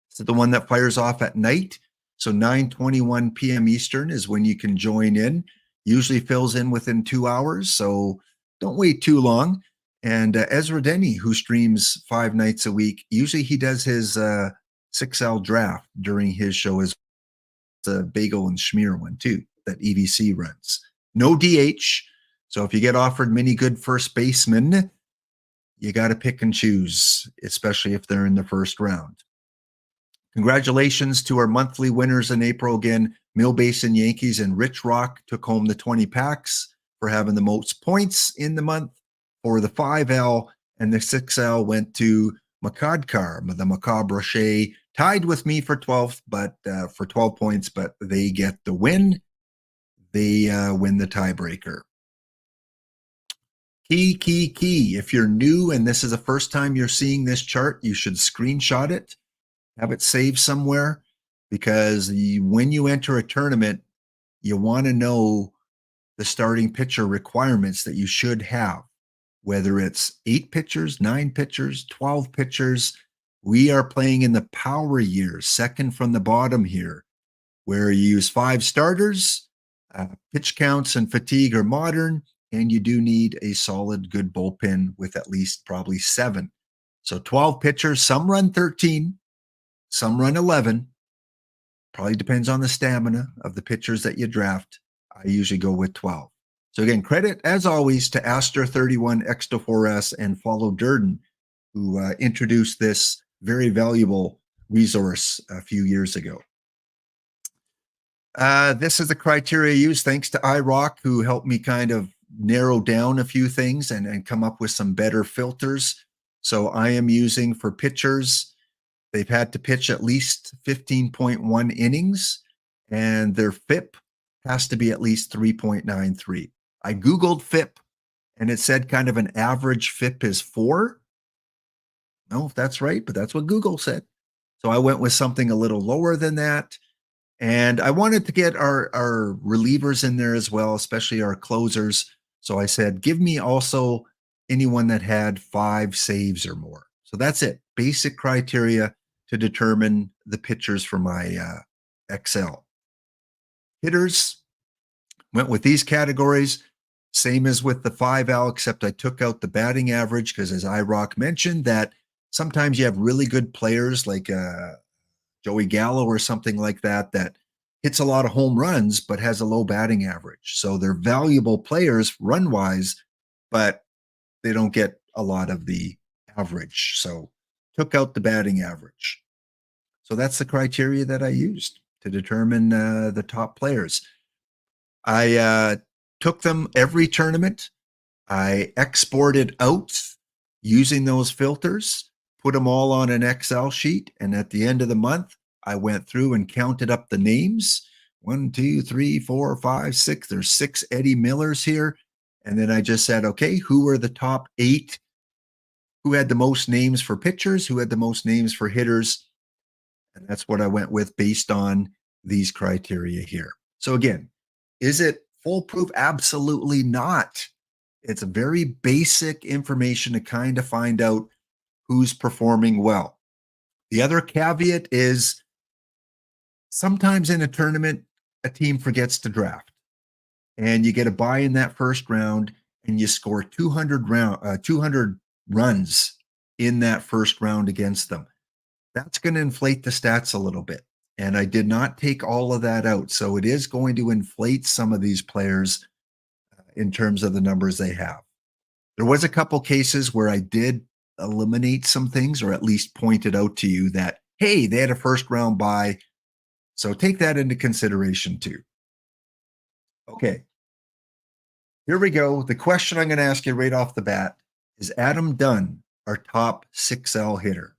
So the one that fires off at night. So 9:21 p.m. Eastern is when you can join in. Usually fills in within 2 hours, so don't wait too long. And Ezra Denny, who streams 5 nights a week, usually he does his 6L draft during his show as the Bagel and Schmear one too, that EVC runs. No DH, so if you get offered many good first basemen, you got to pick and choose, especially if they're in the first round. Congratulations to our monthly winners in April again. Mill Basin Yankees and Rich Rock took home the 20 packs for having the most points in the month. For the 5L and the 6L went to Makadkar, the Macabre Rocher, tied with me for 12th, but for 12 points, but they get the win. They win the tiebreaker. Key. If you're new and this is the first time you're seeing this chart, you should screenshot it, have it saved somewhere, because when you enter a tournament, you want to know the starting pitcher requirements that you should have. Whether it's 8 pitchers, 9 pitchers, 12 pitchers. We are playing in the power years, second from the bottom here, where you use 5 starters, pitch counts and fatigue are modern, and you do need a solid, good bullpen with at least probably 7. So 12 pitchers, some run 13, some run 11. Probably depends on the stamina of the pitchers that you draft. I usually go with 12. So again, credit, as always, to Aster31, X4S, and Follow Durden, who introduced this very valuable resource a few years ago. This is the criteria used, thanks to iRock, who helped me kind of narrow down a few things and come up with some better filters. So I am using for pitchers, they've had to pitch at least 15.1 innings, and their FIP has to be at least 3.93. I Googled FIP, and it said kind of an average FIP is 4. I don't know if that's right, but that's what Google said. So I went with something a little lower than that. And I wanted to get our relievers in there as well, especially our closers. So I said, give me also anyone that had 5 saves or more. So that's it. Basic criteria to determine the pitchers for my XL. Hitters, went with these categories. Same as with the 5L, except I took out the batting average because, as iRock mentioned, that sometimes you have really good players like Joey Gallo or something like that that hits a lot of home runs but has a low batting average. So they're valuable players run-wise, but they don't get a lot of the average. So took out the batting average. So that's the criteria that I used to determine the top players. I took them every tournament. I exported out using those filters, put them all on an Excel sheet. And at the end of the month, I went through and counted up the names. 1, 2, 3, 4, 5, 6. There's 6 Eddie Millers here. And then I just said, okay, who are the top 8? Who had the most names for pitchers? Who had the most names for hitters? And that's what I went with based on these criteria here. So again, is it foolproof? Absolutely not. It's a very basic information to kind of find out who's performing well. The other caveat is Sometimes in a tournament, a team forgets to draft, and you get a bye in that first round, and you score 200 runs in that first round against them. That's going to inflate the stats a little bit. And I did not take all of that out. So it is going to inflate some of these players in terms of the numbers they have. There was a couple cases where I did eliminate some things, or at least pointed out to you that, hey, they had a first round bye. So take that into consideration too. Okay. Here we go. The question I'm going to ask you right off the bat is Adam Dunn our top 6L hitter?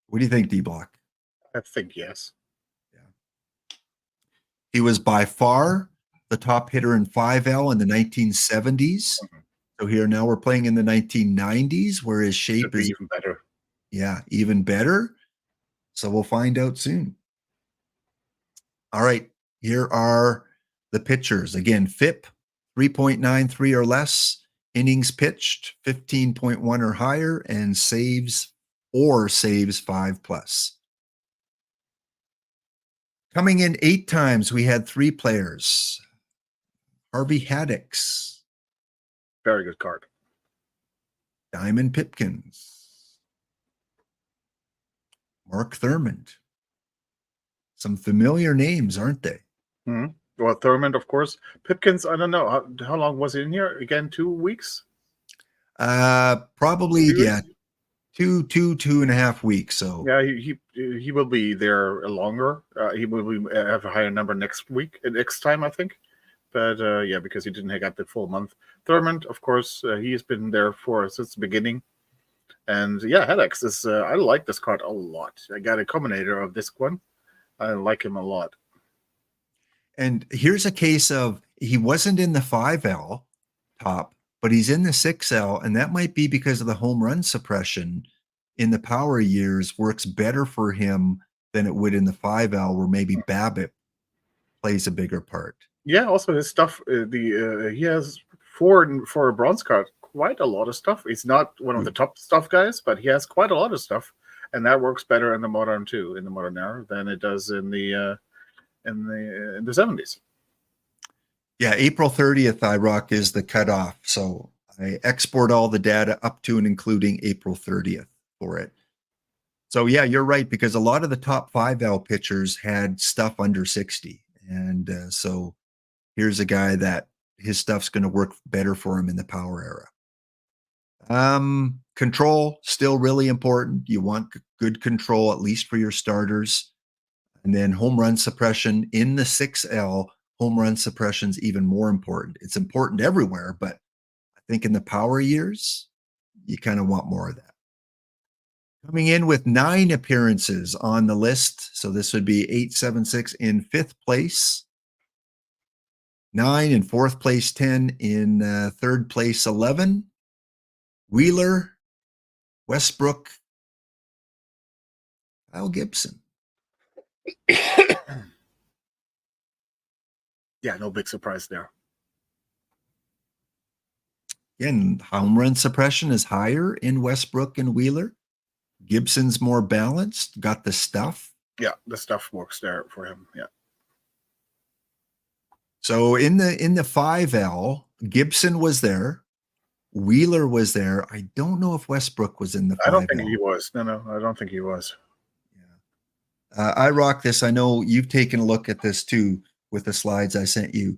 What do you think, D-Block? I think yes. Yeah. He was by far the top hitter in 5L in the 1970s. So here now we're playing in the 1990s, where his shape is even better. Yeah, even better. So we'll find out soon. All right, here are the pitchers. Again, FIP 3.93 or less, innings pitched 15.1 or higher, and saves 5+. Coming in 8 times, we had 3 players. Harvey Haddix, Very good card. Diamond Pipkins, Mark Thurmond. Some familiar names, aren't they? Mm-hmm. Well, Thurmond, of course. Pipkins, I don't know. How long was he in here? Again, 2 weeks? Probably, 3 yeah, weeks? 2.5 weeks. So Yeah, he will be there longer. He will have a higher number next time, I think. But yeah, because he didn't get the full month. Thurmond, of course, he's been there since the beginning. And yeah, Haddix is. I like this card a lot. I got a combinator of this one. I like him a lot. And here's a case of he wasn't in the 5L top, but he's in the 6L, and that might be because of the home run suppression in the power years works better for him than it would in the 5L, where maybe BABIP plays a bigger part. Yeah, also his stuff. He has for a bronze card quite a lot of stuff. He's not one of the top stuff guys, but he has quite a lot of stuff, and that works better in the modern era than it does in the 70s. Yeah, April 30th, IROC is the cutoff. So I export all the data up to and including April 30th for it. So yeah, you're right, because a lot of the top 5L pitchers had stuff under 60. And so here's a guy that his stuff's going to work better for him in the power era. Control, still really important. You want good control, at least for your starters. And then home run suppression in the 6L, home run suppression's even more important. It's important everywhere, but I think in the power years, you kind of want more of that. Coming in with 9 appearances on the list. So this would be 876 in 5th place, 9 in 4th place, 10 in 3rd place, 11. Wheeler, Westbrook, Kyle Gibson. Yeah, no big surprise there. Again, home run suppression is higher in Westbrook and Wheeler. Gibson's more balanced, got the stuff. Yeah, the stuff works there for him. Yeah. So in the 5L, Gibson was there. Wheeler was there. I don't know if Westbrook was in the 5L. I don't think he was. No, I don't think he was. Yeah. I rock this. I know you've taken a look at this too with the slides I sent you.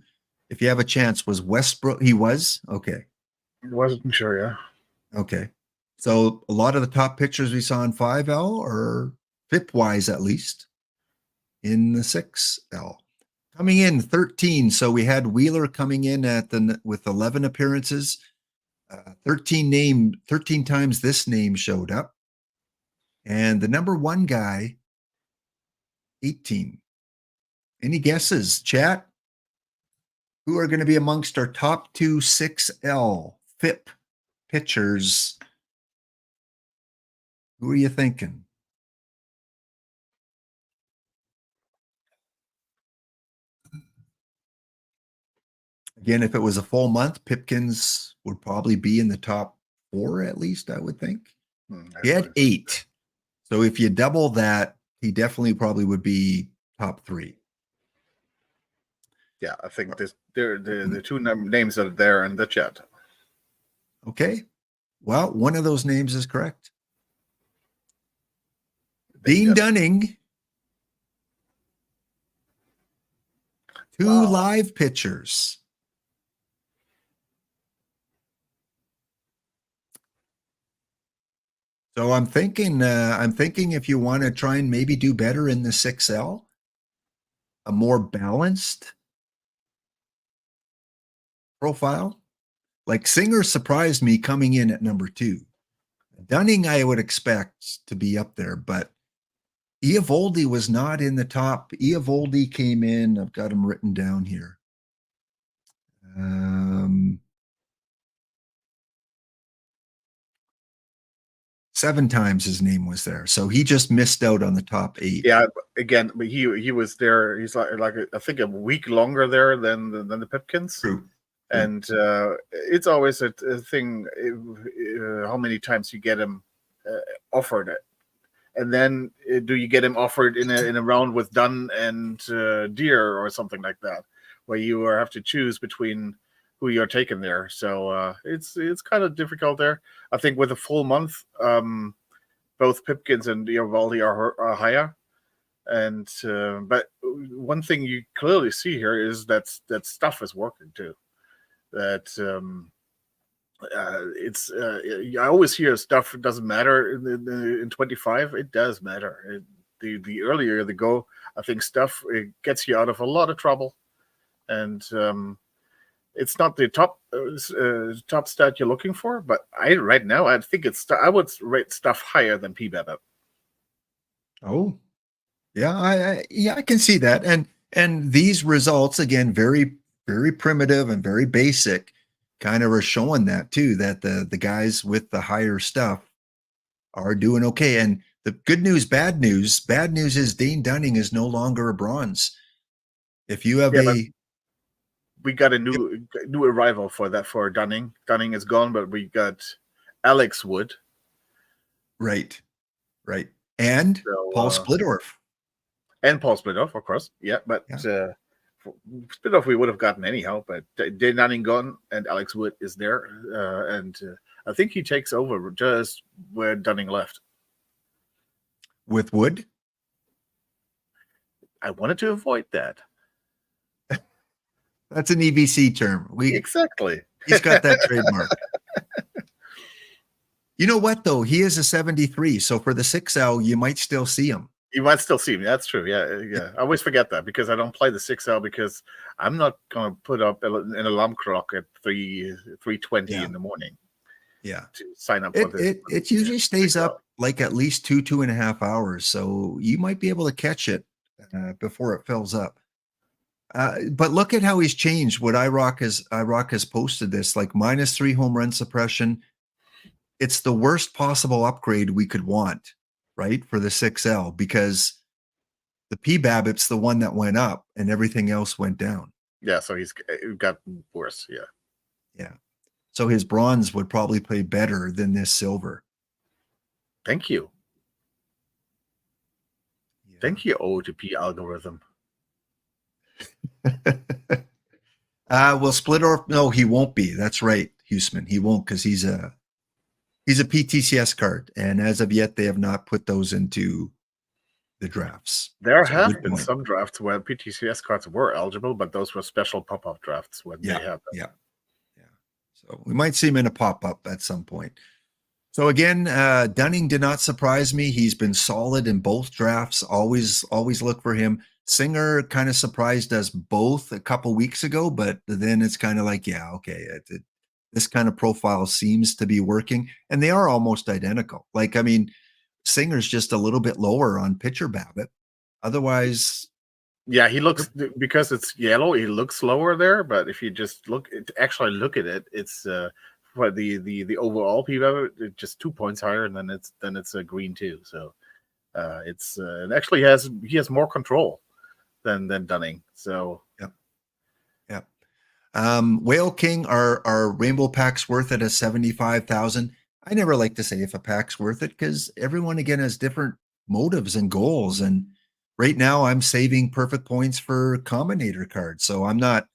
If you have a chance, was Westbrook? He was? Okay. Wasn't sure, yeah. Okay. So a lot of the top pitchers we saw in 5L are FIP-wise, at least, in the 6L. Coming in 13. So we had Wheeler coming in with 11 appearances. 13 times this name showed up. And the number 1 guy, 18. Any guesses, chat? Who are going to be amongst our top 2 6L FIP pitchers? Who are you thinking? Again, if it was a full month, Pipkins would probably be in the top 4 at least, I would think. He had 8. So if you double that, he definitely probably would be top 3. Yeah, I think the two names are there in the chat. Okay. Well, one of those names is correct. Dane Dean Dunning. 2 Wow. live pitchers. So I'm thinking if you want to try and maybe do better in the 6L, a more balanced profile. Like Singer surprised me coming in at number 2. Dunning, I would expect to be up there, but Eovaldi was not in the top. Eovaldi came in, I've got him written down here. 7 times his name was there. So he just missed out on the top 8. Yeah, again, but he was there. He's like I think a week longer there than the Pipkins. True. And it's always a thing how many times you get him offered it. And then do you get him offered in a round with Dunn and Deere or something like that, where you have to choose between who you're taking there. So it's kind of difficult there. I think with a full month, both Pipkins and Eovaldi are higher. And but one thing you clearly see here is that stuff is working too. That it's I always hear stuff doesn't matter in 25. It does matter. The earlier they go, I think stuff it gets you out of a lot of trouble, and it's not the top stat you're looking for. But right now I think I would rate stuff higher than PBAB. Oh, yeah, I can see that, and these results again very primitive and very basic. Kind of are showing that too, that the guys with the higher stuff are doing okay. And the good news, bad news is Dane Dunning is no longer a bronze. If you have we got a new arrival for Dunning. Dunning is gone, but we got Alex Wood. Right. And so, Paul Splittorff. And Paul Splittorff, of course. Yeah, but Splittorff we would have gotten anyhow, but Dane Dunning gone and Alex Wood is there. And I think he takes over just where Dunning left. With Wood? I wanted to avoid that. That's an EBC term. Exactly. He's got that trademark. You know what, though? He is a 73, so for the 6L, you might still see him. You might still see me. That's true. Yeah. I always forget that because I don't play the 6L because I'm not going to put up an alarm clock at 3:20 in the morning. Yeah. To sign up for this. It usually stays up like at least 2.5 hours. So you might be able to catch it before it fills up. But look at how he's changed. What iRock has posted this, like -3 home run suppression. It's the worst possible upgrade we could want, right, for the 6L, because the PBABIP's the one that went up and everything else went down. Yeah, so he's got worse. Yeah. So his bronze would probably play better than this silver. Thank you. Yeah. Thank you, OOTP algorithm. Well, Splittorff, no, he won't be. That's right, Huseman. He won't, because he's a PTCS card, and as of yet, they have not put those into the drafts. There have been some drafts where PTCS cards were eligible, but those were special pop-up drafts when they had them. Yeah. So we might see him in a pop-up at some point. So again, Dunning did not surprise me. He's been solid in both drafts. Always look for him. Singer kind of surprised us both a couple weeks ago, but then it's kind of like, yeah, okay, this kind of profile seems to be working, and they are almost identical. Like, I mean, Singer's just a little bit lower on pitcher BABIP. Otherwise, yeah, he looks, because it's yellow, he looks lower there. But if you just actually look at it, it's for the overall PBABIP just 2 points higher, and then it's a green too. So it's it actually he has more control than Dunning. So yeah. Whale King, our rainbow pack's worth it at 75,000. I never like to say if a pack's worth it, because everyone again has different motives and goals. And right now I'm saving perfect points for combinator cards. So I'm not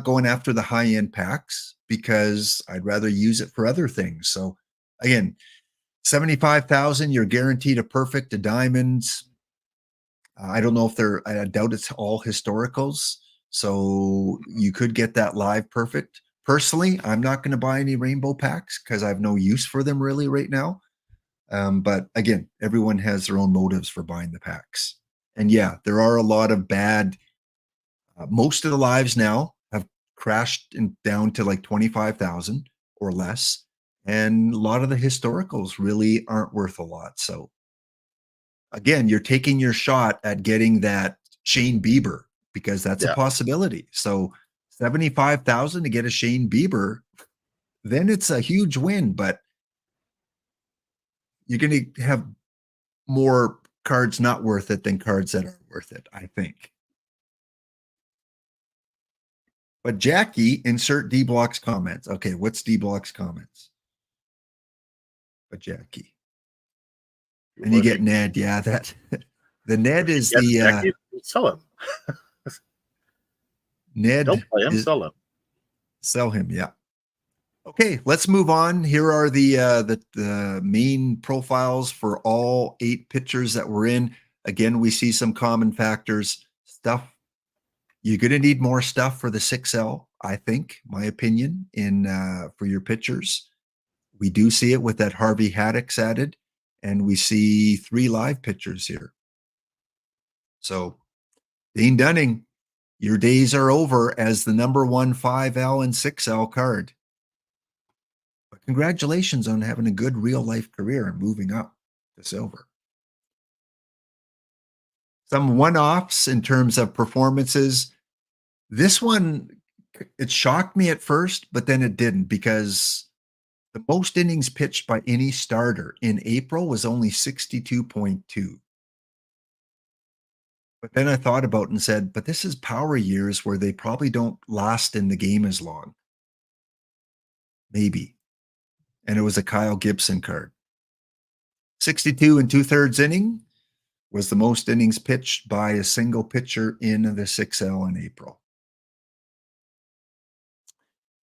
going after the high end packs because I'd rather use it for other things. So again, 75,000, you're guaranteed a perfect, a diamonds. I don't know if I doubt it's all historicals. So you could get that live perfect. Personally, I'm not going to buy any rainbow packs because I have no use for them really right now. But again, everyone has their own motives for buying the packs. And yeah, there are a lot of bad. Most of the lives now have crashed down to like 25,000 or less. And a lot of the historicals really aren't worth a lot. So again, you're taking your shot at getting that Shane Bieber because that's a possibility. So 75,000 to get a Shane Bieber, then it's a huge win, but you're going to have more cards not worth it than cards that are worth it, I think. But Jackie, insert D Block's comments. Okay, what's D Block's comments? But Jackie. And you get Ned. Yeah, that the Ned is the Jackie, sell him. Ned. Don't play him, sell him. Sell him, yeah. Okay, let's move on. Here are the main profiles for all 8 pitchers that we're in. Again, we see some common factors. Stuff. You're going to need more stuff for the 6L, I think, my opinion, for your pitchers. We do see it with that Harvey Haddix added, and we see 3 live pitchers here. So, Dane Dunning, your days are over as the number 1 5L and 6L card. But congratulations on having a good real-life career and moving up to silver. Some one-offs in terms of performances. This one, it shocked me at first, but then it didn't because the most innings pitched by any starter in April was only 62.2. But then I thought about it and said, but this is power years where they probably don't last in the game as long. Maybe. And it was a Kyle Gibson card. 62 2/3 inning was the most innings pitched by a single pitcher in the 6L in April.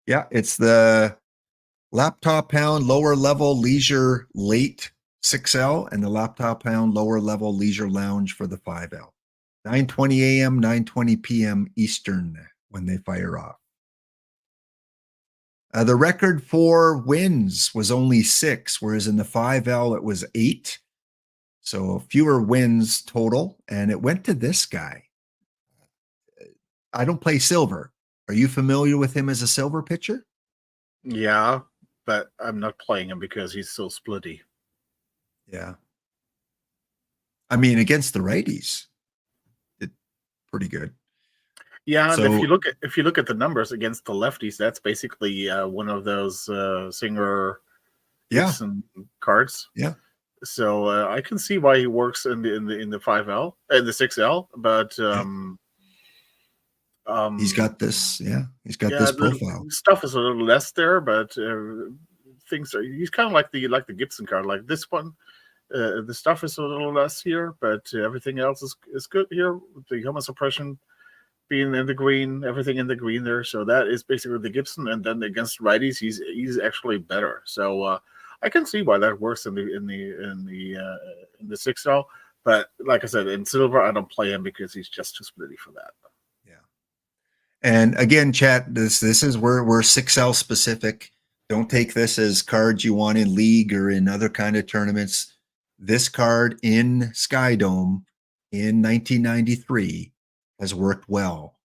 Yeah, it's the Laptop Pound lower level leisure late 6L and the Laptop Pound lower level leisure lounge for the 5L. 9:20 a.m., 9:20 p.m. Eastern when they fire off. The record for wins was only 6, whereas in the 5L it was 8. So fewer wins total, and it went to this guy. I don't play silver. Are you familiar with him as a silver pitcher? Yeah, but I'm not playing him because he's so splitty. Yeah. I mean, against the righties, it's pretty good. Yeah, and if you look at the numbers against the lefties, that's basically one of those Singer Gibson cards. Yeah. So I can see why he works in the 5L and the 6L, but he's got this. Yeah, he's got this profile. Stuff is a little less there, but things are. He's kind of like the Gibson card, like this one. The stuff is a little less here, but everything else is good here. The helmet suppression being in the green, everything in the green there. So that is basically the Gibson, and then against righties, he's actually better. So I can see why that works in the 6L. But like I said, in silver, I don't play him because he's just too splitty for that. Yeah. And again, chat, this is where we're 6L specific. Don't take this as cards you want in league or in other kind of tournaments. This card in Sky Dome in 1993 has worked well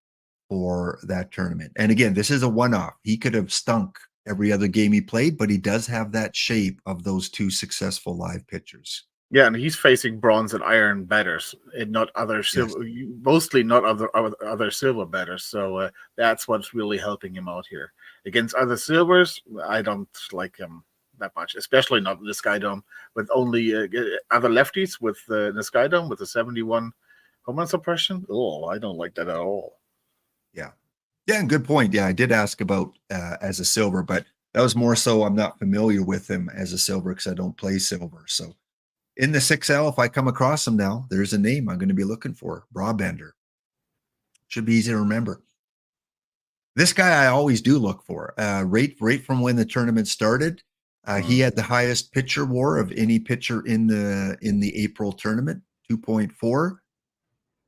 for that tournament. And again, this is a one-off. He could have stunk every other game he played, but he does have that shape of those 2 successful live pitchers. Yeah, and he's facing bronze and iron batters, and not other silver. Yes. Mostly not other silver batters. So that's what's really helping him out here. Against other silvers, I don't like him that much, especially not in the Sky Dome with only other lefties with the Sky Dome with the 71 home run suppression. Oh, I don't like that at all. Yeah, and good point. Yeah, I did ask about as a silver, but that was more so I'm not familiar with him as a silver because I don't play silver. So in the 6L, if I come across him now, there's a name I'm going to be looking for. Brabender. Should be easy to remember. This guy I always do look for. Right from when the tournament started, he had the highest pitcher WAR of any pitcher in the April tournament, 2.4.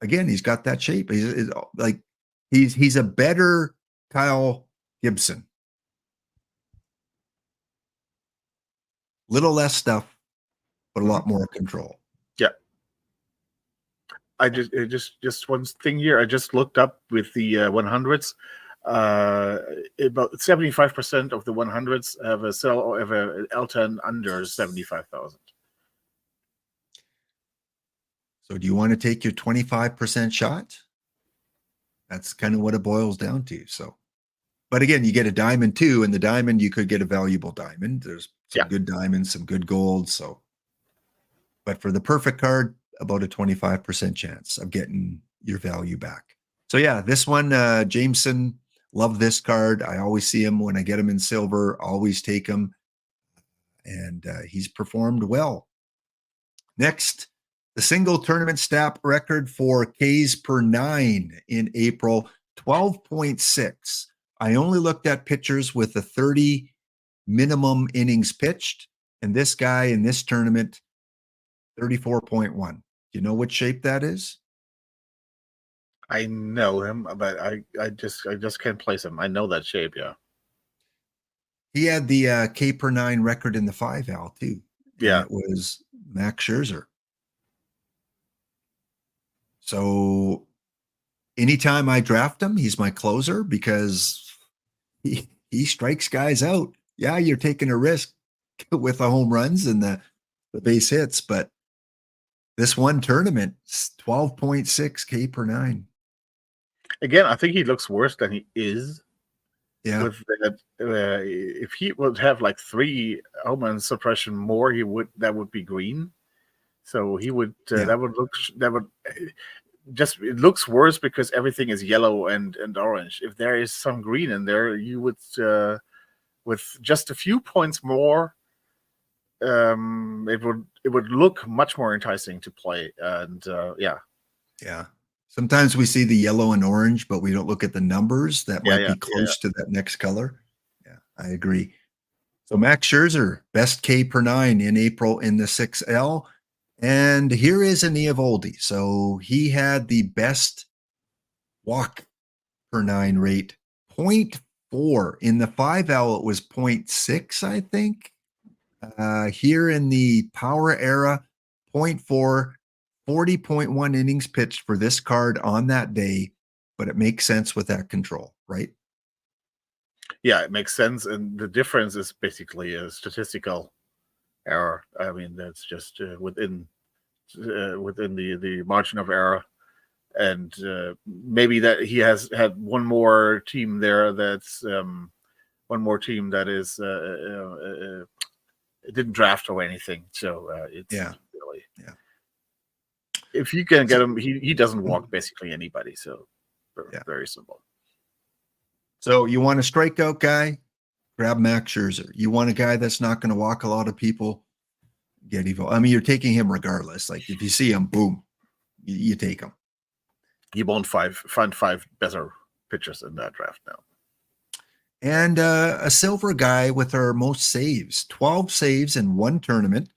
Again, he's got that shape. He's a better Kyle Gibson. Little less stuff, but a lot more control. Yeah. Just one thing here. I just looked up with the 100s. About 75% of the 100s have a cell or have a L10 under 75,000. So do you want to take your 25% shot? That's kind of what it boils down to. So, but again, you get a diamond too, and the diamond, you could get a valuable diamond. There's some good diamonds, some good gold. So, but for the perfect card, about a 25% chance of getting your value back. So yeah, this one, Jameson, love this card. I always see him when I get him in silver, always take him. And he's performed well. Next, the single tournament stat record for Ks per 9 in April, 12.6. I only looked at pitchers with a 30 minimum innings pitched. And this guy in this tournament, 34.1. Do you know what shape that is? I know him, but I just can't place him. I know that shape, yeah. He had the K per 9 record in the 5L too. Yeah. And it was Max Scherzer. So anytime I draft him, he's my closer because he strikes guys out. Yeah, you're taking a risk with the home runs and the base hits, but this one tournament, 12.6 K per 9. Again, I think he looks worse than he is. Yeah. With that, if he would have like 3 home run suppression more, that would be green. So he would it looks worse because everything is yellow and orange. If there is some green in there, you would with just a few points more, it would look much more enticing to play. And yeah. Sometimes we see the yellow and orange, but we don't look at the numbers that might be close to that next color. Yeah, I agree. So Max Scherzer, best K per 9 in April in the 6L. And here is an Eovaldi. So he had the best walk per 9 rate, 0.4. In the 5L, it was 0.6, I think. Here in the power era, 0.4, 40.1 innings pitched for this card on that day, but it makes sense with that control, right? Yeah, it makes sense. And the difference is basically a statistical error. I mean, that's just within the margin of error, and maybe that he has had one more team there that's one more team that is it didn't draft or anything. So it's really if you can get him, he doesn't walk basically anybody. So very simple. So you want a strikeout guy? Grab Max Scherzer. You want a guy that's not going to walk a lot of people? Get Evo. I mean, you're taking him regardless. Like if you see him, boom, you take him. You won't find 5 better pitchers in that draft now. And a silver guy with our most saves, 12 saves in one tournament,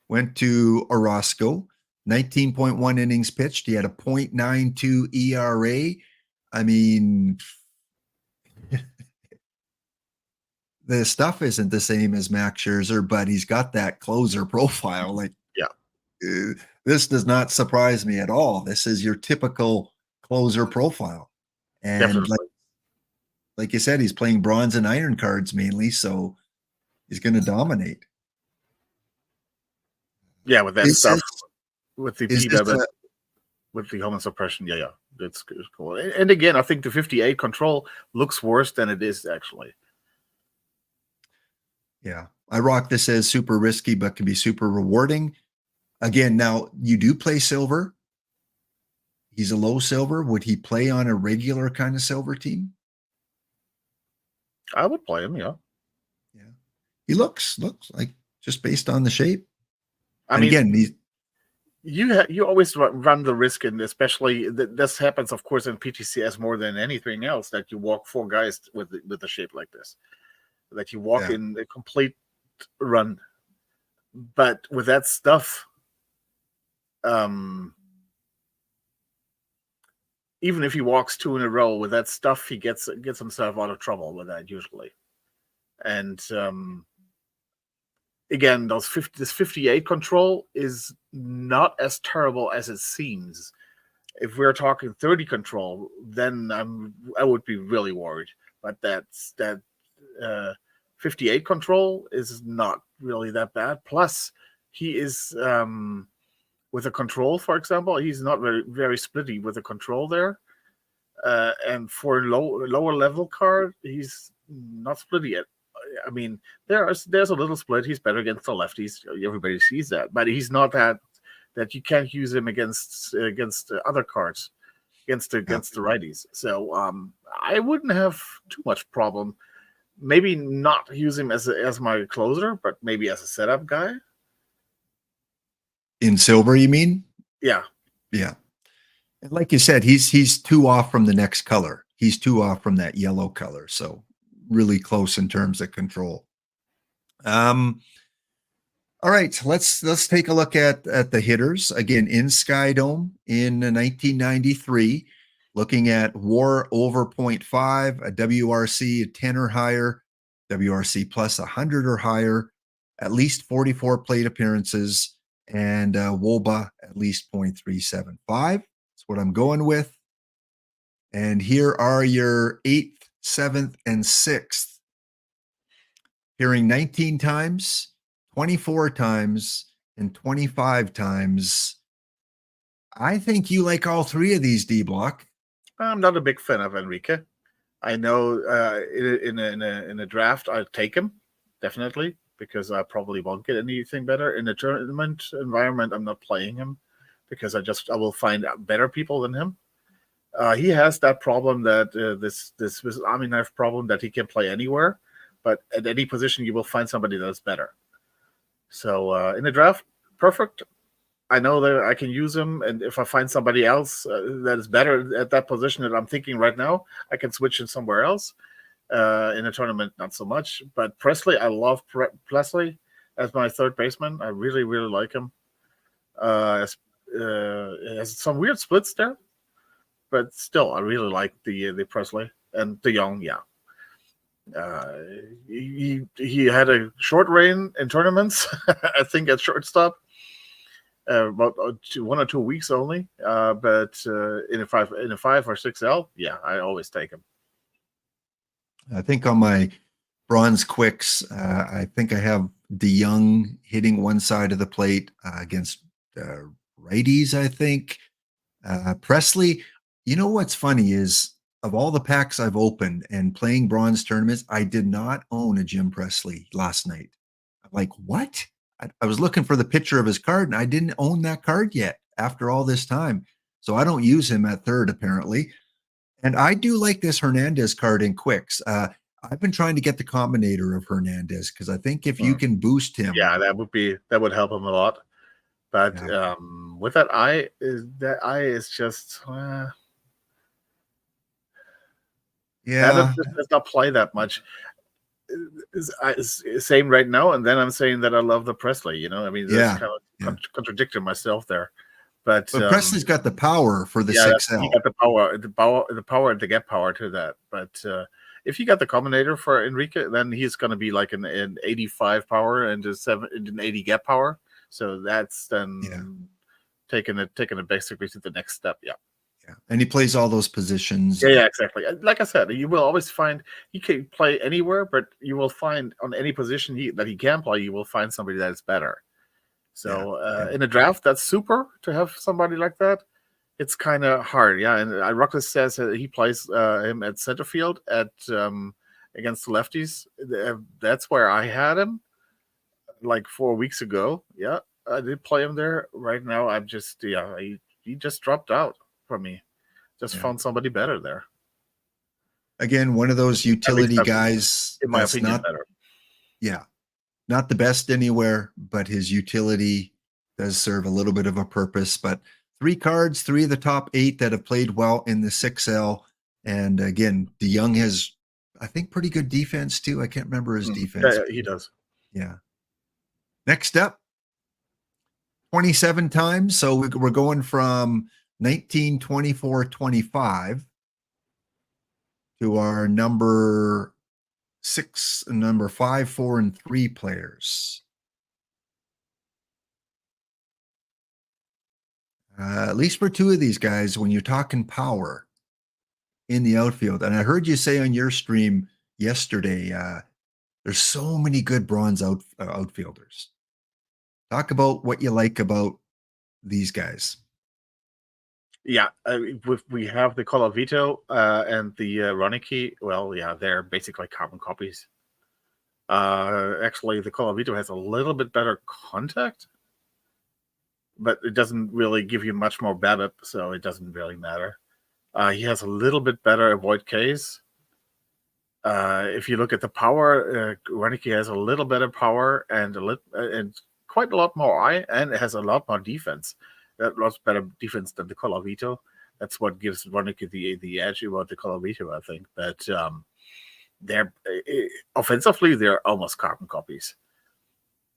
went to Orozco, 19.1 innings pitched. He had a 0.92 ERA. I mean, the stuff isn't the same as Max Scherzer, but he's got that closer profile. Like, this does not surprise me at all. This is your typical closer profile. And like you said, he's playing bronze and iron cards mainly, so he's going to dominate. Yeah, with that stuff, with the PBAB, with the home suppression, that's cool. And again, I think the 58 control looks worse than it is actually. Yeah, I rock this as super risky, but can be super rewarding. Again, now you do play silver. He's a low silver. Would he play on a regular kind of silver team? I would play him, yeah. He looks like, just based on the shape. I And mean, again, these, you always run the risk, and especially this happens, of course, in PTCS more than anything else, that you walk 4 guys with a shape like this, that you walk Yeah. in a complete run. But with that stuff, even if he walks 2 in a row with that stuff, he gets himself out of trouble with that usually. And again, this 58 control is not as terrible as it seems. If we're talking 30 control, then I would be really worried. But that 58 control is not really that bad. Plus, he is with a control, for example, he's not very splitty with a control there. And for a lower level card, he's not splitty yet. I mean, there's a little split. He's better against the lefties. Everybody sees that, but he's not that you can't use him against other cards, against the righties. So I wouldn't have too much problem. Maybe not use him as my closer, but maybe as a setup guy. in silver, you mean? Yeah. Yeah. And like you said, he's 2 off from the next color. He's 2 off from that yellow color. So really close in terms of control. All right, let's take a look at the hitters again in Skydome in 1993. Looking at WAR over 0.5, a WRC a 10 or higher, WRC plus 100 or higher, at least 44 plate appearances, and WOBA at least 0.375. That's what I'm going with. And here are your 8th, 7th, and 6th. Hearing 19 times, 24 times, and 25 times. I think you like all 3 of these, D Block. I'm not a big fan of Enrique. I know in a draft I'd take him, definitely, because I probably won't get anything better. In a tournament environment, I'm not playing him because I will find better people than him. He has that problem that this Army Knife problem that he can play anywhere, but at any position you will find somebody that's better. So in the draft, perfect. I know that I can use him, and if I find somebody else that is better at that position that I'm thinking right now, I can switch him somewhere else. In a tournament, not so much. But Presley, I love Presley as my third baseman. I really, really like him. Has some weird splits there, but still, I really like the Presley and the Young. Yeah, he had a short reign in tournaments. I think at shortstop. About 1 or 2 weeks only, but in a 5 or 6L, yeah, I always take him. I think on my bronze quicks, I think I have DeYoung hitting one side of the plate against righties. I think Presley. You know what's funny is of all the packs I've opened and playing bronze tournaments, I did not own a Jim Presley last night. I'm like, what? I was looking for the picture of his card and I didn't own that card yet after all this time. So I don't use him at third, apparently. And I do like this Hernandez card in quicks. I've been trying to get the combinator of Hernandez because I think if you can boost him. Yeah, that would help him a lot. But with that eye is just does not play that much. Same right now, and then I'm saying that I love the Presley. You know, I mean, that's kind of contradicting myself there. But Presley's got the power for the 6L. He got the power and the get power to that. But if you got the combinator for Enrique, then he's going to be like an 85 power and an 80 get power. So that's then taking it basically to the next step. Yeah. Yeah, and he plays all those positions. Yeah, exactly. Like I said, you will always find he can play anywhere, but you will find on any position that he can play, you will find somebody that is better. So in a draft, that's super to have somebody like that. It's kind of hard, yeah. And Ruckus says that he plays him at center field at against the lefties. That's where I had him like 4 weeks ago. Yeah, I did play him there. Right now, I'm just he just dropped out for me. Just found somebody better there. Again, one of those utility guys. In my opinion, better. Yeah, not the best anywhere, but his utility does serve a little bit of a purpose, but 3 cards, 3 of the top 8 that have played well in the 6L. And again, DeYoung has, I think, pretty good defense too. I can't remember his defense. Yeah, he does. Yeah. Next up, 27 times. So we're going from 19, 24, 25 to our number 6, number 5, 4, and 3 players. At least for 2 of these guys, when you're talking power in the outfield, and I heard you say on your stream yesterday, there's so many good bronze outfielders. Talk about what you like about these guys. Yeah, we have the Colavito and the Ronicky. Well, yeah, they're basically carbon copies. Actually, the Colavito has a little bit better contact, but it doesn't really give you much more BABIP, so it doesn't really matter. He has a little bit better avoid Ks. If you look at the power, Ronicky has a little better power and quite a lot more eye, and it has a lot more defense. Lots better defense than the Colavito. That's what gives Ronicky the edge about the Colavito, I think. But they're offensively, they're almost carbon copies.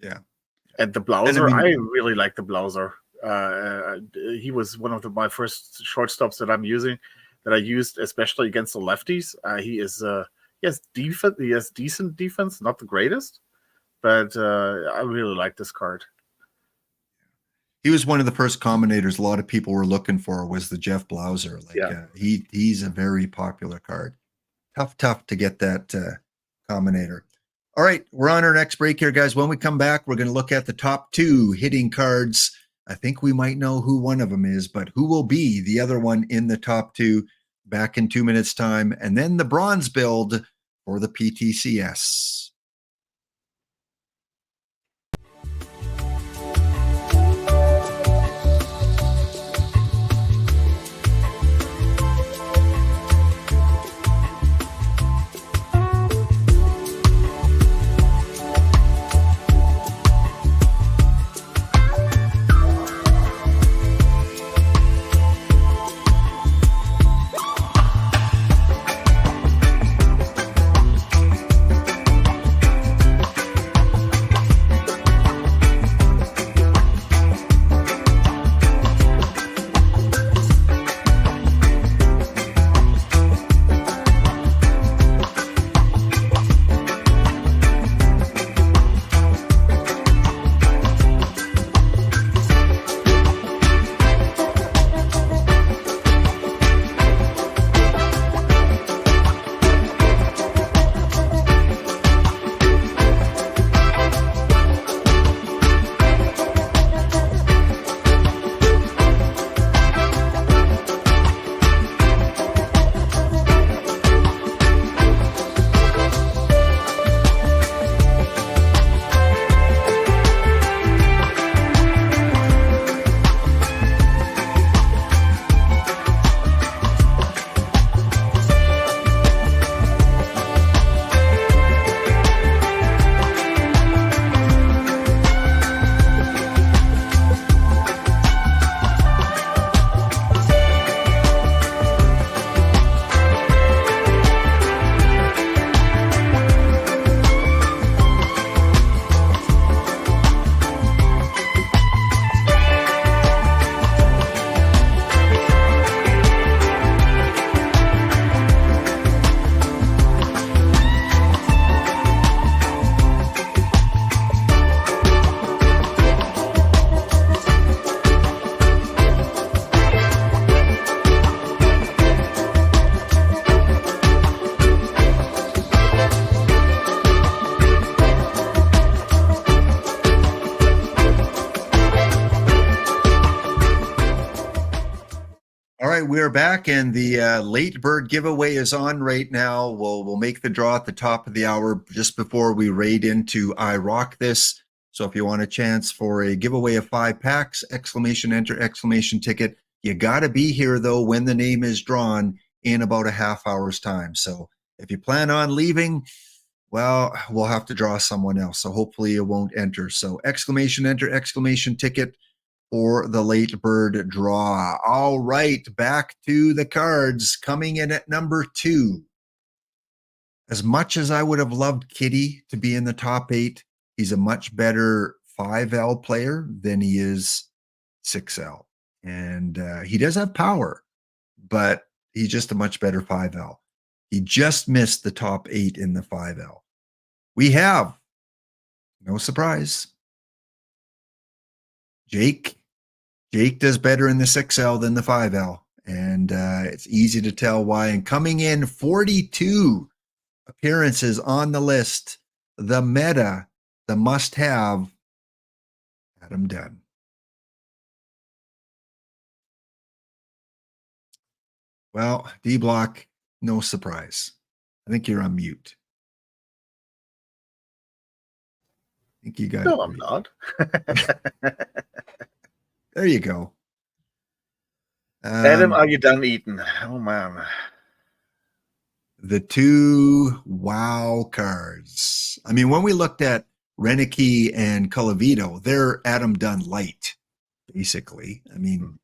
Yeah. And the Blauser, And I really like the Blauser. He was one of my first shortstops that I'm using, that I used especially against the lefties. He has defense. He has decent defense, not the greatest, but I really like this card. He was one of the first combinators a lot of people were looking for, was the Jeff Blauser. He's a very popular card. Tough to get that combinator. All right, we're on our next break here, guys. When we come back, we're going to look at the top 2 hitting cards. I think we might know who one of them is, but who will be the other one in the top 2 back in 2 minutes' time, and then the bronze build for the PTCS. All right, we are back, and the late bird giveaway is on right now. We'll make the draw at the top of the hour just before we raid into I Rock This. So if you want a chance for a giveaway of 5 packs, exclamation enter, exclamation ticket. You got to be here, though, when the name is drawn in about a half hour's time. So if you plan on leaving, well, we'll have to draw someone else. So hopefully you won't enter. So exclamation enter, exclamation ticket or the late bird draw. All right, back to the cards. Coming in at number 2. As much as I would have loved Kitty to be in the top 8, he's a much better 5L player than he is 6L. And he does have power, but he's just a much better 5L. He just missed the top 8 in the 5L. We have, no surprise, Jake. Jake does better in the 6L than the 5L. And it's easy to tell why. And coming in 42 appearances on the list, the meta, the must-have, Adam Dunn. Well, D-Block, no surprise. I think you're on mute. I think you got No, it. I'm not. There you go. Adam, are you done eating? Oh, man. The 2 wow cards. I mean, when we looked at Renicky and Colavito, they're Adam Dunn light, basically. I mean,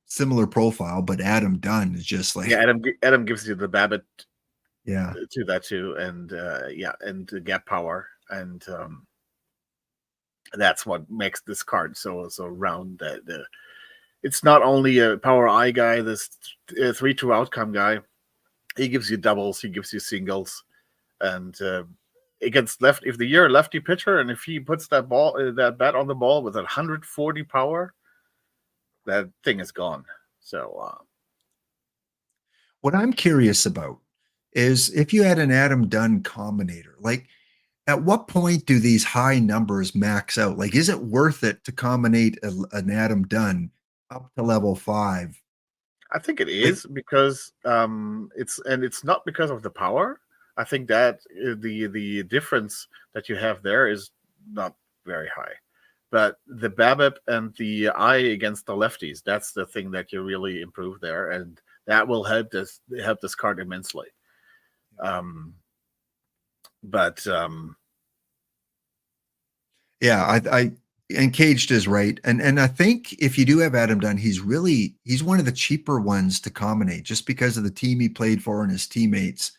similar profile, but Adam Dunn is just like... Yeah, Adam gives you the Babbitt to that too, and and the gap power, and that's what makes this card so round. That it's not only a power I guy, this 3-2 outcome guy. He gives you doubles, he gives you singles, and against if you're a lefty pitcher, and if he puts that bat on the ball with 140 power, that thing is gone. So what I'm curious about is if you had an Adam Dunn combinator, like at what point do these high numbers max out? Like, is it worth it to combinate an Adam Dunn up to level 5? I think it is because it's not because of the power. I think that the difference that you have there is not very high, but the BABIP and the eye against the lefties, that's the thing that you really improve there, and that will help this card immensely. Yeah, I and Caged is right. And I think if you do have Adam Dunn, he's one of the cheaper ones to combinate just because of the team he played for and his teammates.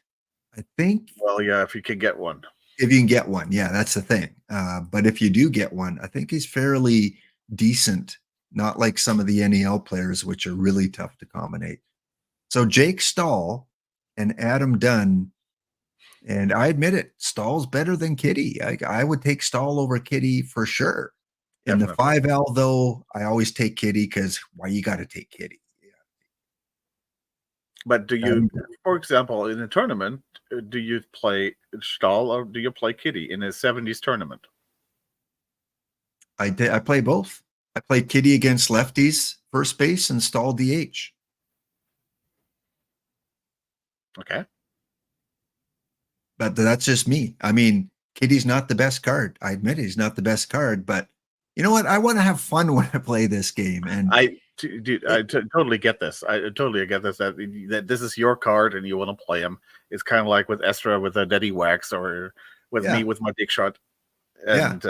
I think. Well, yeah, if you can get one. If you can get one, yeah, that's the thing. But if you do get one, I think he's fairly decent, not like some of the NEL players, which are really tough to combinate. So Jake Stahl and Adam Dunn, and I admit it, Stahl's better than Kitty. I would take Stahl over Kitty for sure. In the 5L, though, I always take Kitty because why you got to take Kitty? Yeah. But do you, for example, in a tournament, do you play Stahl or do you play Kitty in a 70s tournament? I play both. I play Kitty against lefties, first base, and Stahl DH. Okay. But that's just me. I mean, Kitty's not the best card. I admit he's not the best card, but you know what? I want to have fun when I play this game. And I totally get this. I totally get this. That this is your card and you want to play him. It's kind of like with Estra with a Daddy Wax, or with me with my Big Shot. And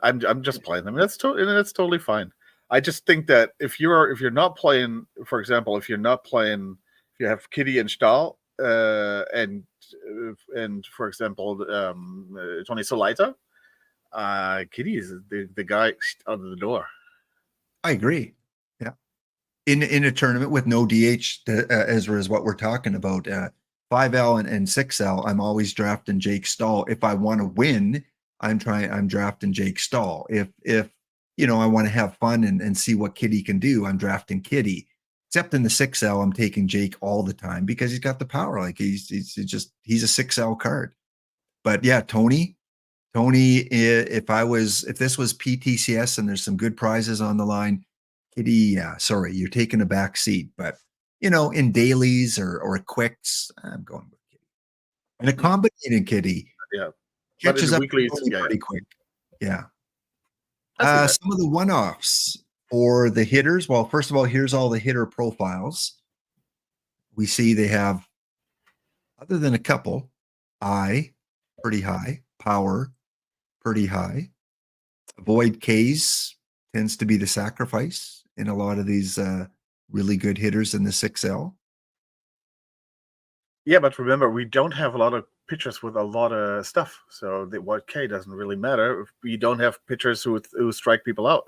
I'm just playing them. That's totally fine. I just think that if you're not playing, for example, if you have Kitty and Stahl, and for example, Tony Solaita, Kitty is the guy out of the door. I agree. Yeah. In a tournament with no DH, Ezra, is what we're talking about. 5L and 6L, I'm always drafting Jake Stahl. If I want to win, I'm drafting Jake Stahl. If I want to have fun and see what Kitty can do, I'm drafting Kitty. Except in the 6L, I'm taking Jake all the time because he's got the power. Like he's a 6L card. But yeah, Tony, if this was PTCS and there's some good prizes on the line, Kitty, yeah, sorry, you're taking a back seat. But in dailies or quicks, I'm going with Kitty. And a combinating Kitty, catches up pretty quick. Yeah. Some of the one-offs for the hitters. Well, first of all, here's all the hitter profiles. We see they have, other than a couple, eye, pretty high, power, pretty high. Avoid K's tends to be the sacrifice in a lot of these really good hitters in the 6L. Yeah, but remember, we don't have a lot of pitchers with a lot of stuff, so the what K doesn't really matter if we don't have pitchers who strike people out.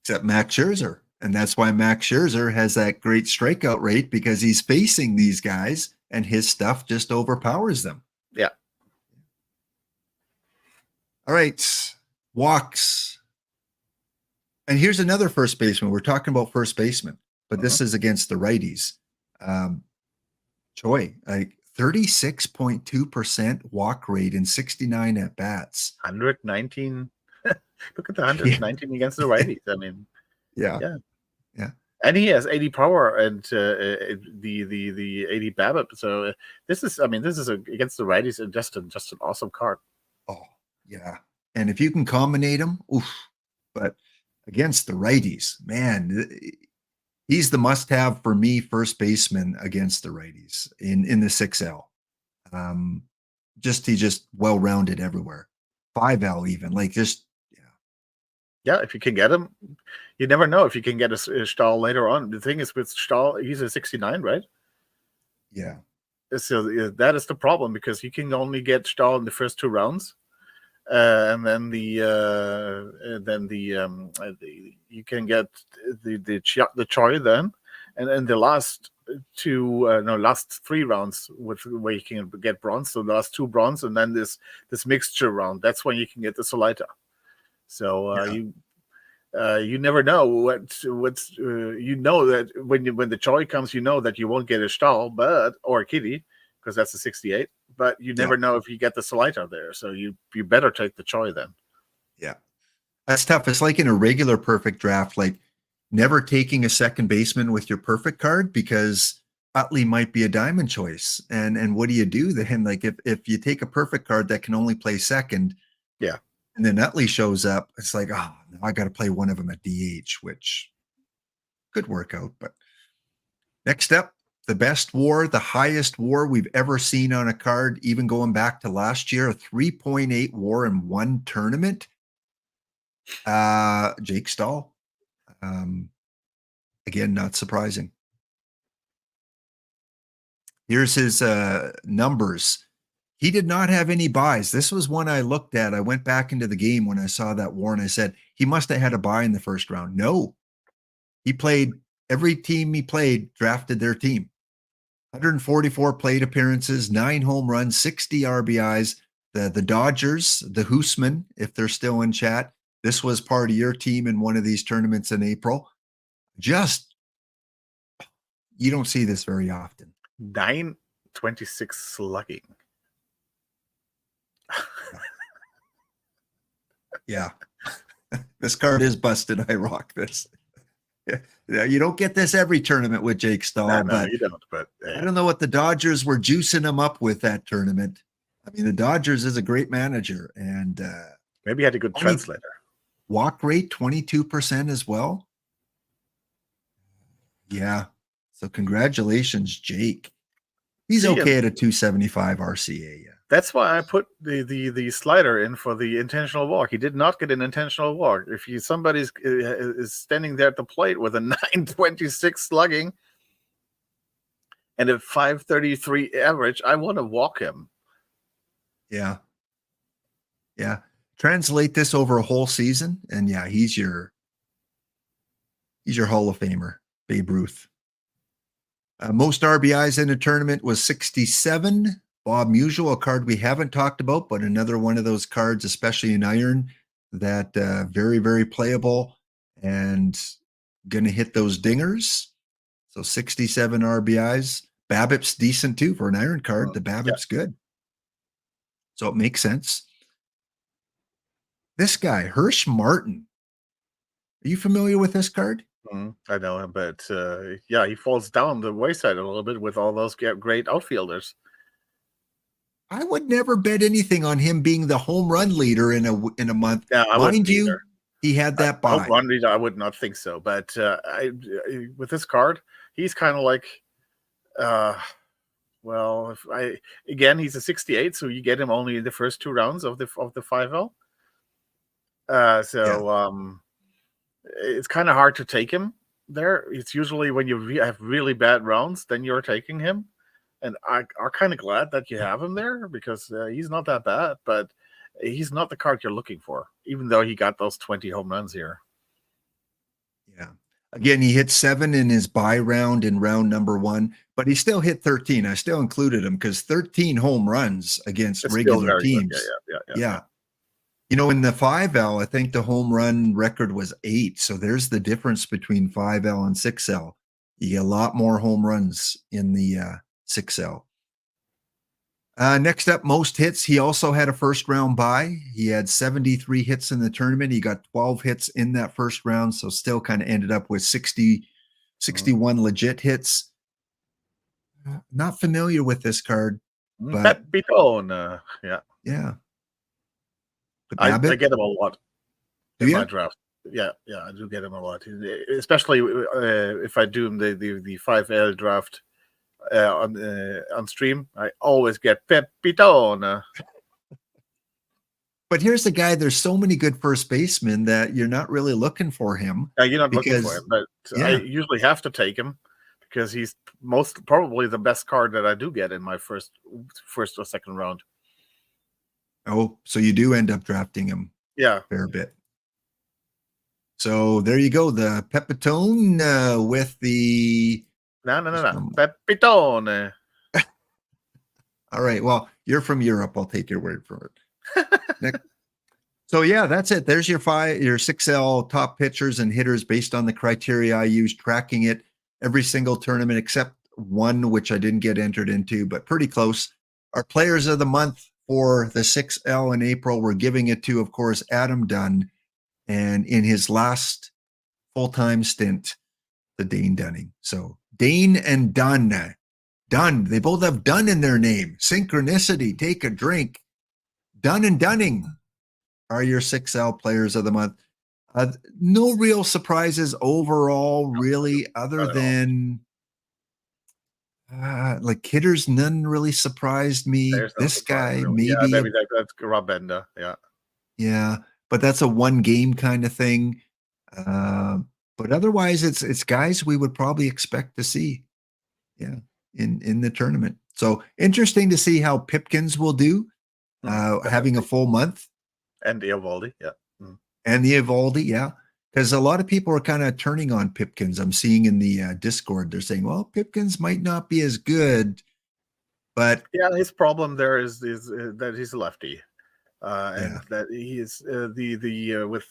Except Max Scherzer. And that's why Max Scherzer has that great strikeout rate, because he's facing these guys and his stuff just overpowers them. Yeah. All right. Walks. And here's another first baseman. We're talking about first baseman, but this is against the righties. Choi, like 36.2% walk rate in 69 at bats. 119. Look at the 119 against the righties. I mean, yeah. And he has 80 power and the 80 BABIP. So this is against the righties and just an awesome card. Oh yeah, and if you can combinate them, oof. But against the righties, man, he's the must-have for me first baseman against the righties in the 6L. He's just well-rounded everywhere. 5L even, like just yeah. If you can get him, you never know if you can get a Stahl later on. The thing is with Stahl, he's a 69, right? Yeah. So that is the problem, because you can only get Stahl in the first 2 rounds. And then you can get the Choi then, and then the last 3 rounds where you can get bronze. So the last 2 bronze, and then this mixture round. That's when you can get the Solita. So you never know what's that when the Choi comes, you know that you won't get a Stahl, or a Kitty, because that's a 68. But you never know if you get the Solita there. So you better take the Choi then. Yeah. That's tough. It's like in a regular perfect draft, like never taking a second baseman with your perfect card, because Utley might be a diamond choice. And what do you do then? Like if you take a perfect card that can only play second, and then Utley shows up, it's like, oh, now I got to play one of them at DH, which could work out. But next up, the best WAR, the highest WAR we've ever seen on a card, even going back to last year, a 3.8 WAR in one tournament. Jake Stahl. Again, not surprising. Here's his numbers. He did not have any buys. This was one I looked at. I went back into the game when I saw that WAR, and I said, he must have had a buy in the first round. No. He played, every team he played drafted their team. 144 plate appearances, 9 home runs, 60 RBIs. The Dodgers, the Hoosman, if they're still in chat, this was part of your team in one of these tournaments in April. Just, you don't see this very often. 926 slugging. Yeah. This card is busted. I rock this. Yeah, you don't get this every tournament with Jake Stahl. No, you don't. But I don't know what the Dodgers were juicing him up with that tournament. I mean, the Dodgers is a great manager, and maybe he had a good translator. Walk rate 22% as well. Yeah. So congratulations, Jake. He's okay at a 275 RCA. Yeah. That's why I put the slider in for the intentional walk. He did not get an intentional walk. If somebody is standing there at the plate with a 926 slugging and a 533 average, I want to walk him. Yeah. Yeah. Translate this over a whole season, and yeah, he's your Hall of Famer, Babe Ruth. Most RBIs in a tournament was 67. Bob Musial, a card we haven't talked about, but another one of those cards, especially in Iron, that very, very playable and going to hit those dingers. So 67 RBIs. BABIP's decent too for an Iron card. The BABIP's good. So it makes sense. This guy, Hirsch Martin. Are you familiar with this card? I know him, but yeah, he falls down the wayside a little bit with all those great outfielders. I would never bet anything on him being the home run leader in a month. Yeah, Mind you, he had that buy. Home run leader, I would not think so. But with this card, he's kind of like, well, he's a 68, so you get him only in the first 2 rounds of the 5L. it's kind of hard to take him there. It's usually when you have really bad rounds, then you're taking him. And I are kind of glad that you have him there because he's not that bad, but he's not the card you're looking for, even though he got those 20 home runs here. Yeah. Again, he hit 7 in his bye round in round number 1, but he still hit 13. I still included him because 13 home runs against It's still regular very good. teams. Yeah. Yeah. You know, in the 5L, I think the home run record was 8. So there's the difference between 5L and 6L. You get a lot more home runs in the 6L. Next up, most hits. He also had a first round bye. He had 73 hits in the tournament. He got 12 hits in that first round. So still kind of ended up with 61 legit hits. Not familiar with this card, but Pepitone, yeah. Yeah. I get him a lot in my you? draft. Yeah, I do get him a lot, especially if I do the 5L draft on stream. I always get Pepitone. But here's the guy. There's so many good first basemen that you're not really looking for him. You're not looking for him, but I usually have to take him because he's probably the best card that I do get in my first or second round. Oh, so you do end up drafting him. Yeah. A fair bit. So there you go. The Pepitone with the... No. Pepitone. All right. Well, you're from Europe. I'll take your word for it. So yeah, that's it. There's your 6L top pitchers and hitters based on the criteria I used, tracking it every single tournament except one, which I didn't get entered into, but pretty close. Our players of the month for the 6L in April, we're giving it to, of course, Adam Dunn. And in his last full-time stint, the Dane Dunning. So Dane and Dunn. Dunn. They both have Dunn in their name. Synchronicity. Take a drink. Dunn and Dunning are your 6L players of the month. No real surprises overall, really, other than like hitters. None really surprised me. This guy, really. Yeah, maybe that's Rob Bender. Yeah, but that's a one game kind of thing. But otherwise, it's guys we would probably expect to see. Yeah, in the tournament. So interesting to see how Pipkins will do, having a full month. And the Eovaldi, yeah. And the Eovaldi, yeah. Because a lot of people are kind of turning on Pipkins. I'm seeing in the Discord, they're saying, well, Pipkins might not be as good. But yeah, his problem there is that he's a lefty. And that he is with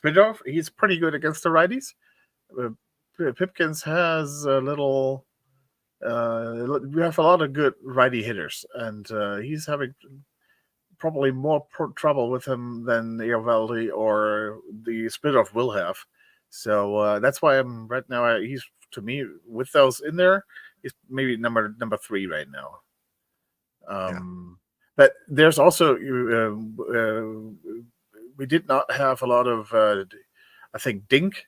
Smidorf, he's pretty good against the righties. Pipkins has a little... we have a lot of good righty hitters, and he's having probably more trouble with him than Eovaldi or the Smidorf will have. So that's why I'm right now. He's, to me, with those in there, he's maybe number 3 right now. But there's also we did not have a lot of. I think Dink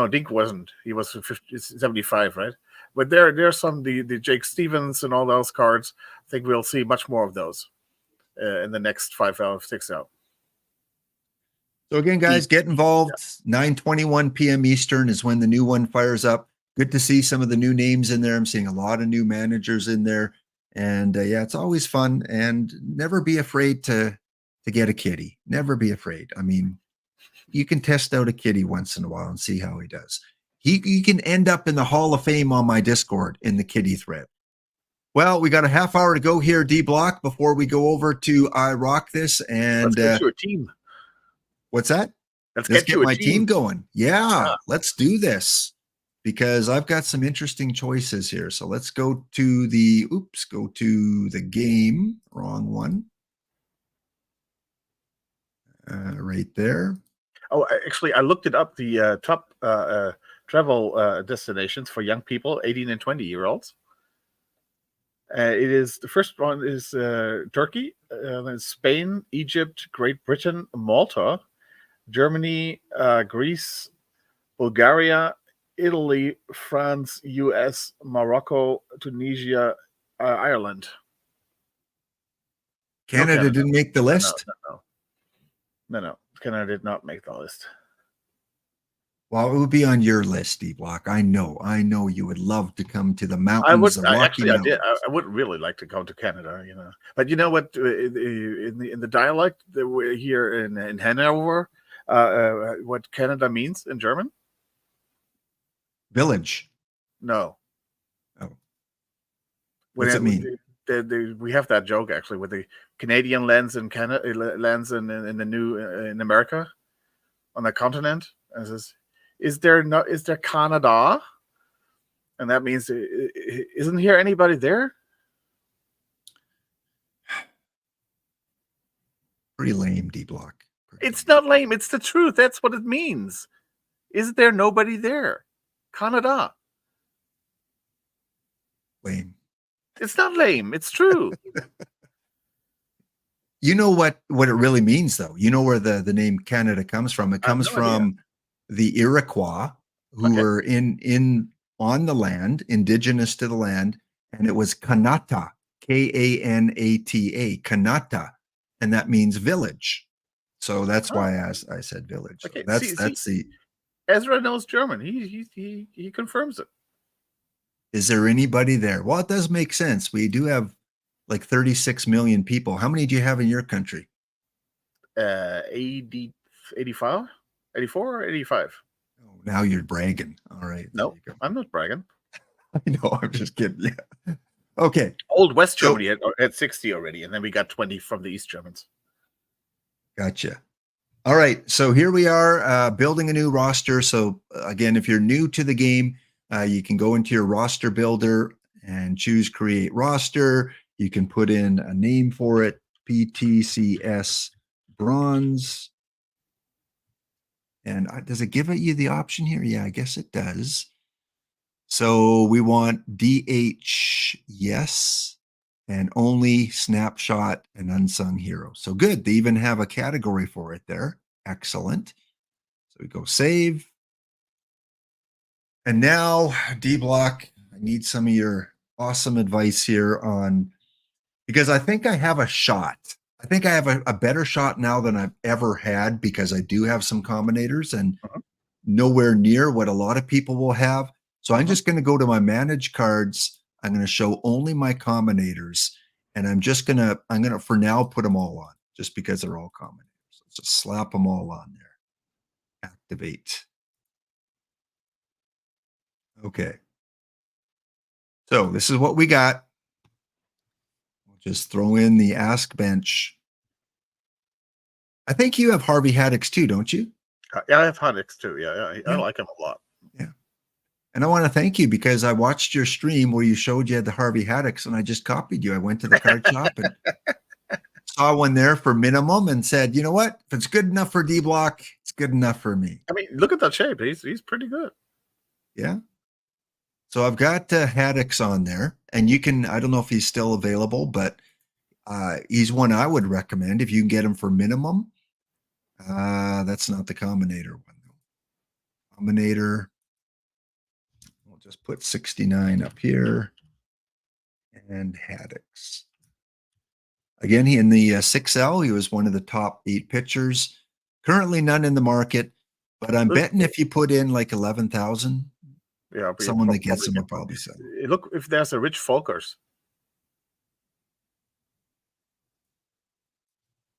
Dink wasn't. He was 75, right? But there's some the Jake Stevens and all those cards. I think we'll see much more of those in the next 5L, 6L. So again, guys, get involved. 9:21 p.m. Eastern is when the new one fires up. Good to see some of the new names in there. I'm seeing a lot of new managers in there. And it's always fun. And never be afraid to get a kitty. Never be afraid. I mean, you can test out a kitty once in a while and see how he does. He can end up in the Hall of Fame on my Discord in the kitty thread. Well, we got a half hour to go here, D Block, before we go over to I Rock This. And let's get you a team. What's that? Let's get you my team going. Yeah, let's do this. Because I've got some interesting choices here. So let's go to the game. Wrong one. Right there. Oh, actually, I looked it up. The top travel destinations for young people, 18 and 20-year-olds. It is the first one is Turkey, then Spain, Egypt, Great Britain, Malta, Germany, Greece, Bulgaria, Italy, France, US, Morocco, Tunisia, Ireland. Canada didn't make the list? No. Canada did not make the list. Well, it would be on your list, D Block. I know you would love to come to the I mountains, would the Rocky actually, I did. Mountains. I would really like to go to Canada, But you know what? In the dialect that we're here in Hanover, what Canada means in German? Village. No. Oh, When what's it mean? we have that joke actually with the Canadian lands in Canada, lands in the new in America, on the continent, and it says, is there Canada? And that means, isn't here anybody there? Pretty lame, D Block. It's not lame. It's the truth. That's what it means. Is there nobody there? Canada. Lame. It's not lame. It's true. You know what it really means, though. You know where the name Canada comes from. It comes from the Iroquois, who were in on the land, indigenous to the land, and it was Kanata, Kanata, Kanata, and that means village. So that's why I said village. Okay, So that's the. Ezra knows German. He confirms it. Is there anybody there? Well, it does make sense. We do have like 36 million people. How many do you have in your country? 80, 85, 84 or 85. Oh, now you're bragging. All right. No, I'm not bragging. I know. I'm just kidding. Yeah. Okay. Old West Germany had 60 already, and then we got 20 from the East Germans. Gotcha. All right. So here we are building a new roster. So again, if you're new to the game, you can go into your roster builder and choose create roster. You can put in a name for it, PTCS Bronze. And does it give you the option here? Yeah, I guess it does. So we want DH, yes, and only snapshot and unsung hero. So good. They even have a category for it there. Excellent. So we go save. And now, D Block, I need some of your awesome advice here on, because I think I have a shot. I think I have a better shot now than I've ever had, because I do have some combinators and nowhere near what a lot of people will have. So I'm just going to go to my manage cards. I'm going to show only my combinators, and I'm going to for now put them all on, just because they're all combinators. Let's just slap them all on there. Activate. Okay. So this is what we got. We'll just throw in the ask bench. I think you have Harvey Haddix too, don't you? Yeah, I have Haddix too. Yeah, I like him a lot. Yeah. And I want to thank you, because I watched your stream where you showed you had the Harvey Haddix, and I just copied you. I went to the card shop and saw one there for minimum and said, you know what? If it's good enough for D Block, it's good enough for me. I mean, look at that shape. He's pretty good. Yeah. So I've got Haddix on there, and you can, I don't know if he's still available, but he's one I would recommend if you can get him for minimum. That's not the combinator one, though. Combinator. We'll just put 69 up here. And Haddix. Again, he in the 6L, he was one of the top 8 pitchers. Currently none in the market, but I'm betting if you put in like 11,000, someone that gets him will probably sell. Look, if there's a Rich Folkers.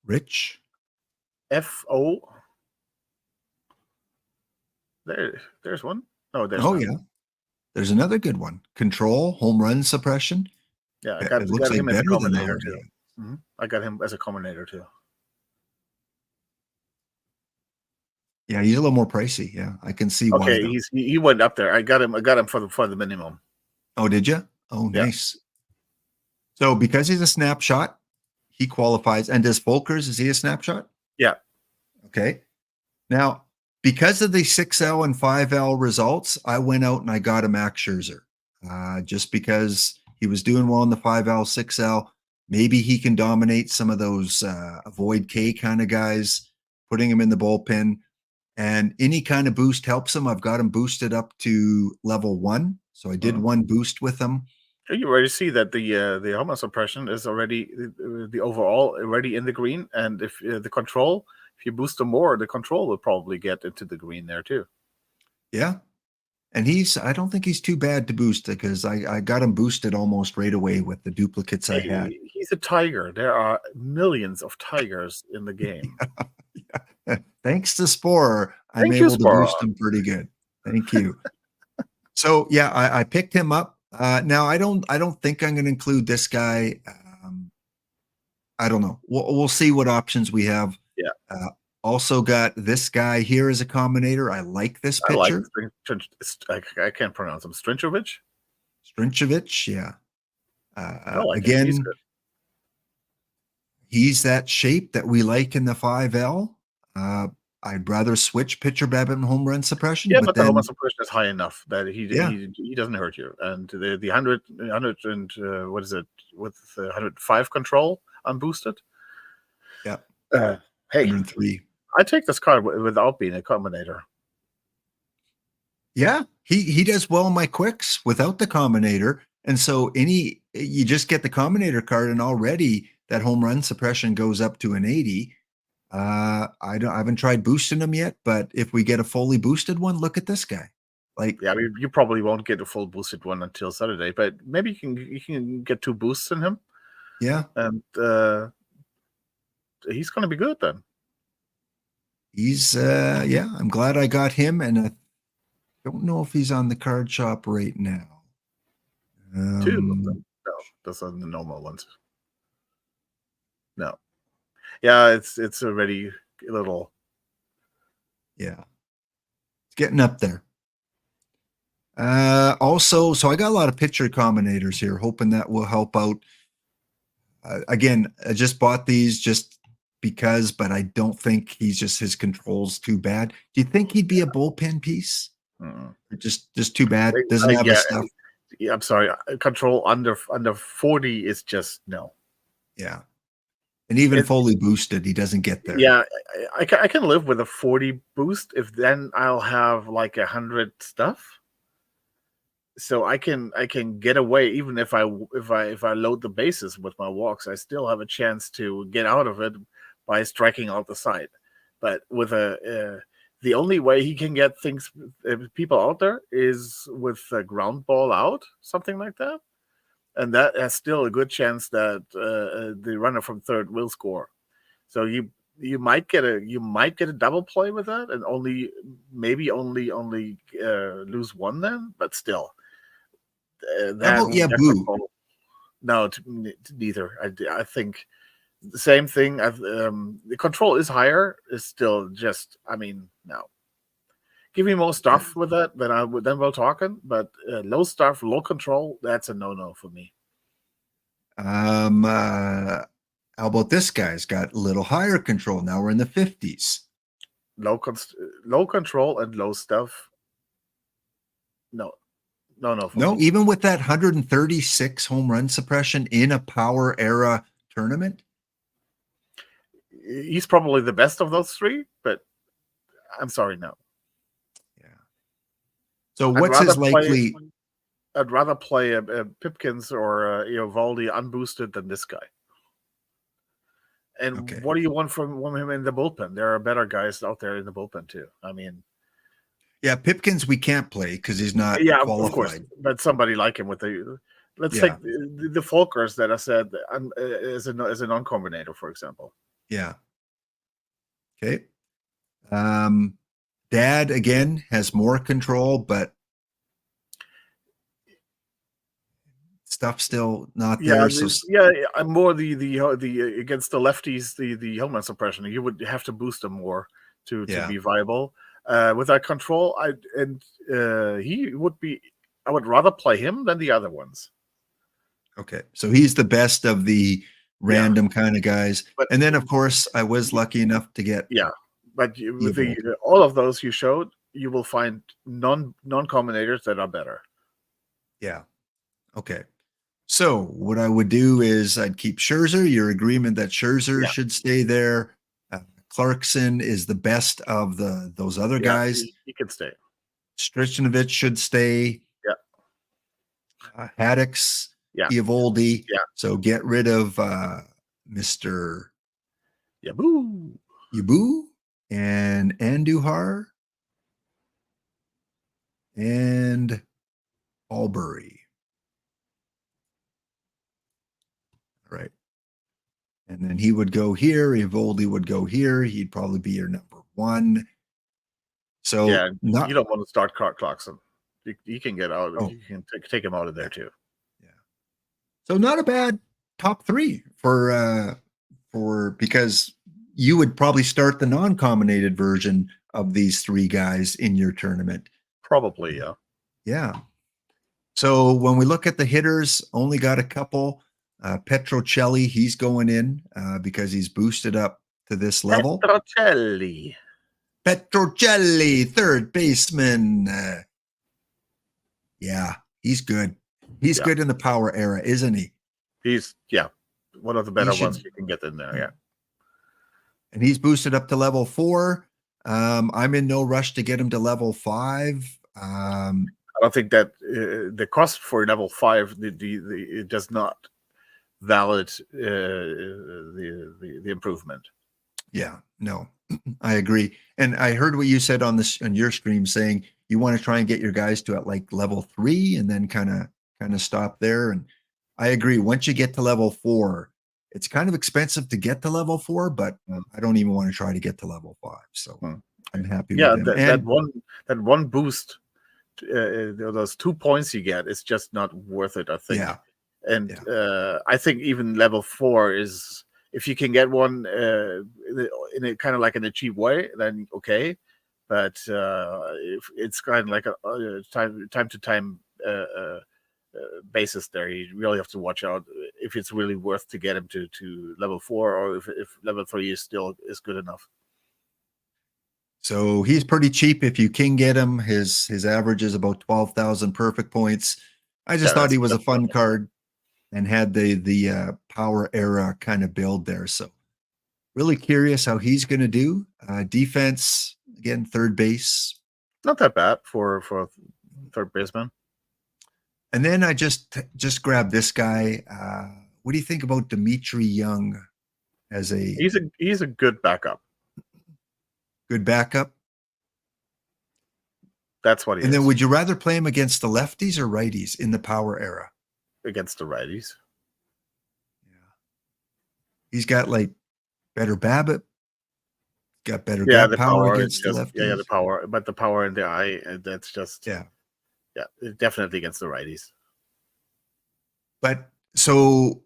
Rich? FO. There's one. Oh, there's none. Yeah. There's another good one. Control, home run suppression. Yeah, I got him as a combinator too. I got him as a combinator too. Yeah, he's a little more pricey. Yeah, I can see why. Okay, he went up there. I got him for the minimum. Oh, did you? Oh, nice. So because he's a snapshot, he qualifies. And does Folkers, is he a snapshot? Yeah. Okay. Now, because of the 6L and 5L results, I went out and I got a Max Scherzer. Just because he was doing well in the 5L, 6L, maybe he can dominate some of those avoid K kind of guys, putting him in the bullpen. And any kind of boost helps him. I've got him boosted up to level 1. So I did one boost with him. You already see that the home run suppression is already the overall already in the green, and if the control, if you boost them more, the control will probably get into the green there too. Yeah. And I don't think he's too bad to boost because I got him boosted almost right away with the duplicates I had. Hey, he's a tiger. There are millions of tigers in the game. Thanks to Spore, I'm Thank you, able to Spora. boost him pretty good. Thank you. So yeah, I picked him up. Now I don't think I'm going to include this guy. I don't know. We'll see what options we have. Yeah. Also got this guy here as a combinator. I like this I like pitcher. I can't pronounce him. Strinchevich? Strinchevich, yeah. I like him. He's Again, good. he's that shape that we like in the 5L. I'd rather switch pitcher BABIP and home run suppression. Yeah, but but the then, home run suppression is high enough that Yeah. he doesn't hurt you. And the 100 and what is it with the 105 control unboosted? Yeah. Hey, 103. I take this card without being a combinator. Yeah, he does well in my quicks without the combinator. And so you just get the combinator card and already that home run suppression goes up to an 80. I haven't tried boosting them yet, but if we get a fully boosted one, look at this guy. Like, Yeah, I mean, you probably won't get a full boosted one until Saturday, but maybe you can get 2 boosts in him, yeah, and he's going to be good then. he's yeah, I'm glad I got him, and I don't know if he's on the card shop right now. 2 of them. No, those are the normal ones. No. Yeah, it's already a little. Yeah, it's getting up there. Also, so I got a lot of pitcher combinators here, hoping that will help out. Again, I just bought these just because, but I don't think his control's too bad. Do you think he'd be a bullpen piece? Just too bad. Doesn't have his stuff. Yeah, I'm sorry. Control under 40 is just no. Yeah. And even fully boosted, he doesn't get there. Yeah, I can live with a 40 boost if then I'll have like 100 stuff. So I can get away even if I load the bases with my walks, I still have a chance to get out of it by striking out the side. But with the only way he can get people out there is with a ground ball out, something like that. And that has still a good chance that the runner from third will score. So you might get a double play with that, and only lose one then, but still. No, neither. I think the same thing. The control is higher. Is still just. I mean, no. Give me more stuff with that, then we're talking. But low stuff, low control, that's a no for me. How about this guy's got a little higher control? Now we're in the 50s. Low control and low stuff. No. Even with that 136 home run suppression in a power era tournament, he's probably the best of those 3. But I'm sorry, no. So what's his likely? I'd rather play a Pipkins or Valdi unboosted than this guy. And what do you want from him in the bullpen? There are better guys out there in the bullpen too. I mean, yeah, Pipkins we can't play because he's not qualified. Of course. But somebody like him with let's take the Folkers that I said as a non-combinator, for example. Yeah. Okay. Dad again has more control, but stuff still not there. I'm more the against the lefties, the home run suppression. You would have to boost them more to be viable. With that control, he would be. I would rather play him than the other ones. Okay, so he's the best of the random kind of guys. And then, of course, I was lucky enough to get. Yeah, but with all of those you showed, you will find non-combinators that are better. Yeah. Okay. So what I would do is I'd keep Scherzer. Your agreement that Scherzer should stay there. Clarkson is the best of those other guys. He can stay. Strichnovich should stay. Yeah. Haddix. Yeah. Eovaldi. Yeah. So get rid of Mr. Yabu and Andujar. and Albury. All right. And then he would go here. Evoldi would go here. He'd probably be your number 1. So Yeah, not you don't want to start Clarkson. You can get out. Oh. You can take him out of there too. Yeah. So not a bad top 3 for because you would probably start the non-combinated version of these 3 guys in your tournament. Probably, yeah. Yeah. So when we look at the hitters, only got a couple. Petrocelli, he's going in because he's boosted up to this level. Petrocelli, third baseman. Yeah, he's good. He's good in the power era, isn't he? He's one of the better ones you can get in there. Yeah, and he's boosted up to level 4. I'm in no rush to get him to level 5. I don't think that the cost for level 5 it does not valid the improvement. Yeah, no, I agree. And I heard what you said on your stream saying you want to try and get your guys to at like level 3 and then kind of stop there. And I agree. Once you get to level 4, it's kind of expensive to get to level 4, but I don't even want to try to get to level 5. So I'm happy with him. That one boost, those 2 points you get, is just not worth it, I think. Yeah. And I think even level 4 is, if you can get one in a kind of like in a cheap way, then okay. But if it's kind of like a time to time basis, there you really have to watch out if it's really worth to get him to level 4, or if level 3 is good enough. So he's pretty cheap if you can get him. His average is about 12,000 perfect points. I just thought he was a fun card and had the power era kind of build there. So really curious how he's going to do. Defense, again, third base. Not that bad for third baseman. And then I just grabbed this guy. What do you think about Dimitri Young as a... He's a good backup. Good backup? That's what he is. And then would you rather play him against the lefties or righties in the power era? Against the righties. Yeah. He's got like better BABIP, got better gap power against the lefties. Yeah, the power, but the power in the eye, that's just definitely against the righties. But so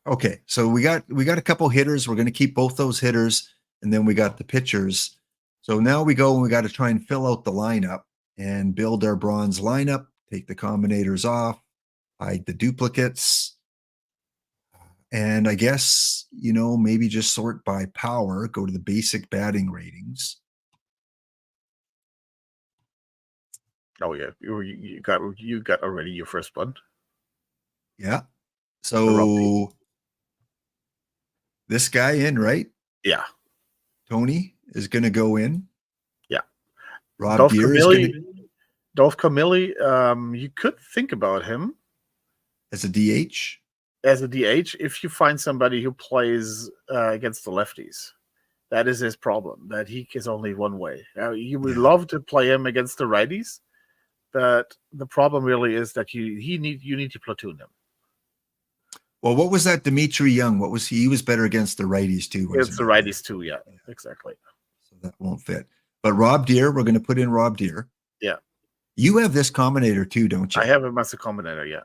okay, so we got a couple hitters. We're going to keep both those hitters, and then we got the pitchers. So now we go and we got to try and fill out the lineup and build our bronze lineup. Take the combinators off, hide the duplicates. And I guess, maybe just sort by power, go to the basic batting ratings. Oh yeah, you got already your first one. Yeah. So this guy in, right? Yeah. Tony is going to go in. Yeah. Rob Deere is going to... Dolph Camilli, you could think about him as a DH. As a DH, if you find somebody who plays against the lefties. That is his problem, that he is only one way. You would love to play him against the righties, but the problem really is that you need to platoon him. Well, what was that Dimitri Young? What was he? He was better against the righties too. It's the righties too, yeah, exactly. So that won't fit. But Rob Deere, we're going to put in Rob Deere. Yeah. You have this combinator too, don't you? I have him as a combinator, yeah.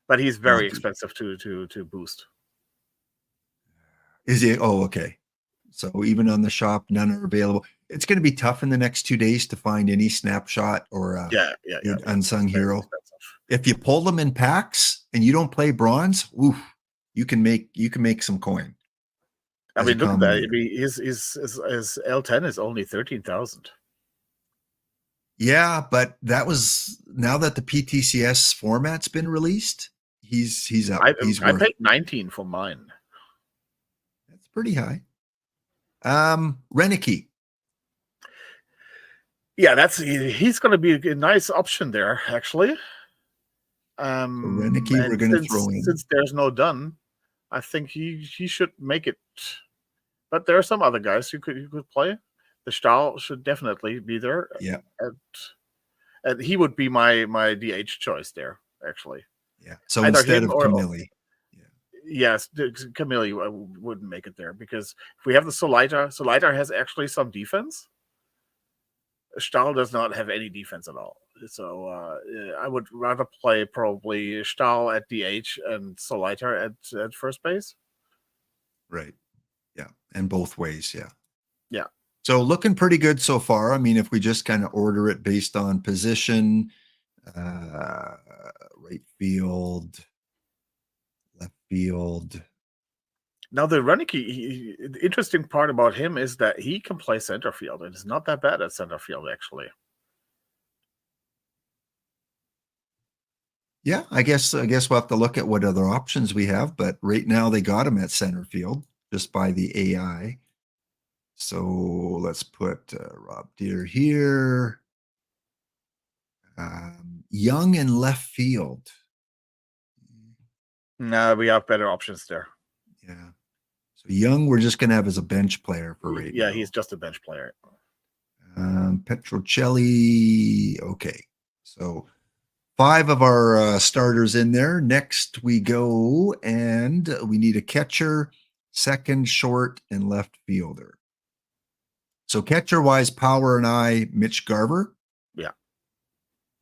But he's very expensive to boost. Is he? Oh, okay. So even on the shop, none are available. It's going to be tough in the next 2 days to find any snapshot or unsung hero. If you pull them in packs and you don't play bronze, oof, you can make some coin. I mean, look at that. I mean, his L10 is only 13,000. Yeah, but that was now that the PTCS format's been released. He's up. I paid 19 for mine. That's pretty high. Renicky. Yeah, he's going to be a nice option there, actually. So Renicky, we're going to throw in. Since there's no Dunn, I think he should make it. But there are some other guys who could play. The Stahl should definitely be there. Yeah. And he would be my DH choice there, actually. Yeah. So Either instead him of or- Camille. Yes, Camille wouldn't make it there, because if we have the Soliter has actually some defense. Stahl does not have any defense at all. So I would rather play probably Stahl at DH and Soliter at first base. Right. Yeah. And both ways. Yeah. Yeah. So looking pretty good so far. I mean, if we just kind of order it based on position, right field, left field. Now the Renicky, the interesting part about him is that he can play center field, and it's not that bad at center field, actually. Yeah, I guess we'll have to look at what other options we have, but right now they got him at center field just by the AI. So let's put Rob Deere here. Young in left field. No, we have better options there. Yeah. So Young, we're just going to have as a bench player for right now. Yeah, he's just a bench player. Petrocelli. Okay. So 5 of our starters in there. Next we go, and we need a catcher, second, short, and left fielder. So catcher-wise, Power and I, Mitch Garver. Yeah.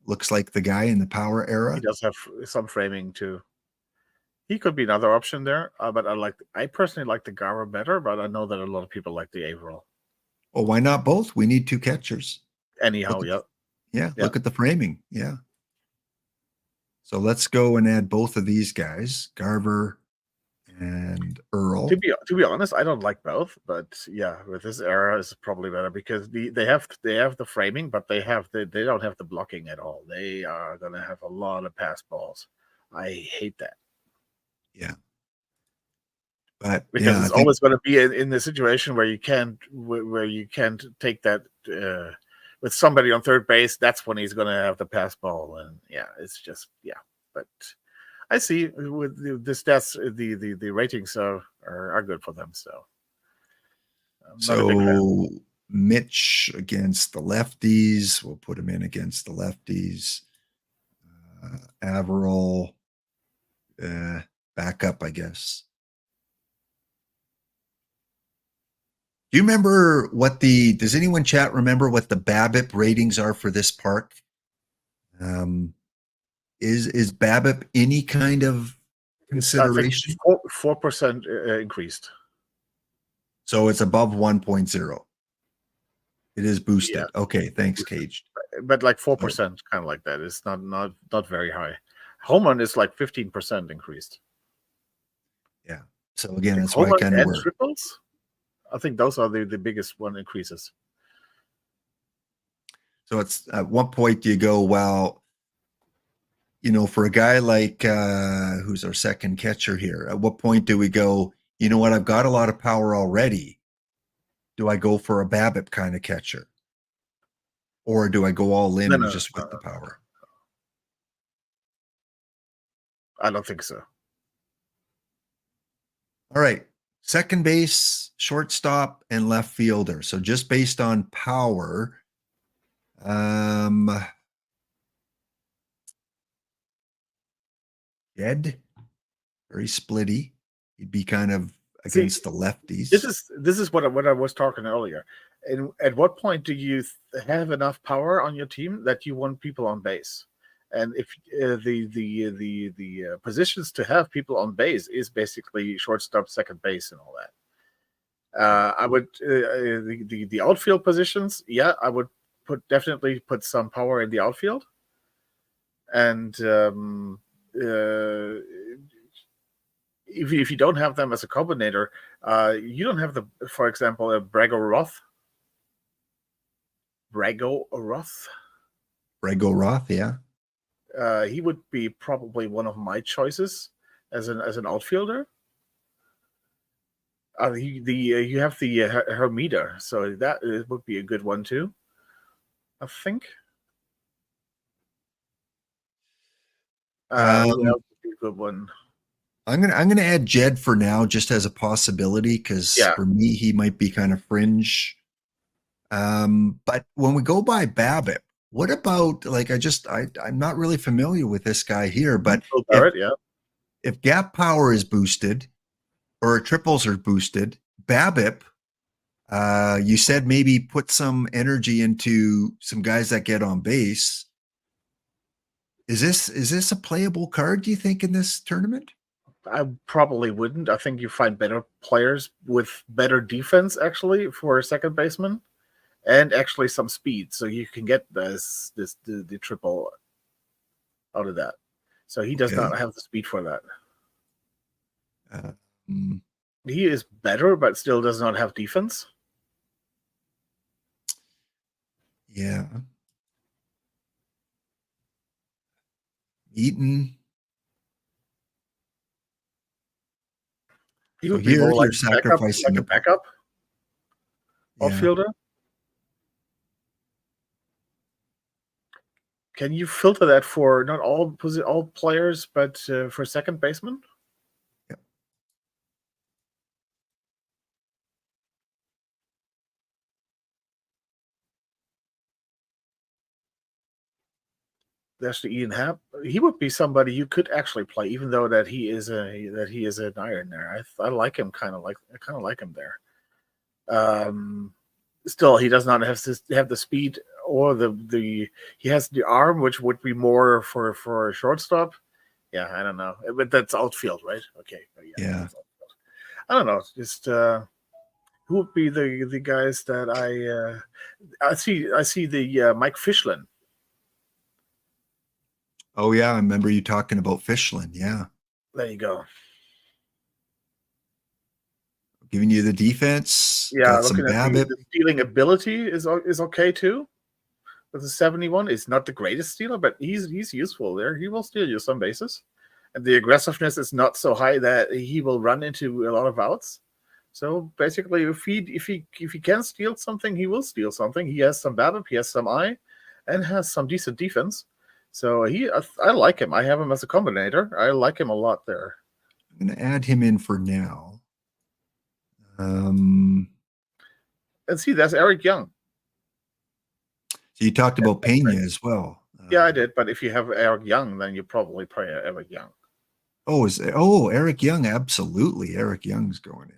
Looks like the guy in the Power era. He does have some framing too. He could be another option there, but I personally like the Garver better, but I know that a lot of people like the Averill. Well, why not both? We need 2 catchers. Anyhow, Yeah, look at the framing. Yeah. So let's go and add both of these guys, Garver and Earl. To be honest, I don't like both, but yeah, with this era is probably better because they have the framing, but they don't have the blocking at all. They are gonna have a lot of pass balls. I hate that. Yeah. But because yeah, it's always going to be in the situation where you can't take that with somebody on third base. That's when he's going to have the pass ball, and yeah, it's just But I see with the stats, the ratings are good for them. So I'm not a big fan. Mitch against the lefties. We'll put him in against the lefties. Averill, backup, I guess. Do you remember does anyone chat remember what the BABIP ratings are for this park? Is BABIP any kind of consideration? 4% increased. So it's above 1.0. It is boosted. Yeah. Okay, thanks, Cage. But like 4%, kind of like that. It's not very high. Homerun is like 15% increased. Yeah. So again, that's why I kind of work. Triples? I think those are the biggest one increases. So it's at what point do you go, well, for a guy like who's our second catcher here, at what point do we go, you know what, I've got a lot of power already. Do I go for a BABIP kind of catcher? Or do I go all in with the power? I don't think so. All right. Second base, shortstop, and left fielder. So just based on power, Jed, very splitty. He'd be kind of against the lefties. This is what I was talking earlier. And at what point do you have enough power on your team that you want people on base? And if the positions to have people on base is basically shortstop, second base, and all that. I would the outfield positions. Yeah, I would definitely put some power in the outfield. And if you don't have them as a combinator, you don't have for example, a Brago Roth, yeah. He would be probably one of my choices as an outfielder. You have the Hermida, so that it would be a good one too, I think. That would be a good one. I'm gonna add Jed for now, just as a possibility, because for me he might be kind of fringe. But when we go by BABIP, What about like I'm not really familiar with this guy here, but Phil Barrett, yeah. if gap power is boosted or triples are boosted, BABIP, you said maybe put some energy into some guys that get on base. Is this a playable card, do you think, in this tournament? I probably wouldn't. I think you find better players with better defense actually for a second baseman, and actually some speed, so you can get the triple out of that. So he does Okay. not have the speed for that. Mm, He is better, but still does not have defense. yeah. Eaton. He So would be here more like you're backup, sacrificing like a the backup yeah. outfielder. Can you filter that for not all players, but for second baseman? Yep. There's the Ian Happ. He would be somebody you could actually play, even though that he is an iron there. I like him kind of like him there. Still, he does not have the speed or the he has the arm, which would be more for a shortstop. Yeah, I don't know, but that's outfield, right? Okay, Yeah. I don't know. Just who would be the guys that I see the Mike Fischlin. Oh yeah, I remember you talking about Fischlin. Yeah. There you go. Giving you the defense, Yeah, got some looking at BABIP. the stealing ability is okay too. With the 71, he's not the greatest stealer, but he's useful there. He will steal you some bases, and the aggressiveness is not so high that he will run into a lot of outs. So basically, if he can steal something, he will steal something. He has some BABIP, he has some eye, and has some decent defense. So I like him. I have him as a combinator. I like him a lot there. I'm going to add him in for now. Um, And see, that's Eric Young. So you talked about Pena as well. Yeah, I did. But if you have Eric Young, then you probably play Eric Young. Eric Young? Absolutely, Eric Young's going in.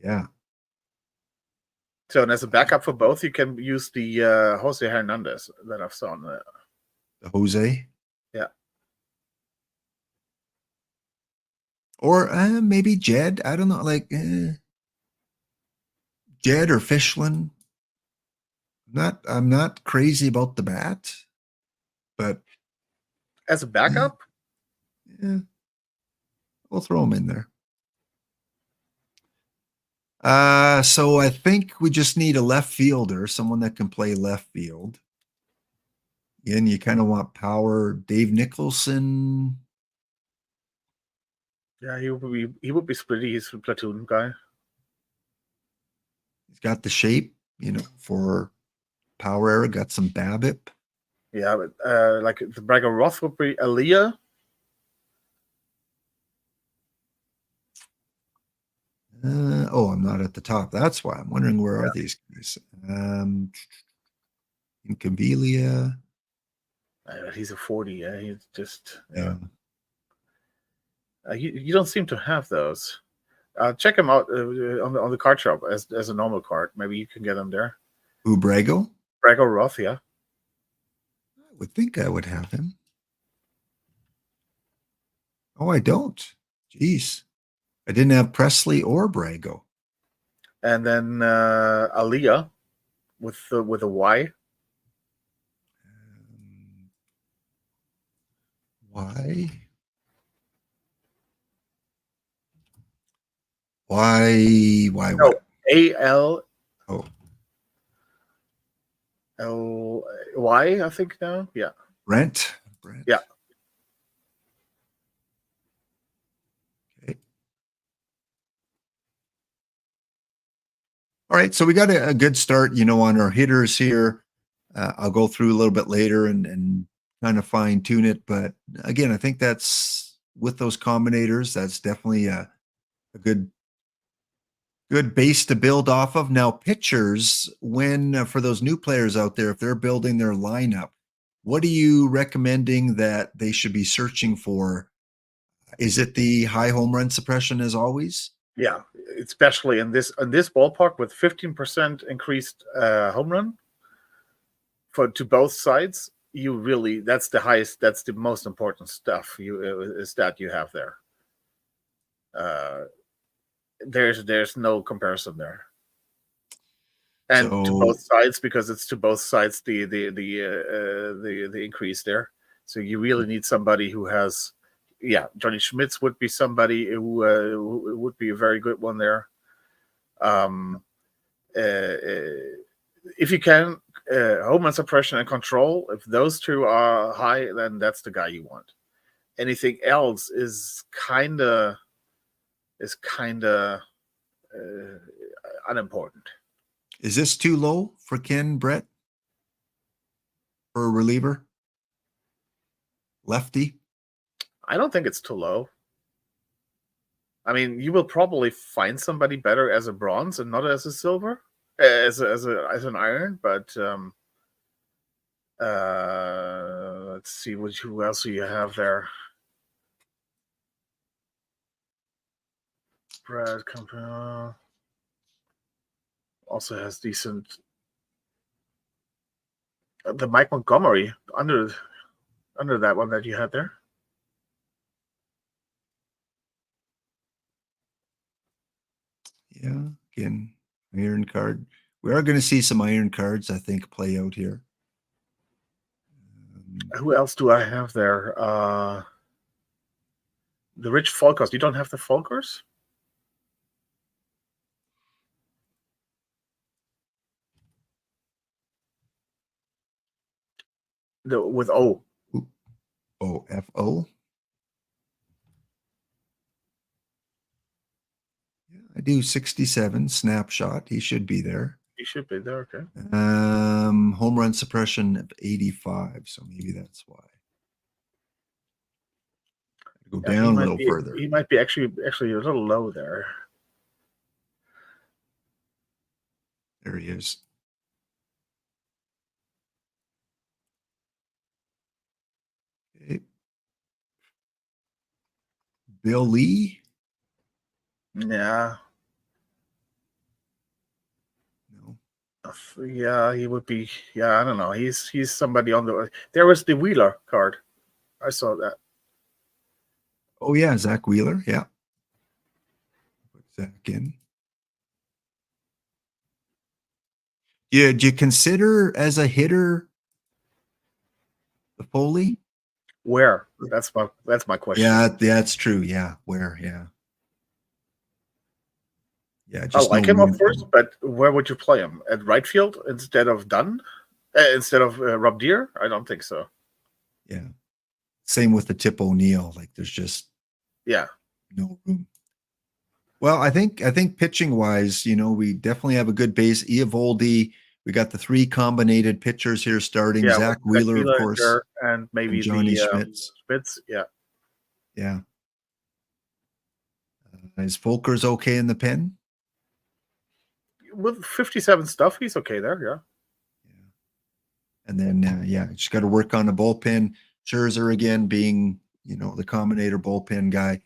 Yeah. So, and as a backup for both, you can use the Jose Hernandez that I've saw. The Jose. Yeah. Or maybe Jed. I don't know, like Jed or Fischlin. I'm not crazy about the bat, but as a backup, yeah, we'll throw him in there. So I think we just need a left fielder, someone that can play left field. Again, you kind of want power. Dave Nicholson. Yeah, he would be Splitty. He's a platoon guy. He's got the shape, for power era. Got some BABIP. Yeah, but like the Bragger Roth would be Aaliyah. I'm not at the top. That's why I'm wondering where are these guys. Incabilia. He's a 40. Yeah, he's just Yeah. You don't seem to have those. Check him out on the card shop as a normal card. Maybe you can get him there. Who, Brago? Brago Roth, yeah. I would think I would have him. Oh, I don't. Jeez. I didn't have Presley or Brago. And then Aaliyah with a Y. Why? Why? No, A-L. Oh. L-Y, I think now. Yeah. Brent. Yeah. Okay. All right. So we got a good start, on our hitters here. I'll go through a little bit later and kind of fine tune it. But again, I think that's with those combinators, that's definitely a good Good base to build off of. Now, pitchers, when for those new players out there, if they're building their lineup, what are you recommending that they should be searching for? Is it the high home run suppression as always? Yeah, especially in this ballpark with 15% increased home run to both sides. You really, that's the highest, that's the most important stuff is that you have there. There's no comparison there, and to both sides, because it's to both sides the increase there. So you really need somebody who has, Johnny Schmitz would be somebody who would be a very good one there. If you can, home run suppression and control, if those two are high, then that's the guy you want. Anything else is kind of unimportant. Is this too low for Ken, Brett? For a reliever? Lefty? I don't think it's too low. I mean, you will probably find somebody better as a bronze and not as a silver, as an iron. But let's see who else do you have there. Brad Company also has decent. The Mike Montgomery under that one that you had there. Yeah, again, iron card. We are going to see some iron cards, I think, play out here. Who else do I have there? The Rich Folkers. You don't have the Folkers? With O. OFO. Yeah, I do 67 snapshot. He should be there. He should be there. Okay. Home run suppression of 85. So maybe that's why. Go down a little further. He might be actually a little low there. There he is. Okay. Bill Lee? Yeah. No. Yeah, he would be. Yeah, I don't know. He's somebody on the. There was the Wheeler card. I saw that. Oh yeah, Zach Wheeler. Yeah. Put Zach in. Yeah, do you consider as a hitter the Foley? Where? That's my question. Yeah, that's true. Yeah, where? Yeah. Yeah, I just like him, of course, but where would you play him? At right field instead of Dunn? Instead of Rob Deere? I don't think so. Yeah. Same with the Tip O'Neill. Like there's just no room. Well, I think pitching wise, we definitely have a good base. Eovaldi, we got the three combinated pitchers here starting. Yeah, Zach Wheeler, of course, and maybe and Johnny the Schmitz. Yeah. Yeah. Is Folkers okay in the pen? With 57 stuff, he's okay there. Yeah. And then, just got to work on the bullpen. Scherzer again being, the combinator bullpen guy.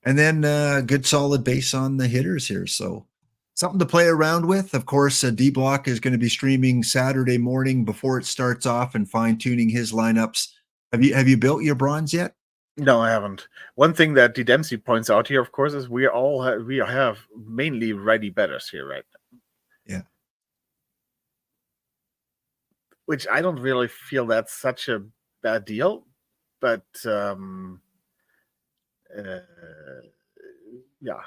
And then good solid base on the hitters here. So something to play around with. Of course, D-Block is going to be streaming Saturday morning before it starts off and fine-tuning his lineups. Have you built your bronze yet? No, I haven't. One thing that D. Dempsey points out here, of course, is we have mainly righty batters here, right? Yeah. Which I don't really feel that's such a bad deal, but yeah.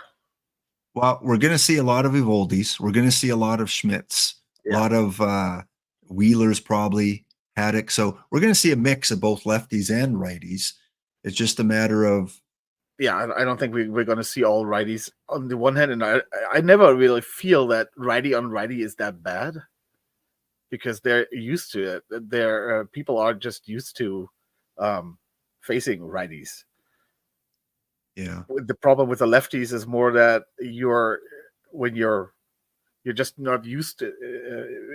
Well, we're going to see a lot of Eoldis. We're going to see a lot of Schmitz, a lot of Wheelers, probably Haddock. So we're going to see a mix of both lefties and righties. It's just a matter of. Yeah, I don't think we're going to see all righties on the one hand, and I never really feel that righty on righty is that bad because they're used to it. Their people are just used to facing righties. Yeah. The problem with the lefties is more that you're when you're just not used to,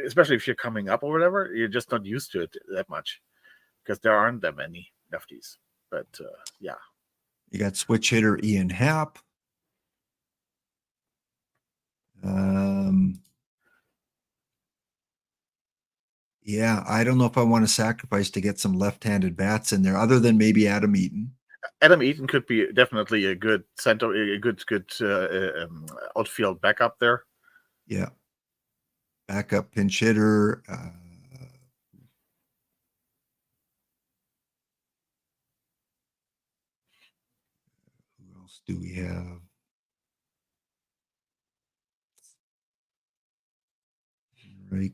especially if you're coming up or whatever, you're just not used to it that much because there aren't that many lefties. But yeah, You got switch hitter Ian Happ. Yeah, I don't know if I want to sacrifice to get some left-handed bats in there, other than maybe Adam Eaton. Adam Eaton could be definitely a good center, a good outfield backup there. Yeah, backup pinch hitter. Who else do we have? Henrik,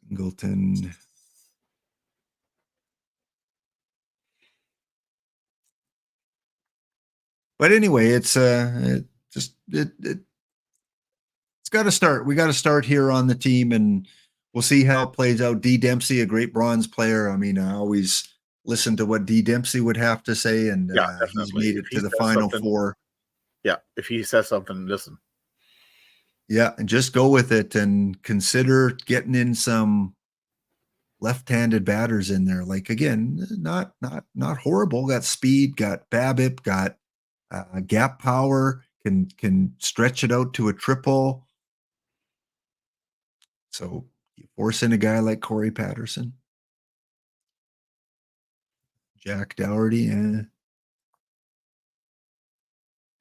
Singleton. But anyway, it's got to start. We got to start here on the team, and we'll see how it plays out. D. Dempsey, a great bronze player. I mean, I always listen to what D. Dempsey would have to say, and he's made it to the Final Four. Yeah, if he says something, listen. Yeah, and just go with it, and consider getting in some left-handed batters in there. Like, again, not horrible. Got speed, got BABIP, got gap power, can stretch it out to a triple. So you force in a guy like Corey Patterson, Jack Dougherty,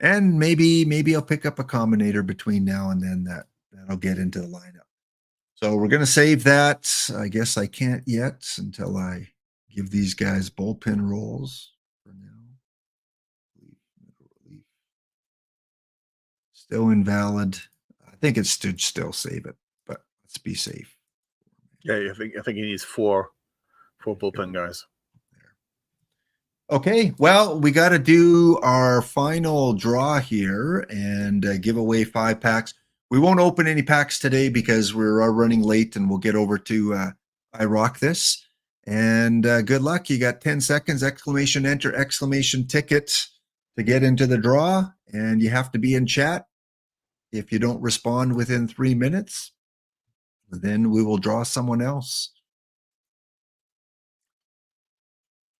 and maybe I'll pick up a combinator between now and then that'll get into the lineup. So we're going to save that. I guess I can't yet until I give these guys bullpen roles for now. Still invalid. I think it should still save it, but let's be safe. Yeah, I think he needs four bullpen guys. Okay, well, we got to do our final draw here and give away 5 packs. We won't open any packs today because we're running late, and we'll get over to I Rock This. And good luck. You got 10 seconds, exclamation enter, exclamation ticket to get into the draw. And you have to be in chat. If you don't respond within 3 minutes, then we will draw someone else.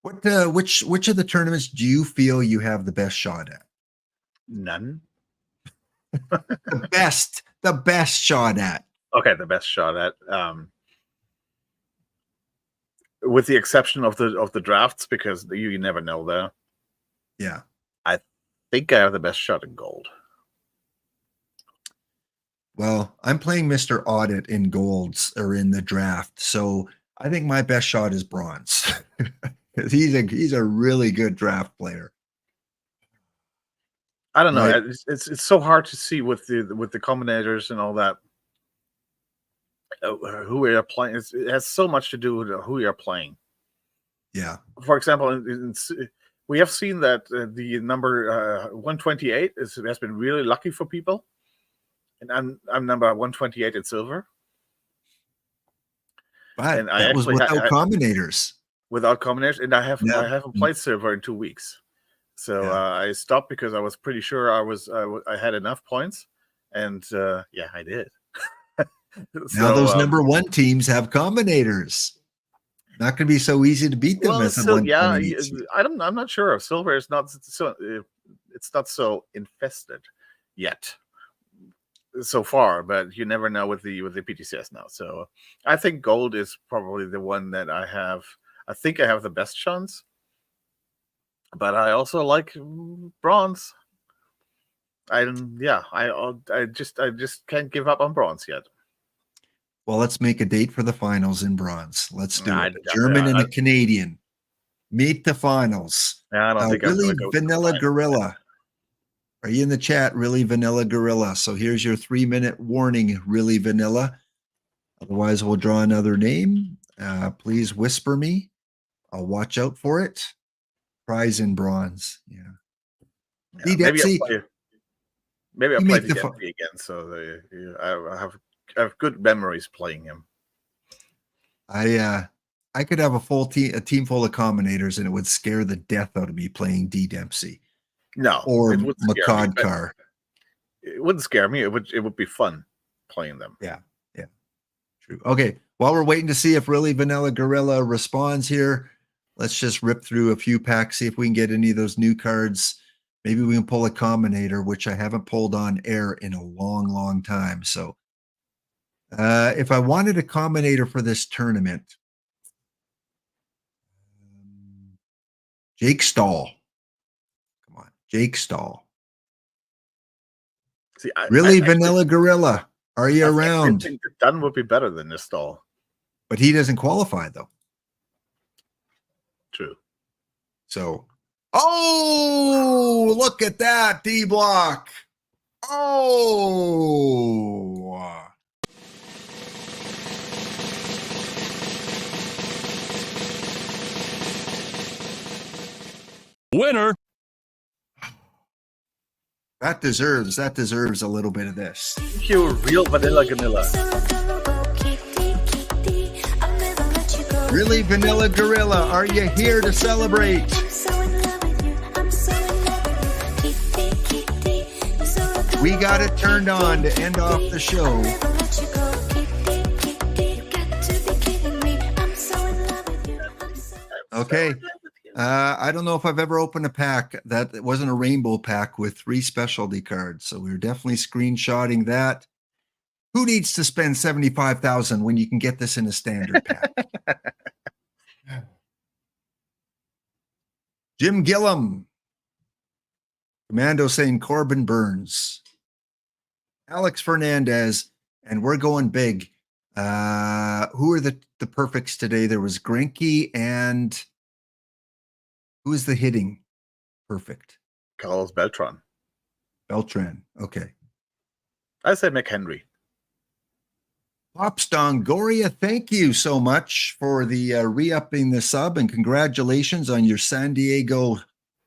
Which of the tournaments do you feel you have the best shot at? None. The best shot at. Okay, the best shot at. With the exception of the drafts, because you never know there. Yeah. I think I have the best shot in gold. Well, I'm playing Mr. Audit in golds or in the draft, so I think my best shot is bronze. He's a really good draft player. I don't know. Right. It's so hard to see with the combinators and all that. Who we are playing, it has so much to do with who you're playing. Yeah. For example, we have seen that the number 128 has been really lucky for people, and I'm number 128 in silver. But that was without combinators. Without combinators, and I haven't played silver in 2 weeks, so I stopped because I was pretty sure I had enough points, and I did. Now those number 1 teams have combinators. Not going to be so easy to beat them as a 128. I'm not sure. Silver is not so. It's not so infested yet so far, but you never know with the PTCS now. So I think gold is probably the one that I have. I think I have the best chance, but I also like bronze. I just can't give up on bronze yet. Well, let's make a date for the finals in bronze. Let's do it. A German and a Canadian meet the finals. I don't think really Vanilla Gorilla. Are you in the chat? Really Vanilla Gorilla. So here's your 3-minute warning. Really Vanilla. Otherwise, we'll draw another name. Please whisper me. I'll watch out for it. Prize in bronze. Yeah. Maybe I'll play the Dempsey again. So I have good memories playing him. I could have a team full of combinators, and it would scare the death out of me playing D. Dempsey. No, or it would scare me, but Makadkar. it wouldn't scare me. It would be fun playing them. Yeah, true. Okay, while we're waiting to see if Really Vanilla Gorilla responds here, let's just rip through a few packs, see if we can get any of those new cards. Maybe we can pull a Combinator, which I haven't pulled on air in a long, long time. So if I wanted a Combinator for this tournament, Jake Stahl. Come on, Jake Stahl. See, Really Vanilla Gorilla, are you around? I think the Dunn would be better than this stall. But he doesn't qualify, though. True. So, oh, look at that, D-Block. Oh. Winner. That deserves a little bit of this. Thank you, Real Vanilla Ganilla. Really Vanilla Gorilla, are you here to celebrate? We got it turned on to end off the show. Okay. I don't know if I've ever opened a pack that wasn't a rainbow pack with 3 specialty cards. So we're definitely screenshotting that. Who needs to spend $75,000 when you can get this in a standard pack? Jim Gillum. Commando saying Corbin Burns. Alex Fernandez. And we're going big. Who are the perfects today? There was Greinke and who is the hitting perfect? Carlos Beltran. Beltran. Okay. I say McHenry. Pops Dongoria, thank you so much for the re-upping the sub, and congratulations on your San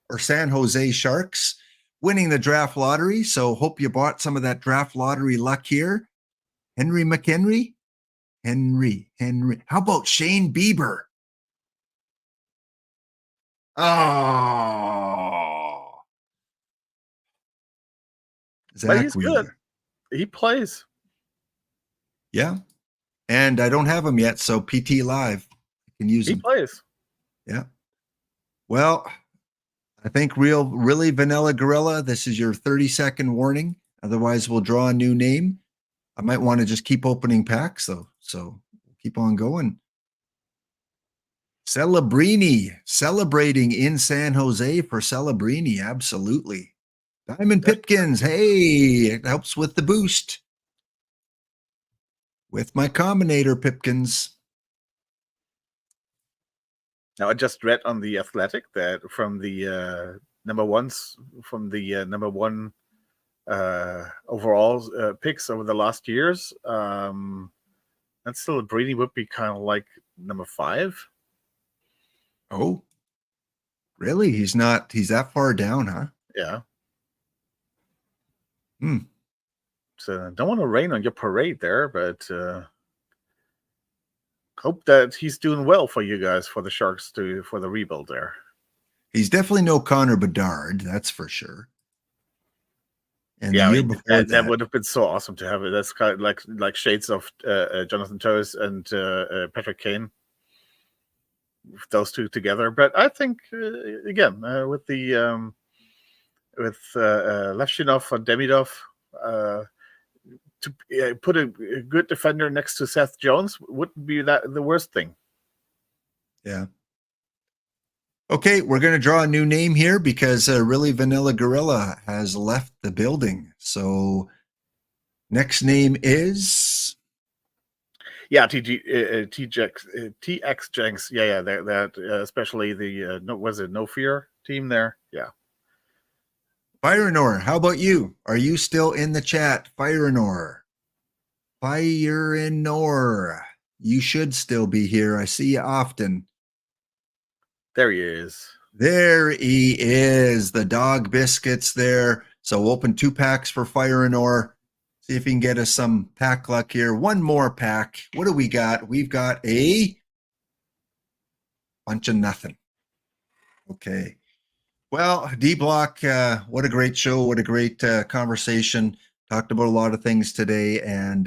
Jose Sharks winning the draft lottery. So hope you bought some of that draft lottery luck here. Henry McHenry? Henry. How about Shane Bieber? Oh. Zach But he's Wheeler. good. He plays. Yeah. And I don't have him yet, so PT Live. I can use He him. plays. Yeah. Well, I think really Vanilla Gorilla, this is your 30-second warning. Otherwise, we'll draw a new name. I might want to just keep opening packs, though. So keep on going. Celebrini, celebrating in San Jose for Celebrini. Absolutely. Diamond Pipkins. Hey, it helps with the boost. With my Combinator Pipkins. Now, I just read on the Athletic that from the number ones, from the number one overall picks over the last years, that Celebrini would be kind of like number 5. Oh, really? He's that far down, huh? Yeah. Hmm. So don't want to rain on your parade there, but hope that he's doing well for you guys, for the Sharks, for the rebuild there. He's definitely no Connor Bedard, that's for sure. And yeah, the year before that would have been so awesome to have it. That's kind of like shades of Jonathan Toews and Patrick Kane. Those two together, but I think again with Levshinov and Demidov, to put a good defender next to Seth Jones wouldn't be the worst thing. Yeah. Okay, we're going to draw a new name here because really Vanilla Gorilla has left the building. So next name is TX Jenks. Yeah, that especially the No Fear team there. Yeah. Firenor. How about you? Are you still in the chat? Firenor. You should still be here. I see you often. There he is. There he is. The dog biscuits there. So we'll open 2 packs for Firenor. See if he can get us some pack luck here. One more pack. What do we got? We've got a bunch of nothing. Okay. Well, D Block, what a great show. What a great conversation. Talked about a lot of things today. And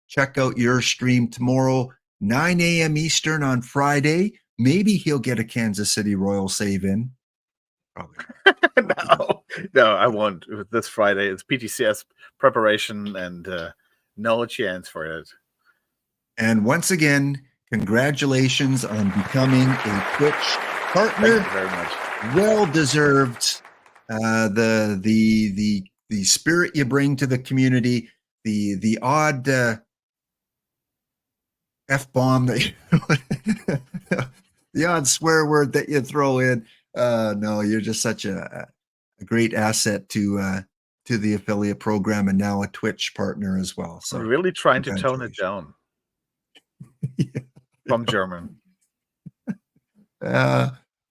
check out your stream tomorrow, 9 a.m. Eastern on Friday. Maybe he'll get a Kansas City Royal save in. Probably. No, I won't. This Friday, it's PTCS preparation and no chance for it. And once again, congratulations on becoming a Twitch partner. Thank you very much. Well deserved. The spirit you bring to the community, the odd F-bomb that the odd swear word that you throw in. No, you're just such a great asset to the affiliate program, and now a Twitch partner as well. So I'm really trying to tone it down. Yeah. From German.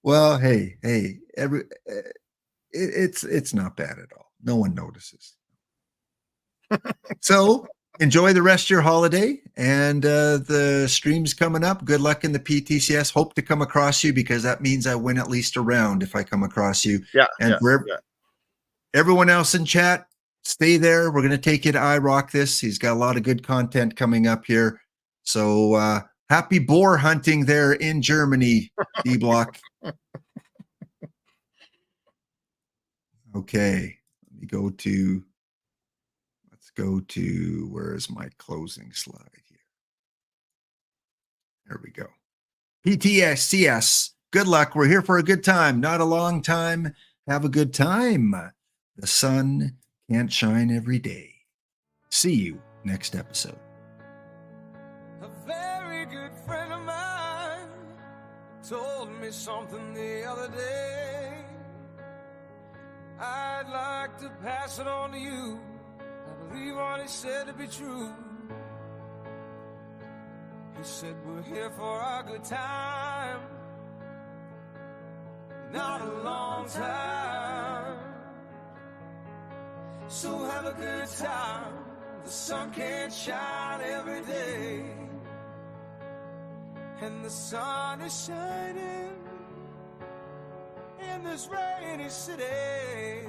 Well, hey, it's not bad at all. No one notices. So enjoy the rest of your holiday, and the stream's coming up. Good luck in the PTCS. Hope to come across you, because that means I win at least a round if I come across you. Yeah. And for everyone else in chat, stay there. We're going to take you to iRock this. He's got a lot of good content coming up here. So happy boar hunting there in Germany, D Block. Okay, let's go to, where's my closing slide here? There we go. PTCS, good luck. We're here for a good time, not a long time. Have a good time. The sun can't shine every day. See you next episode. A very good friend of mine told me something the other day. I'd like to pass it on to you. I believe what he said to be true. He said we're here for a good time, not a long time. So have a good time. The sun can't shine every day, and the sun is shining in this rainy city,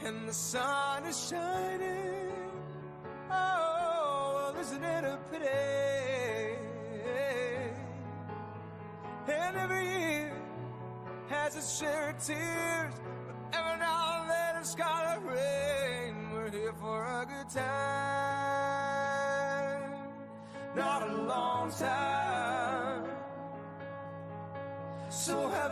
and the sun is shining. Oh, well, isn't it a pity? And every year has its share of tears, but every now and then it's gotta rain. We're here for a good time, not a long time. So have